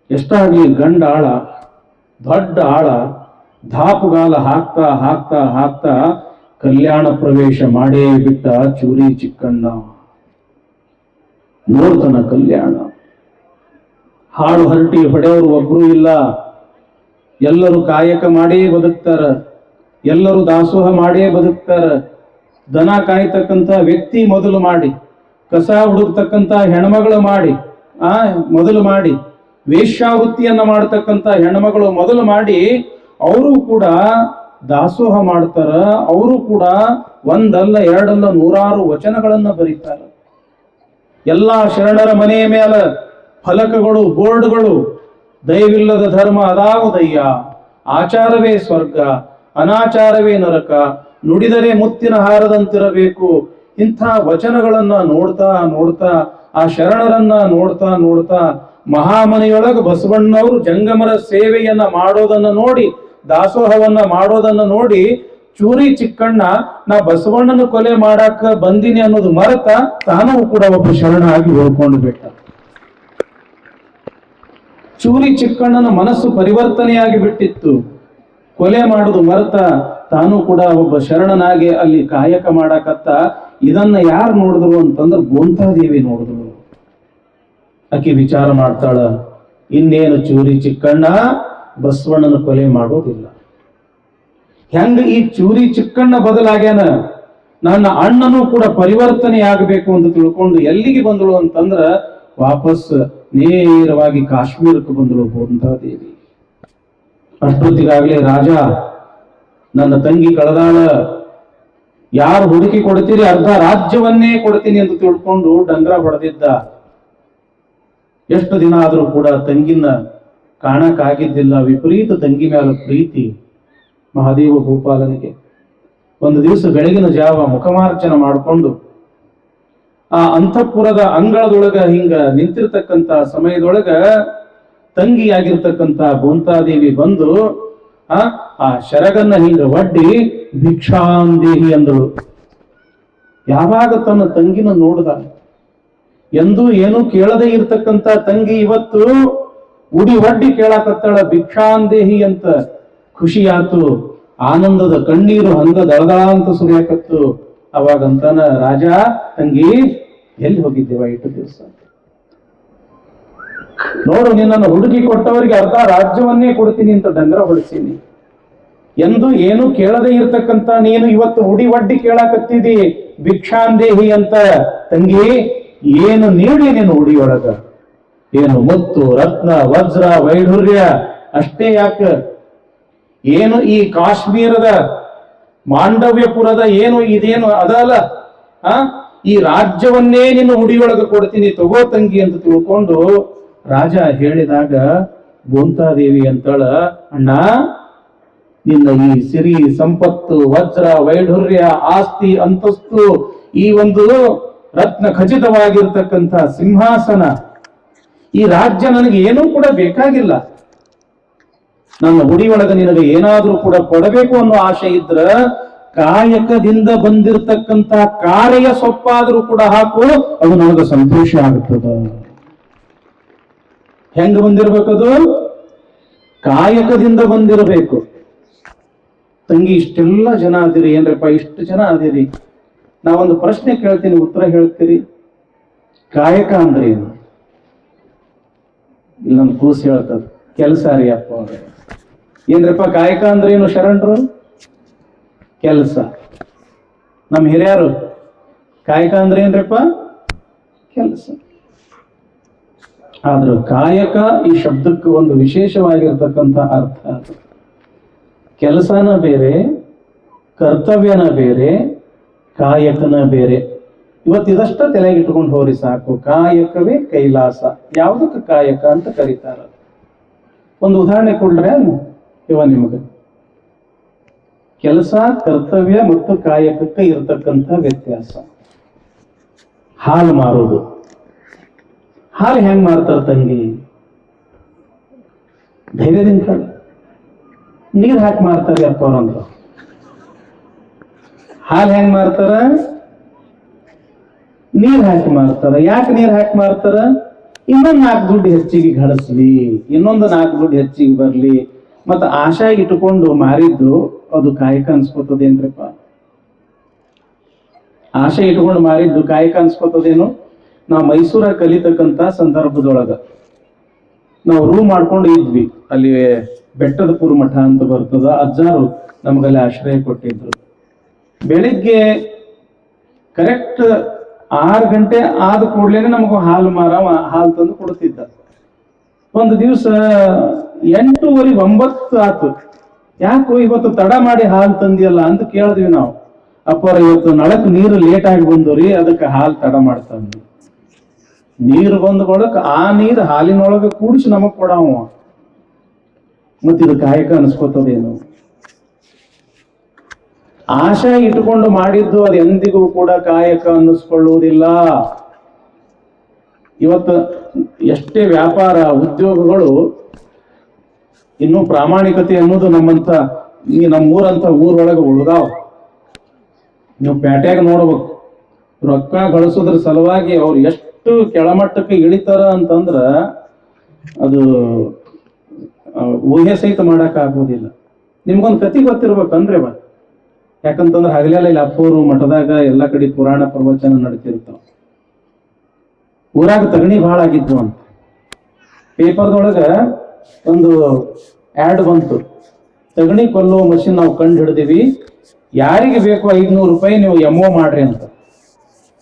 ಎಷ್ಟಾಗ್ಲಿ ಗಂಡ ಆಳ, ದೊಡ್ಡ ಆಳ, ಧಾಪುಗಾಲ ಹಾಕ್ತಾ ಹಾಕ್ತಾ ಹಾಕ್ತಾ ಕಲ್ಯಾಣ ಪ್ರವೇಶ ಮಾಡೇ ಬಿಟ್ಟ ಚೂರಿ ಚಿಕ್ಕಣ್ಣ. ನೋಡ್ತಾನ ಕಲ್ಯಾಣ. ಹಾಡು ಹರಟಿ ಹೊಡೆಯವರು ಒಬ್ರು ಇಲ್ಲ. ಎಲ್ಲರೂ ಕಾಯಕ ಮಾಡೇ ಬದುಕ್ತಾರ, ಎಲ್ಲರೂ ದಾಸೋಹ ಮಾಡೇ ಬದುಕ್ತಾರ. ದನ ಕಾಯ್ತಕ್ಕಂಥ ವ್ಯಕ್ತಿ ಮೊದಲು ಮಾಡಿ, ಕಸ ಹುಡುಕ್ತಕ್ಕಂಥ ಹೆಣ್ಮಗಳು ಮಾಡಿ, ಮೊದಲು ಮಾಡಿ, ವೇಶ್ಯಾವೃತ್ತಿಯನ್ನ ಮಾಡತಕ್ಕಂಥ ಹೆಣ್ಮಗಳು ಮೊದಲು ಮಾಡಿ, ಅವರು ಕೂಡ ದಾಸೋಹ ಮಾಡ್ತಾರ. ಅವರು ಕೂಡ ಒಂದಲ್ಲ ಎರಡಲ್ಲ ನೂರಾರು ವಚನಗಳನ್ನ ಬರೀತಾರ. ಎಲ್ಲಾ ಶರಣರ ಮನೆಯ ಮೇಲೆ ಫಲಕಗಳು, ಬೋರ್ಡ್ಗಳು, ದಯವಿಲ್ಲದ ಧರ್ಮ ಅದಾವುದಯ್ಯ, ಆಚಾರವೇ ಸ್ವರ್ಗ, ಅನಾಚಾರವೇ ನರಕ, ನುಡಿದರೆ ಮುತ್ತಿನ ಹಾರದಂತಿರಬೇಕು, ಇಂಥ ವಚನಗಳನ್ನ ನೋಡ್ತಾ ನೋಡ್ತಾ, ಆ ಶರಣರನ್ನ ನೋಡ್ತಾ ನೋಡ್ತಾ, ಮಹಾಮನೆಯೊಳಗೆ ಬಸವಣ್ಣವರು ಜಂಗಮರ ಸೇವೆಯನ್ನ ಮಾಡೋದನ್ನ ನೋಡಿ, ದಾಸೋಹವನ್ನ ಮಾಡೋದನ್ನ ನೋಡಿ, ಚೂರಿ ಚಿಕ್ಕಣ್ಣ ನಾ ಬಸವಣ್ಣನ ಕೊಲೆ ಮಾಡಾಕ ಬಂದಿನಿ ಅನ್ನೋದು ಮರೆತ ತಾನೂ ಕೂಡ ಒಬ್ಬ ಶರಣ ಆಗಿ ಹೋಗ್ಕೊಂಡು ಬಿಟ್ಟ. ಚೂರಿ ಚಿಕ್ಕಣ್ಣನ ಮನಸ್ಸು ಪರಿವರ್ತನೆಯಾಗಿ ಬಿಟ್ಟಿತ್ತು. ಕೊಲೆ ಮಾಡುದು ಮರೆತ ತಾನೂ ಕೂಡ ಒಬ್ಬ ಶರಣನಾಗಿ ಅಲ್ಲಿ ಕಾಯಕ ಮಾಡಾಕತ್ತ. ಇದನ್ನ ಯಾರು ನೋಡಿದ್ರು ಅಂತಂದ್ರೆ ಗೋಂತಾದೇವಿ ನೋಡಿದ್ರು. ಆಕೆ ವಿಚಾರ ಮಾಡ್ತಾಳ, ಇನ್ನೇನು ಚೂರಿ ಚಿಕ್ಕಣ್ಣ ಬಸವಣ್ಣನ ಕೊಲೆ ಮಾಡೋದಿಲ್ಲ. ಹೆಂಗ ಈ ಚೂರಿ ಚಿಕ್ಕಣ್ಣ ಬದಲಾಗ್ಯಾನ, ನನ್ನ ಅಣ್ಣನೂ ಕೂಡ ಪರಿವರ್ತನೆ ಆಗಬೇಕು ಅಂತ ತಿಳ್ಕೊಂಡು ಎಲ್ಲಿಗೆ ಬಂದಳು ಅಂತಂದ್ರ ವಾಪಸ್ ನೇರವಾಗಿ ಕಾಶ್ಮೀರಕ್ಕೆ ಬಂದಳು ಗೋಂತಾದೇವಿ. ಅಷ್ಟೊತ್ತಿಗಾಗ್ಲೇ ರಾಜ ನನ್ನ ತಂಗಿ ಕಳೆದಾಳ, ಯಾರು ಹುಡುಕಿ ಕೊಡ್ತೀರಿ ಅರ್ಧ ರಾಜ್ಯವನ್ನೇ ಕೊಡ್ತೀನಿ ಅಂತ ತಿಳ್ಕೊಂಡು ಡಂಗ್ರ ಹೊಡೆದಿದ್ದ. ಎಷ್ಟು ದಿನ ಆದ್ರೂ ಕೂಡ ತಂಗಿನ ಕಾಣಕ್ಕಾಗಿದ್ದಿಲ್ಲ. ವಿಪರೀತ ತಂಗಿ ಮೇಲೆ ಪ್ರೀತಿ ಮಹಾದೇವ ಭೂಪಾಲನಿಗೆ. ಒಂದು ದಿವಸ ಬೆಳಗಿನ ಜಾವ ಮುಖಮಾರ್ಚನ ಮಾಡಿಕೊಂಡು ಆ ಅಂತಃಪುರದ ಅಂಗಳದೊಳಗ ಹಿಂಗ ನಿಂತಿರ್ತಕ್ಕಂಥ ಸಮಯದೊಳಗ ತಂಗಿಯಾಗಿರ್ತಕ್ಕಂಥ ಗೋಂತಾದೇವಿ ಬಂದು ಆ ಶರಗನ್ನ ಹಿಂಗ ಒಡ್ಡಿ ಭಿಕ್ಷಾಂದೇಹಿ ಅಂದಳು. ಯಾವಾಗ ತನ್ನ ತಂಗಿನ ನೋಡ್ದ, ಎಂದೂ ಏನೂ ಕೇಳದೇ ಇರ್ತಕ್ಕಂಥ ತಂಗಿ ಇವತ್ತು ಉಡಿ ಒಡ್ಡಿ ಕೇಳಾಕತ್ತಾಳ ಭಿಕ್ಷಾಂದೇಹಿ ಅಂತ. ಖುಷಿಯಾತು, ಆನಂದದ ಕಣ್ಣೀರು ಹಂಗ ದಳದಳ ಅಂತ ಸುರಿಯಾಕತ್ತು. ಅವಾಗಂತಾನ ರಾಜ, ತಂಗಿ ಎಲ್ಲಿ ಹೋಗಿದ್ದೇವ ಇಷ್ಟು ದಿವಸ? ನೋಡು, ನಿನ್ನನ್ನು ಹುಡುಗಿ ಕೊಟ್ಟವರಿಗೆ ಅರ್ಧ ರಾಜ್ಯವನ್ನೇ ಕೊಡ್ತೀನಿ ಅಂತ ಡಂಗರ ಹೊಡಿಸೀನಿ. ಎಂದು ಏನು ಕೇಳದೇ ಇರ್ತಕ್ಕಂಥ ನೀನು ಇವತ್ತು ಉಡಿ ಒಡ್ಡಿ ಕೇಳಾಕತ್ತಿದಿ ಭಿಕ್ಷಾಂದೇಹಿ ಅಂತ. ತಂಗಿ, ಏನು ನೀಡಿ ನೀನು ಉಡಿಯೊಳಗ? ಏನು ಮುತ್ತು, ರತ್ನ, ವಜ್ರ, ವೈಢೂರ್ಯ ಅಷ್ಟೇ ಯಾಕ? ಏನು ಈ ಕಾಶ್ಮೀರದ ಮಾಂಡವ್ಯಪುರದ ಏನು ಇದೇನು ಅದಲ್ಲ, ಈ ರಾಜ್ಯವನ್ನೇ ನಿನ್ನ ಉಡಿಯೊಳಗ ಕೊಡ್ತೀನಿ, ತಗೋ ತಂಗಿ ಅಂತ ತಿಳ್ಕೊಂಡು ರಾಜ ಹೇಳಿದಾಗ ಗೋಂತಾದೇವಿ ಅಂತಳ, ಅಣ್ಣ ನಿನ್ನ ಈ ಸಿರಿ ಸಂಪತ್ತು, ವಜ್ರ, ವೈಢೂರ್ಯ, ಆಸ್ತಿ, ಅಂತಸ್ತು, ಈ ಒಂದು ರತ್ನ ಖಚಿತವಾಗಿರ್ತಕ್ಕಂಥ ಸಿಂಹಾಸನ, ಈ ರಾಜ್ಯ ನನಗೆ ಏನೂ ಕೂಡ ಬೇಕಾಗಿಲ್ಲ. ನನ್ನ ಉಡಿಯೊಳಗ ನಿನಗೆ ಏನಾದ್ರೂ ಕೂಡ ಕೊಡಬೇಕು ಅನ್ನೋ ಆಶೆ ಇದ್ರ ಕಾಯಕದಿಂದ ಬಂದಿರತಕ್ಕಂತ ಕಾರ್ಯ ಸೊಪ್ಪಾದ್ರೂ ಕೂಡ ಹಾಕು, ಅದು ನನಗೆ ಸಂತೋಷ ಆಗುತ್ತದ. ಹೆಂಗ ಬಂದಿರ್ಬೇಕದು? ಕಾಯಕದಿಂದ ಬಂದಿರಬೇಕು. ತಂಗಿ, ಇಷ್ಟೆಲ್ಲ ಜನ ಅದಿರಿ, ಏನ್ರಪ್ಪ ಇಷ್ಟು ಜನ ಅದಿರಿ, ನಾವೊಂದು ಪ್ರಶ್ನೆ ಕೇಳ್ತೀನಿ, ಉತ್ತರ ಹೇಳ್ತೀರಿ? ಕಾಯಕ ಅಂದ್ರೆ ಏನು? ಇಲ್ಲಿ ನಮ್ ಕೂಸ್ ಹೇಳ್ತದ, ಕೆಲಸ ರೀ ಅಪ್ಪ. ಏನ್ರಪ್ಪ ಕಾಯಕ ಅಂದ್ರೆ ಏನು ಶರಣರು? ಕೆಲಸ. ನಮ್ಮ ಹಿರಿಯರು ಕಾಯಕ ಅಂದ್ರೆ ಏನ್ರಪ್ಪ? ಕೆಲಸ. ಆದ್ರೆ ಕಾಯಕ ಈ ಶಬ್ದಕ್ಕೆ ಒಂದು ವಿಶೇಷವಾಗಿರ್ತಕ್ಕಂಥ ಅರ್ಥ. ಕೆಲಸನ ಬೇರೆ, ಕರ್ತವ್ಯನ ಬೇರೆ, ಕಾಯಕನ ಬೇರೆ. ಇವತ್ತು ಇದಷ್ಟ ತಲೆಗಿಟ್ಕೊಂಡು ಹೋರಿ ಸಾಕು. ಕಾಯಕವೇ ಕೈಲಾಸ. ಯಾವುದಕ್ಕೆ ಕಾಯಕ ಅಂತ ಕರೀತಾರ? ಒಂದು ಉದಾಹರಣೆ ಕೊಡ್ರೆ ಇವ ನಿಮಗೆ. ಕೆಲಸ, ಕರ್ತವ್ಯ ಮತ್ತು ಕಾಯಕಕ್ಕೆ ಇರತಕ್ಕಂಥ ವ್ಯತ್ಯಾಸ. ಹಾಲು ಮಾರೋದು. ಹಾಲು ಹೆಂಗ್ ಮಾರ್ತಾರ ತಂಗಿ? ಧೈರ್ಯದಿಂದ ನೀರ್ ಹಾಕಿ ಮಾರ್ತಾರೆ ಅಪ್ಪ ಅವ್ರಂದ್ರು. ಹಾಲು ಹೆಂಗ್ ಮಾರ್ತಾರ? ನೀರ್ ಹಾಕಿ ಮಾರ್ತಾರ. ಯಾಕೆ ನೀರ್ ಹಾಕಿ ಮಾರ್ತಾರ? ಇನ್ನೊಂದು 4 ದುಡ್ಡು ಹೆಚ್ಚಿಗೆ ಗಳಿಸ್ಲಿ, ಇನ್ನೊಂದು 4 ದುಡ್ಡು ಹೆಚ್ಚಿಗೆ ಬರ್ಲಿ. ಮತ್ತ ಆಶಾ ಇಟ್ಟುಕೊಂಡು ಮಾರಿದ್ದು ಅದು ಕಾಯಕ ಅನ್ಸ್ಕೊತದೇನ್ರಿಪ್ಪ? ಆಶೆ ಇಟ್ಕೊಂಡು ಮಾರಿದ್ದು ಕಾಯಕ ಅನ್ಸ್ಕೊತದೇನು? ನಾವು ಮೈಸೂರ ಕಲಿತಕ್ಕಂತ ಸಂದರ್ಭದೊಳಗ ನಾವು ರೂಮ್ ಮಾಡ್ಕೊಂಡು ಇದ್ವಿ. ಅಲ್ಲಿ ಬೆಟ್ಟದಪುರ ಮಠ ಅಂತ ಬರ್ತದ, ಅಜ್ಜಾರು ನಮಗಲ್ಲಿ ಆಶ್ರಯ ಕೊಟ್ಟಿದ್ರು. ಬೆಳಿಗ್ಗೆ ಕರೆಕ್ಟ್ 6 ಗಂಟೆ ಆದ ಕೂಡ್ಲೇನೆ ನಮಗೂ ಹಾಲು ಮಾರವ ಹಾಲು ತಂದು ಕೊಡ್ತಿದ್ದ. ಒಂದು ದಿವಸ 8:30 9 ಆತು. ಯಾಕೋ ಇವತ್ತು ತಡ ಮಾಡಿ ಹಾಲು ತಂದಿಯಲ್ಲ ಅಂತ ಕೇಳಿದ್ವಿ ನಾವು. ಅಪ್ಪರ ಇವತ್ತು ನಳಕ್ ನೀರು ಲೇಟ್ ಆಗಿ ಬಂದವ್ರಿ, ಅದಕ್ಕೆ ಹಾಲು ತಡ ಮಾಡ್ತಾನೆ. ನೀರು ಬಂದ ಕೊಡಕ್ ಆ ನೀರು ಹಾಲಿನೊಳಗೆ ಕೂಡಿಸಿ ನಮಗ್ ಕೊಡವ. ಮತ್ತಿದು ಕಾಯಕ ಅನಿಸ್ಕೋತದೇನು? ಆಶೆ ಇಟ್ಟುಕೊಂಡು ಮಾಡಿದ್ದು ಅದು ಎಂದಿಗೂ ಕೂಡ ಕಾಯಕ ಅನ್ನಿಸ್ಕೊಳ್ಳುವುದಿಲ್ಲ. ಇವತ್ತು ಎಷ್ಟೇ ವ್ಯಾಪಾರ ಉದ್ಯೋಗಗಳು ಇನ್ನೂ ಪ್ರಾಮಾಣಿಕತೆ ಅನ್ನೋದು ನಮ್ಮೂರಂತ ಊರೊಳಗೆ ಉಳ್ದಾವ್. ನೀವು ಪೇಟೆಯಾಗ ನೋಡ್ಬೇಕು, ರೊಕ್ಕ ಗಳಿಸೋದ್ರ ಸಲುವಾಗಿ ಅವ್ರು ಎಷ್ಟು ಕೆಳಮಟ್ಟಕ್ಕೆ ಇಳಿತಾರ ಅಂತಂದ್ರ ಅದು ಊಹೆ ಸಹಿತ ಮಾಡಕ್ ಆಗೋದಿಲ್ಲ. ನಿಮ್ಗೊಂದು ಕತಿ ಗೊತ್ತಿರ್ಬೇಕಂದ್ರೆ ಯಾಕಂತಂದ್ರೆ ಹಗಲೆಲ್ಲ ಇಲ್ಲಿ ಅಪ್ಪೋರು ಮಠದಾಗ ಎಲ್ಲ ಕಡೆ ಪುರಾಣ ಪ್ರವಚನ ನಡೀತಿರ್ತಾವ. ಊರಾಗ ತಗಣಿ ಭಾಳ ಆಗಿದ್ವು ಅಂತ ಪೇಪರ್ದೊಳಗ ಒಂದು ಆ್ಯಡ್ ಬಂತು. ತಗಣಿ ಕೊಲ್ಲುವ ಮಷಿನ್ ನಾವು ಕಂಡು ಹಿಡಿದಿವಿ, ಯಾರಿಗೆ ಬೇಕು 500 ರೂಪಾಯಿ ನೀವು ಎಮ್ಮೋ ಮಾಡ್ರಿ ಅಂತ.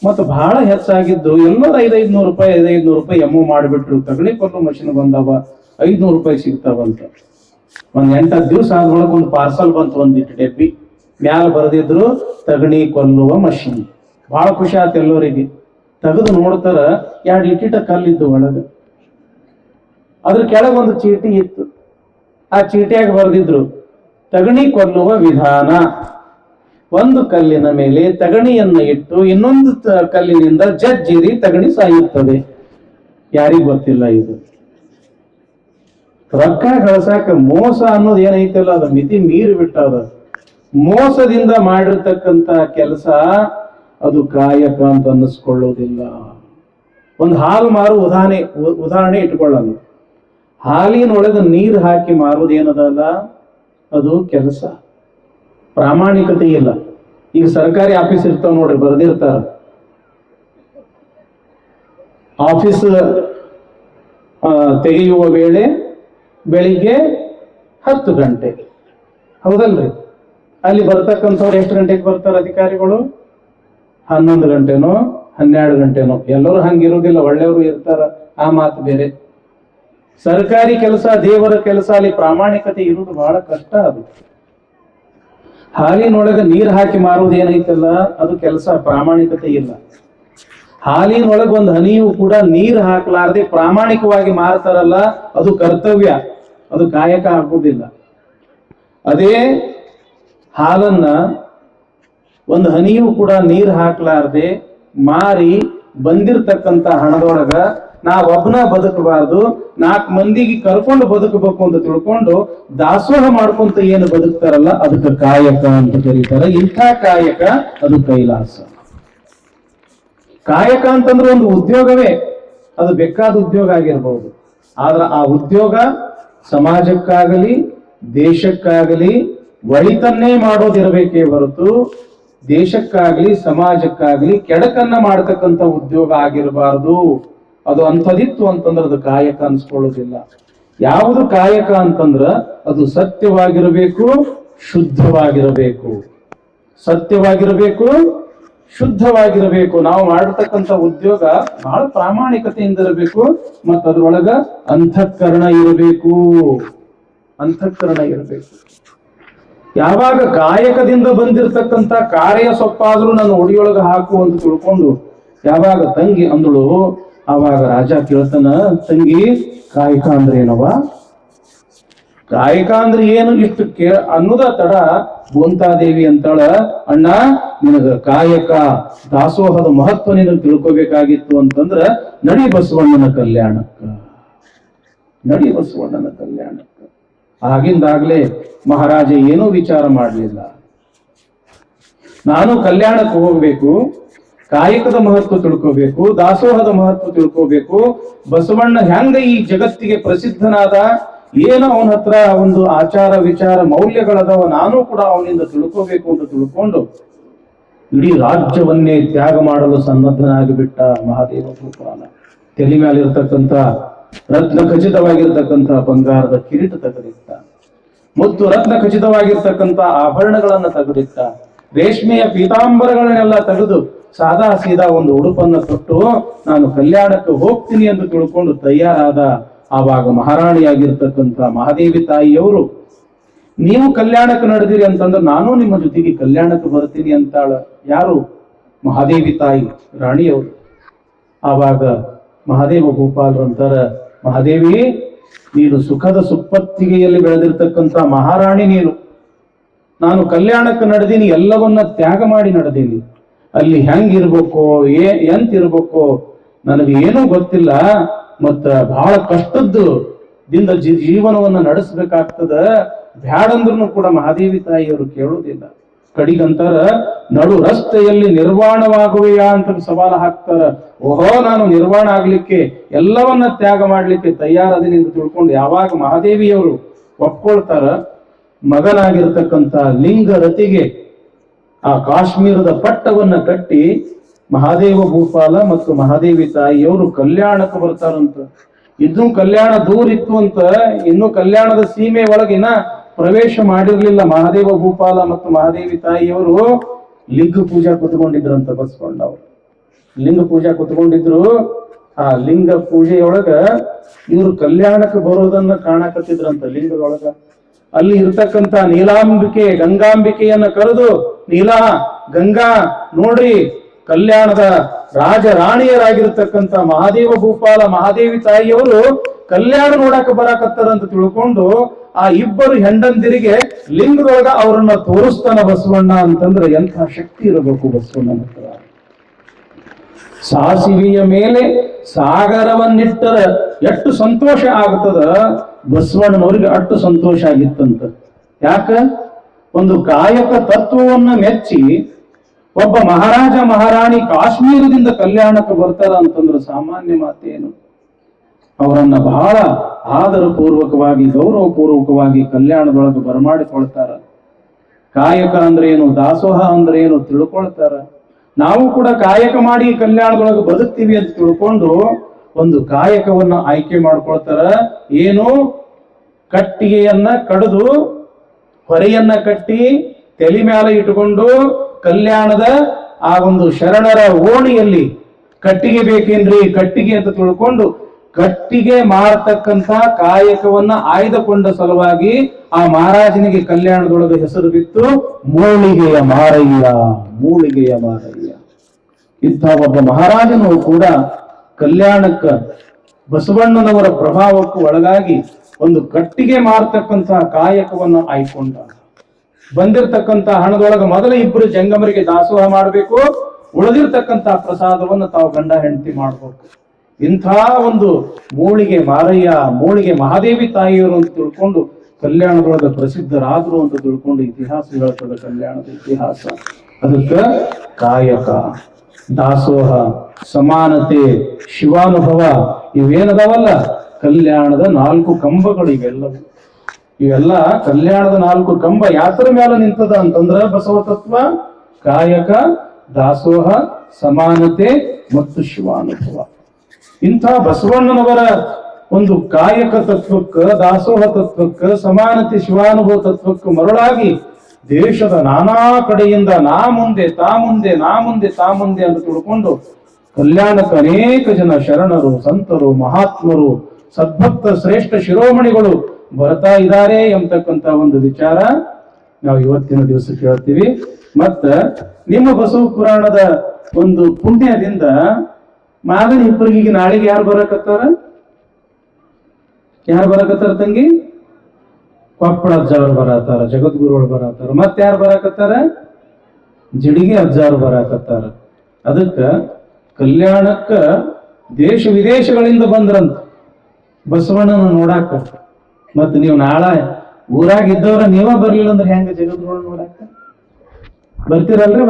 ಮತ್ತು ಬಹಳ ಹೆಚ್ಚಾಗಿದ್ದು ಎಲ್ಲರೂ 500 ರೂಪಾಯಿ 500 ರೂಪಾಯಿ ಎಮ್ಮೋ ಮಾಡಿಬಿಟ್ರು. ತಗಣಿ ಕೊಲ್ಲುವ ಮಷಿನ್ ಬಂದವ, 500 ರೂಪಾಯಿ ಸಿಗ್ತಾವಂತ. ಒಂದ್ 8-10 ದಿವಸ ಆದ್ರೊಳಗೆ ಒಂದು ಪಾರ್ಸಲ್ ಬಂತು, ಒಂದಿಟ್ಟು ಡೆಬ್ಬಿ ಮ್ಯಾಲ ಬರೆದಿದ್ರು ತಗಣಿ ಕೊಲ್ಲುವ ಮಷಿನ್. ಬಹಳ ಖುಷಿ ಆಯ್ತು ಎಲ್ಲರಿಗೆ. ತೆಗೆದು ನೋಡ್ತಾರ 2 ಇಟ್ಟಿಟ ಕಲ್ಲಿದ್ದು ಒಳಗೆ. ಅದ್ರ ಕೆಳಗೆ ಒಂದು ಚೀಟಿ ಇತ್ತು. ಆ ಚೀಟಿಯಾಗ ಬರೆದಿದ್ರು ತಗಣಿ ಕೊಲ್ಲುವ ವಿಧಾನ. ಒಂದು ಕಲ್ಲಿನ ಮೇಲೆ ತಗಣಿಯನ್ನ ಇಟ್ಟು ಇನ್ನೊಂದು ಕಲ್ಲಿನಿಂದ ಜಜ್ಜಿರಿ ತಗಣಿ ಸಾಯುತ್ತದೆ. ಯಾರಿಗ್ ಗೊತ್ತಿಲ್ಲ ಇದು. ರೊಕ್ಕ ಗಳಸಾಕ ಮೋಸ ಅನ್ನೋದು ಏನೈತಲ್ಲ ಅದು ಮಿತಿ ಮೀರಿ ಬಿಟ್ಟದ. ಮೋಸದಿಂದ ಮಾಡಿರ್ತಕ್ಕಂತ ಕೆಲಸ ಅದು ಕಾಯಕ ಅಂತ ಅನ್ನಿಸ್ಕೊಳ್ಳೋದಿಲ್ಲ. ಒಂದು ಹಾಲು ಮಾರು ಉದಾಹರಣೆ ಇಟ್ಕೊಳ್ಳೋಣ. ಹಾಲಿನೊಳಗೆ ನೀರು ಹಾಕಿ ಮಾರೋದು ಏನದಲ್ಲ, ಅದು ಕೆಲಸ. ಪ್ರಾಮಾಣಿಕತೆ ಇಲ್ಲ. ಈಗ ಸರ್ಕಾರಿ ಆಫೀಸ್ ಇರ್ತಾವ ನೋಡ್ರಿ, ಬರೆದಿರ್ತಾರ ಆಫೀಸ್ ತೆಗೆಯುವ ವೇಳೆ ಬೆಳಿಗ್ಗೆ 10 ಗಂಟೆ, ಹೌದಲ್ರಿ? ಅಲ್ಲಿ ಬರ್ತಕ್ಕಂಥವ್ರು ಎಷ್ಟು ಗಂಟೆಗೆ ಬರ್ತಾರೆ ಅಧಿಕಾರಿಗಳು? 11 ಗಂಟೆನೋ 12 ಗಂಟೆನೋ. ಎಲ್ಲರೂ ಹಂಗಿರೋದಿಲ್ಲ, ಒಳ್ಳೆಯವರು ಇರ್ತಾರ, ಆ ಮಾತು ಬೇರೆ. ಸರ್ಕಾರಿ ಕೆಲಸ, ದೇವರ ಕೆಲಸ, ಅಲ್ಲಿ ಪ್ರಾಮಾಣಿಕತೆ ಇರುವುದು ಬಹಳ ಕಷ್ಟ. ಅದು ಹಾಲಿನೊಳಗೆ ನೀರು ಹಾಕಿ ಮಾರುವುದು ಏನೈತಲ್ಲ ಅದು ಕೆಲಸ, ಪ್ರಾಮಾಣಿಕತೆ ಇಲ್ಲ. ಹಾಲಿನೊಳಗೆ ಒಂದು ಹನಿಯೂ ಕೂಡ ನೀರು ಹಾಕಲಾರದೆ ಪ್ರಾಮಾಣಿಕವಾಗಿ ಮಾರ್ತಾರಲ್ಲ ಅದು ಕರ್ತವ್ಯ, ಅದು ಕಾಯಕ ಆಗುವುದಿಲ್ಲ. ಅದೇ ಹಾಲನ್ನ ಒಂದು ಹನಿಯೂ ಕೂಡ ನೀರು ಹಾಕಲಾರದೆ ಮಾರಿ ಬಂದಿರತಕ್ಕಂತ ಹಣದೊಳಗ ನಾವೊಬ್ಬನ ಬದುಕಬಾರ್ದು, 4 ಮಂದಿಗೆ ಕರ್ಕೊಂಡು ಬದುಕಬೇಕು ಅಂತ ತಿಳ್ಕೊಂಡು ದಾಸೋಹ ಮಾಡ್ಕೊಂತ ಏನು ಬದುಕ್ತಾರಲ್ಲ ಅದಕ್ಕೆ ಕಾಯಕ ಅಂತ ಕರೀತಾರೆ. ಇಂಥ ಕಾಯಕ ಅದು ಕೈಲಾಸ. ಕಾಯಕ ಅಂತಂದ್ರೆ ಒಂದು ಉದ್ಯೋಗವೇ, ಅದು ಬೇಕಾದ ಉದ್ಯೋಗ ಆಗಿರ್ಬಹುದು. ಆದ್ರೆ ಆ ಉದ್ಯೋಗ ಸಮಾಜಕ್ಕಾಗಲಿ ದೇಶಕ್ಕಾಗಲಿ ಒಳಿತನ್ನೇ ಮಾಡೋದಿರಬೇಕೇ ಹೊರತು ದೇಶಕ್ಕಾಗ್ಲಿ ಸಮಾಜಕ್ಕಾಗ್ಲಿ ಕೆಡಕನ್ನ ಮಾಡತಕ್ಕಂಥ ಉದ್ಯೋಗ ಆಗಿರಬಾರ್ದು. ಅದು ಅಂಥದಿತ್ತು ಅಂತಂದ್ರೆ ಅದು ಕಾಯಕ ಅನ್ಸ್ಕೊಳ್ಳೋದಿಲ್ಲ. ಯಾವುದು ಕಾಯಕ ಅಂತಂದ್ರ ಅದು ಸತ್ಯವಾಗಿರಬೇಕು, ಶುದ್ಧವಾಗಿರಬೇಕು. ಸತ್ಯವಾಗಿರಬೇಕು, ಶುದ್ಧವಾಗಿರಬೇಕು. ನಾವು ಮಾಡತಕ್ಕಂಥ ಉದ್ಯೋಗ ಬಹಳ ಪ್ರಾಮಾಣಿಕತೆಯಿಂದ ಇರಬೇಕು. ಮತ್ತು ಅದ್ರೊಳಗ ಅಂತಃಕರಣ ಇರಬೇಕು, ಅಂತಃಕರಣ ಇರಬೇಕು. ಯಾವಾಗ ಕಾಯಕದಿಂದ ಬಂದಿರತಕ್ಕಂಥ ಕಾರ್ಯ ಸೊಪ್ಪಾದ್ರೂ ನನ್ನ ಒಡಿಯೊಳಗ ಹಾಕು ಅಂತ ತಿಳ್ಕೊಂಡು ಯಾವಾಗ ತಂಗಿ ಅಂದಳು, ಆವಾಗ ರಾಜ ಕೇಳ್ತಾನ, ತಂಗಿ ಕಾಯಕ ಅಂದ್ರೆ ಏನವ? ಕಾಯಕ ಅಂದ್ರೆ ಏನು ಇಷ್ಟು ಅನ್ನೋದ ತಡ ಗೋಂತಾದೇವಿ ಅಂತಾಳ, ಅಣ್ಣ ನಿನಗ ಕಾಯಕ ದಾಸೋಹದ ಮಹತ್ವ ನಿನಗೆ ತಿಳ್ಕೋಬೇಕಾಗಿತ್ತು ಅಂತಂದ್ರ ನಡಿ ಬಸವಣ್ಣನ ಕಲ್ಯಾಣಕ್ಕ, ನಡಿ ಬಸವಣ್ಣನ ಕಲ್ಯಾಣಕ್ಕ. ಆಗಿಂದಾಗ್ಲೇ ಮಹಾರಾಜ ಏನೂ ವಿಚಾರ ಮಾಡಲಿಲ್ಲ. ನಾನು ಕಲ್ಯಾಣಕ್ಕೆ ಹೋಗ್ಬೇಕು, ಕಾಯಕದ ಮಹತ್ವ ತಿಳ್ಕೋಬೇಕು, ದಾಸೋಹದ ಮಹತ್ವ ತಿಳ್ಕೋಬೇಕು. ಬಸವಣ್ಣ ಹೆಂಗ ಈ ಜಗತ್ತಿಗೆ ಪ್ರಸಿದ್ಧನಾದ, ಏನು ಅವನ ಹತ್ರ ಒಂದು ಆಚಾರ ವಿಚಾರ ಮೌಲ್ಯಗಳದವ, ನಾನು ಕೂಡ ಅವನಿಂದ ತಿಳ್ಕೋಬೇಕು ಅಂತ ತಿಳ್ಕೊಂಡು ಇಡೀ ರಾಜ್ಯವನ್ನೇ ತ್ಯಾಗ ಮಾಡಲು ಸನ್ನದ್ಧನಾಗಿ ಬಿಟ್ಟ ಮಹಾದೇವ ಭೂಪಾಲ. ತಲೆ ಮೇಲಿರ್ತಕ್ಕಂಥ ರತ್ನ ಖಚಿತವಾಗಿರ್ತಕ್ಕಂಥ ಬಂಗಾರದ ಕಿರೀಟ ತೆಗೆದಿಟ್ಟ, ಮತ್ತು ರತ್ನ ಖಚಿತವಾಗಿರ್ತಕ್ಕಂಥ ಆಭರಣಗಳನ್ನ ತೆಗೆದಿಟ್ಟ, ರೇಷ್ಮೆಯ ಪೀತಾಂಬರಗಳನ್ನೆಲ್ಲ ತೆಗೆದು ಸಾದಾ ಸೀದಾ ಒಂದು ಉಡುಪನ್ನು ತೊಟ್ಟು ನಾನು ಕಲ್ಯಾಣಕ್ಕೆ ಹೋಗ್ತೀನಿ ಎಂದು ತಿಳ್ಕೊಂಡು ತಯಾರಾದ ಆವಾಗ ಮಹಾರಾಣಿಯಾಗಿರ್ತಕ್ಕಂಥ ಮಹಾದೇವಿ ತಾಯಿಯವರು, ನೀವು ಕಲ್ಯಾಣಕ್ಕೆ ನಡೆದಿರಿ ಅಂತಂದ್ರೆ ನಾನು ನಿಮ್ಮ ಜೊತೆಗೆ ಕಲ್ಯಾಣಕ್ಕೆ ಬರ್ತೀನಿ ಅಂತಾಳ. ಯಾರು? ಮಹಾದೇವಿ ತಾಯಿ ರಾಣಿಯವರು. ಆವಾಗ ಮಹಾದೇವ ಭೂಪಾಲರು ಅಂತಾರ, ಮಹಾದೇವಿ ನೀನು ಸುಖದ ಸುಪ್ಪತ್ತಿಗೆಯಲ್ಲಿ ಬೆಳೆದಿರ್ತಕ್ಕಂಥ ಮಹಾರಾಣಿ ನೀನು. ನಾನು ಕಲ್ಯಾಣಕ್ಕೆ ನಡೆದೀನಿ, ಎಲ್ಲವನ್ನ ತ್ಯಾಗ ಮಾಡಿ ನಡೆದೀನಿ. ಅಲ್ಲಿ ಹೆಂಗಿರ್ಬೇಕು ಎಂತಿರ್ಬೇಕು ನನಗೆ ಏನೂ ಗೊತ್ತಿಲ್ಲ. ಮತ್ತ ಬಹಳ ಕಷ್ಟದ್ದು ದಿಂದ ಜೀವನವನ್ನ ನಡೆಸಬೇಕಾಗ್ತದ. ಬ್ಯಾಡಂದ್ರೂ ಕೂಡ ಮಹಾದೇವಿ ತಾಯಿಯವರು ಕೇಳುವುದಿಲ್ಲ. ಕಡಿಗಂತಾರ, ನಡು ರಸ್ತೆಯಲ್ಲಿ ನಿರ್ವಾಣವಾಗುವೆಯಾ ಅಂತ ಸವಾಲು ಹಾಕ್ತಾರ. ಓಹೋ, ನಾನು ನಿರ್ವಾಣ ಆಗ್ಲಿಕ್ಕೆ ಎಲ್ಲವನ್ನ ತ್ಯಾಗ ಮಾಡ್ಲಿಕ್ಕೆ ತಯಾರದೀನಿ ಎಂದು ತಿಳ್ಕೊಂಡು ಯಾವಾಗ ಮಹಾದೇವಿಯವರು ಒಪ್ಕೊಳ್ತಾರ, ಮಗನಾಗಿರ್ತಕ್ಕಂಥ ಲಿಂಗರತಿಗೆ ಆ ಕಾಶ್ಮೀರದ ಪಟ್ಟವನ್ನ ಕಟ್ಟಿ ಮಹಾದೇವ ಭೂಪಾಲ ಮತ್ತು ಮಹಾದೇವಿ ತಾಯಿಯವರು ಕಲ್ಯಾಣಕ್ಕೆ ಬರ್ತಾರಂತ. ಇನ್ನೂ ಕಲ್ಯಾಣ ದೂರ ಇತ್ತು ಅಂತ, ಇನ್ನು ಕಲ್ಯಾಣದ ಸೀಮೆ ಒಳಗಿನ ಪ್ರವೇಶ ಮಾಡಿರ್ಲಿಲ್ಲ. ಮಹಾದೇವ ಭೂಪಾಲ ಮತ್ತು ಮಹಾದೇವಿ ತಾಯಿಯವರು ಲಿಂಗ ಪೂಜಾ ಕುತ್ಕೊಂಡಿದ್ರಂತ. ಬಸ್ಕೊಂಡವ್ರು ಲಿಂಗ ಪೂಜಾ ಕುತ್ಕೊಂಡಿದ್ರು. ಆ ಲಿಂಗ ಪೂಜೆಯೊಳಗ ಇವರು ಕಲ್ಯಾಣಕ್ಕೆ ಬರೋದನ್ನ ಕಾಣಕತ್ತಿದ್ರಂತ. ಲಿಂಗದೊಳಗ ಅಲ್ಲಿ ಇರ್ತಕ್ಕಂಥ ನೀಲಾಂಬಿಕೆ ಗಂಗಾಂಬಿಕೆಯನ್ನ ಕರೆದು, ನೀಲಾ ಗಂಗಾ ನೋಡ್ರಿ, ಕಲ್ಯಾಣದ ರಾಜ ರಾಣಿಯರಾಗಿರ್ತಕ್ಕಂಥ ಮಹಾದೇವ ಭೂಪಾಲ ಮಹಾದೇವಿ ತಾಯಿಯವರು ಕಲ್ಯಾಣ ನೋಡಕ ಬರಾಕತ್ತಾರಂತ ತಿಳ್ಕೊಂಡು ಆ ಇಬ್ಬರು ಹೆಂಡಂದಿರಿಗೆ ಲಿಂಗದೊಳಗ ಅವರನ್ನ ತೋರಿಸ್ತಾನ ಬಸವಣ್ಣ. ಅಂತಂದ್ರೆ ಎಂಥ ಶಕ್ತಿ ಇರಬೇಕು ಬಸವಣ್ಣನ ಹತ್ರ. ಸಾಸಿವೆಯ ಮೇಲೆ ಸಾಗರವನ್ನಿಟ್ಟರ ಎಷ್ಟು ಸಂತೋಷ ಆಗ್ತದ, ಬಸವಣ್ಣನವ್ರಿಗೆ ಅಷ್ಟು ಸಂತೋಷ ಆಗಿತ್ತಂತ. ಯಾಕ? ಒಂದು ಕಾಯಕ ತತ್ವವನ್ನ ಮೆಚ್ಚಿ ಒಬ್ಬ ಮಹಾರಾಜ ಮಹಾರಾಣಿ ಕಾಶ್ಮೀರದಿಂದ ಕಲ್ಯಾಣಕ್ಕೆ ಬರ್ತಾರ ಅಂತಂದ್ರೆ ಸಾಮಾನ್ಯ ಮಾತೇನು. ಅವರನ್ನ ಬಹಳ ಆದರ ಪೂರ್ವಕವಾಗಿ ಗೌರವ ಪೂರ್ವಕವಾಗಿ ಕಲ್ಯಾಣದೊಳಗೆ ಬರಮಾಡಿಕೊಳ್ತಾರ. ಕಾಯಕ ಅಂದ್ರೆ ಏನು, ದಾಸೋಹ ಅಂದ್ರೆ ಏನು ತಿಳ್ಕೊಳ್ತಾರ. ನಾವು ಕೂಡ ಕಾಯಕ ಮಾಡಿ ಕಲ್ಯಾಣದೊಳಗೆ ಬದುಕ್ತೀವಿ ಅಂತ ತಿಳ್ಕೊಂಡು ಒಂದು ಕಾಯಕವನ್ನ ಆಯ್ಕೆ ಮಾಡ್ಕೊಳ್ತಾರ. ಏನು? ಕಟ್ಟಿಗೆಯನ್ನ ಕಡಿದು ಹೊರೆಯನ್ನ ಕಟ್ಟಿ ತಲೆ ಮ್ಯಾಲ ಇಟ್ಟುಕೊಂಡು ಕಲ್ಯಾಣದ ಆ ಒಂದು ಶರಣರ ಓಣಿಯಲ್ಲಿ ಕಟ್ಟಿಗೆ ಬೇಕೇನ್ರಿ, ಕಟ್ಟಿಗೆ ಅಂತ ತಿಳ್ಕೊಂಡು ಕಟ್ಟಿಗೆ ಮಾರತಕ್ಕಂಥ ಕಾಯಕವನ್ನ ಆಯ್ದುಕೊಂಡ ಸಲುವಾಗಿ ಆ ಮಹಾರಾಜನಿಗೆ ಕಲ್ಯಾಣದೊಳಗೆ ಹೆಸರು ಬಿತ್ತು ಮೂಳಿಗೆಯ ಮಾರಯ್ಯ. ಮೂಳಿಗೆಯ ಮಾರಯ್ಯ. ಇಂಥ ಒಬ್ಬ ಮಹಾರಾಜನು ಕೂಡ ಕಲ್ಯಾಣಕ್ಕ ಬಸವಣ್ಣನವರ ಪ್ರಭಾವಕ್ಕೂ ಒಳಗಾಗಿ ಒಂದು ಕಟ್ಟಿಗೆ ಮಾರತಕ್ಕಂಥ ಕಾಯಕವನ್ನು ಆಯ್ಕೊಂಡ. ಬಂದಿರತಕ್ಕಂಥ ಹಣದೊಳಗೆ ಮೊದಲ ಇಬ್ಬರು ಜಂಗಮರಿಗೆ ದಾಸೋಹ ಮಾಡಬೇಕು, ಉಳಿದಿರ್ತಕ್ಕಂಥ ಪ್ರಸಾದವನ್ನು ತಾವು ಗಂಡ ಹೆಂಡತಿ ಮಾಡ್ಬೇಕು. ಇಂಥ ಒಂದು ಮೂಳಿಗೆ ಮಾರಯ್ಯ, ಮೂಳಿಗೆ ಮಹಾದೇವಿ ತಾಯಿಯವರು ಅಂತ ತಿಳ್ಕೊಂಡು ಕಲ್ಯಾಣದೊಳಗೆ ಪ್ರಸಿದ್ಧರಾದ್ರು ಅಂತ ತಿಳ್ಕೊಂಡು ಇತಿಹಾಸ ಹೇಳ್ತದೆ. ಕಲ್ಯಾಣದ ಇತಿಹಾಸ ಅದಕ್ಕೆ ಕಾಯಕ, ದಾಸೋಹ, ಸಮಾನತೆ, ಶಿವಾನುಭವ ಇವೇನದಾವಲ್ಲ ಕಲ್ಯಾಣದ 4 ಕಂಬಗಳು. ಇವೆಲ್ಲ ಕಲ್ಯಾಣದ 4 ಕಂಬ ಯಾತ್ರ ಮೇಲೆ ನಿಂತದ ಅಂತಂದ್ರ ಬಸವ ತತ್ವ, ಕಾಯಕ, ದಾಸೋಹ, ಸಮಾನತೆ ಮತ್ತು ಶಿವಾನುಭವ. ಇಂಥ ಬಸವಣ್ಣನವರ ಒಂದು ಕಾಯಕ ತತ್ವಕ್ಕ, ದಾಸೋಹ ತತ್ವಕ್ಕ, ಸಮಾನತೆ, ಶಿವಾನುಭವ ತತ್ವಕ್ಕೆ ಮರಳಾಗಿ ದೇಶದ ನಾನಾ ಕಡೆಯಿಂದ ನಾ ಮುಂದೆ ತಾ ಮುಂದೆ, ನಾ ಮುಂದೆ ತಾ ಮುಂದೆ ಅಂತ ತಿಳ್ಕೊಂಡು ಕಲ್ಯಾಣಕ್ಕೆ ಅನೇಕ ಜನ ಶರಣರು, ಸಂತರು, ಮಹಾತ್ಮರು, ಸದ್ಭಕ್ತ ಶ್ರೇಷ್ಠ ಶಿರೋಮಣಿಗಳು ಬರ್ತಾ ಇದ್ದಾರೆ ಎಂಬತಕ್ಕಂತ ಒಂದು ವಿಚಾರ ನಾವು ಇವತ್ತಿನ ದಿವಸ ಕೇಳ್ತೀವಿ. ಮತ್ತ ನಿಮ್ಮ ಬಸವ ಪುರಾಣದ ಒಂದು ಪುಣ್ಯದಿಂದ ಮಾಗನ ಇಬ್ಬರಿಗೆ ನಾಳೆಗೆ ಯಾರು ಬರಕತ್ತಾರ? ತಂಗಿ? ಕೊಪ್ಪಳ ಅಜ್ಜಾರು ಬರತ್ತಾರ, ಜಗದ್ಗುರುಗಳು ಬರತ್ತಾರ. ಮತ್ತೆ ಯಾರು ಬರಾಕತ್ತಾರ? ಜಿಡಿಗೆ ಅಜ್ಜಾರು ಬರಾಕತ್ತಾರ. ಅದಕ್ಕ ಕಲ್ಯಾಣಕ್ಕ ದೇಶ ವಿದೇಶಗಳಿಂದ ಬಂದ್ರಂತ ಬಸವಣ್ಣನ ನೋಡಾಕ. ಮತ್ ನೀವು ನಾಳೆ ಊರಾಗಿದ್ದವ್ರ ನೀವ ಬರ್ಲಿಲ್ಲ ಅಂದ್ರೆ ಹೆಂಗ ಜಗದ್ಗುರು ನೋಡಾಕ ಬರ್ತೀರಲ್ರಿ?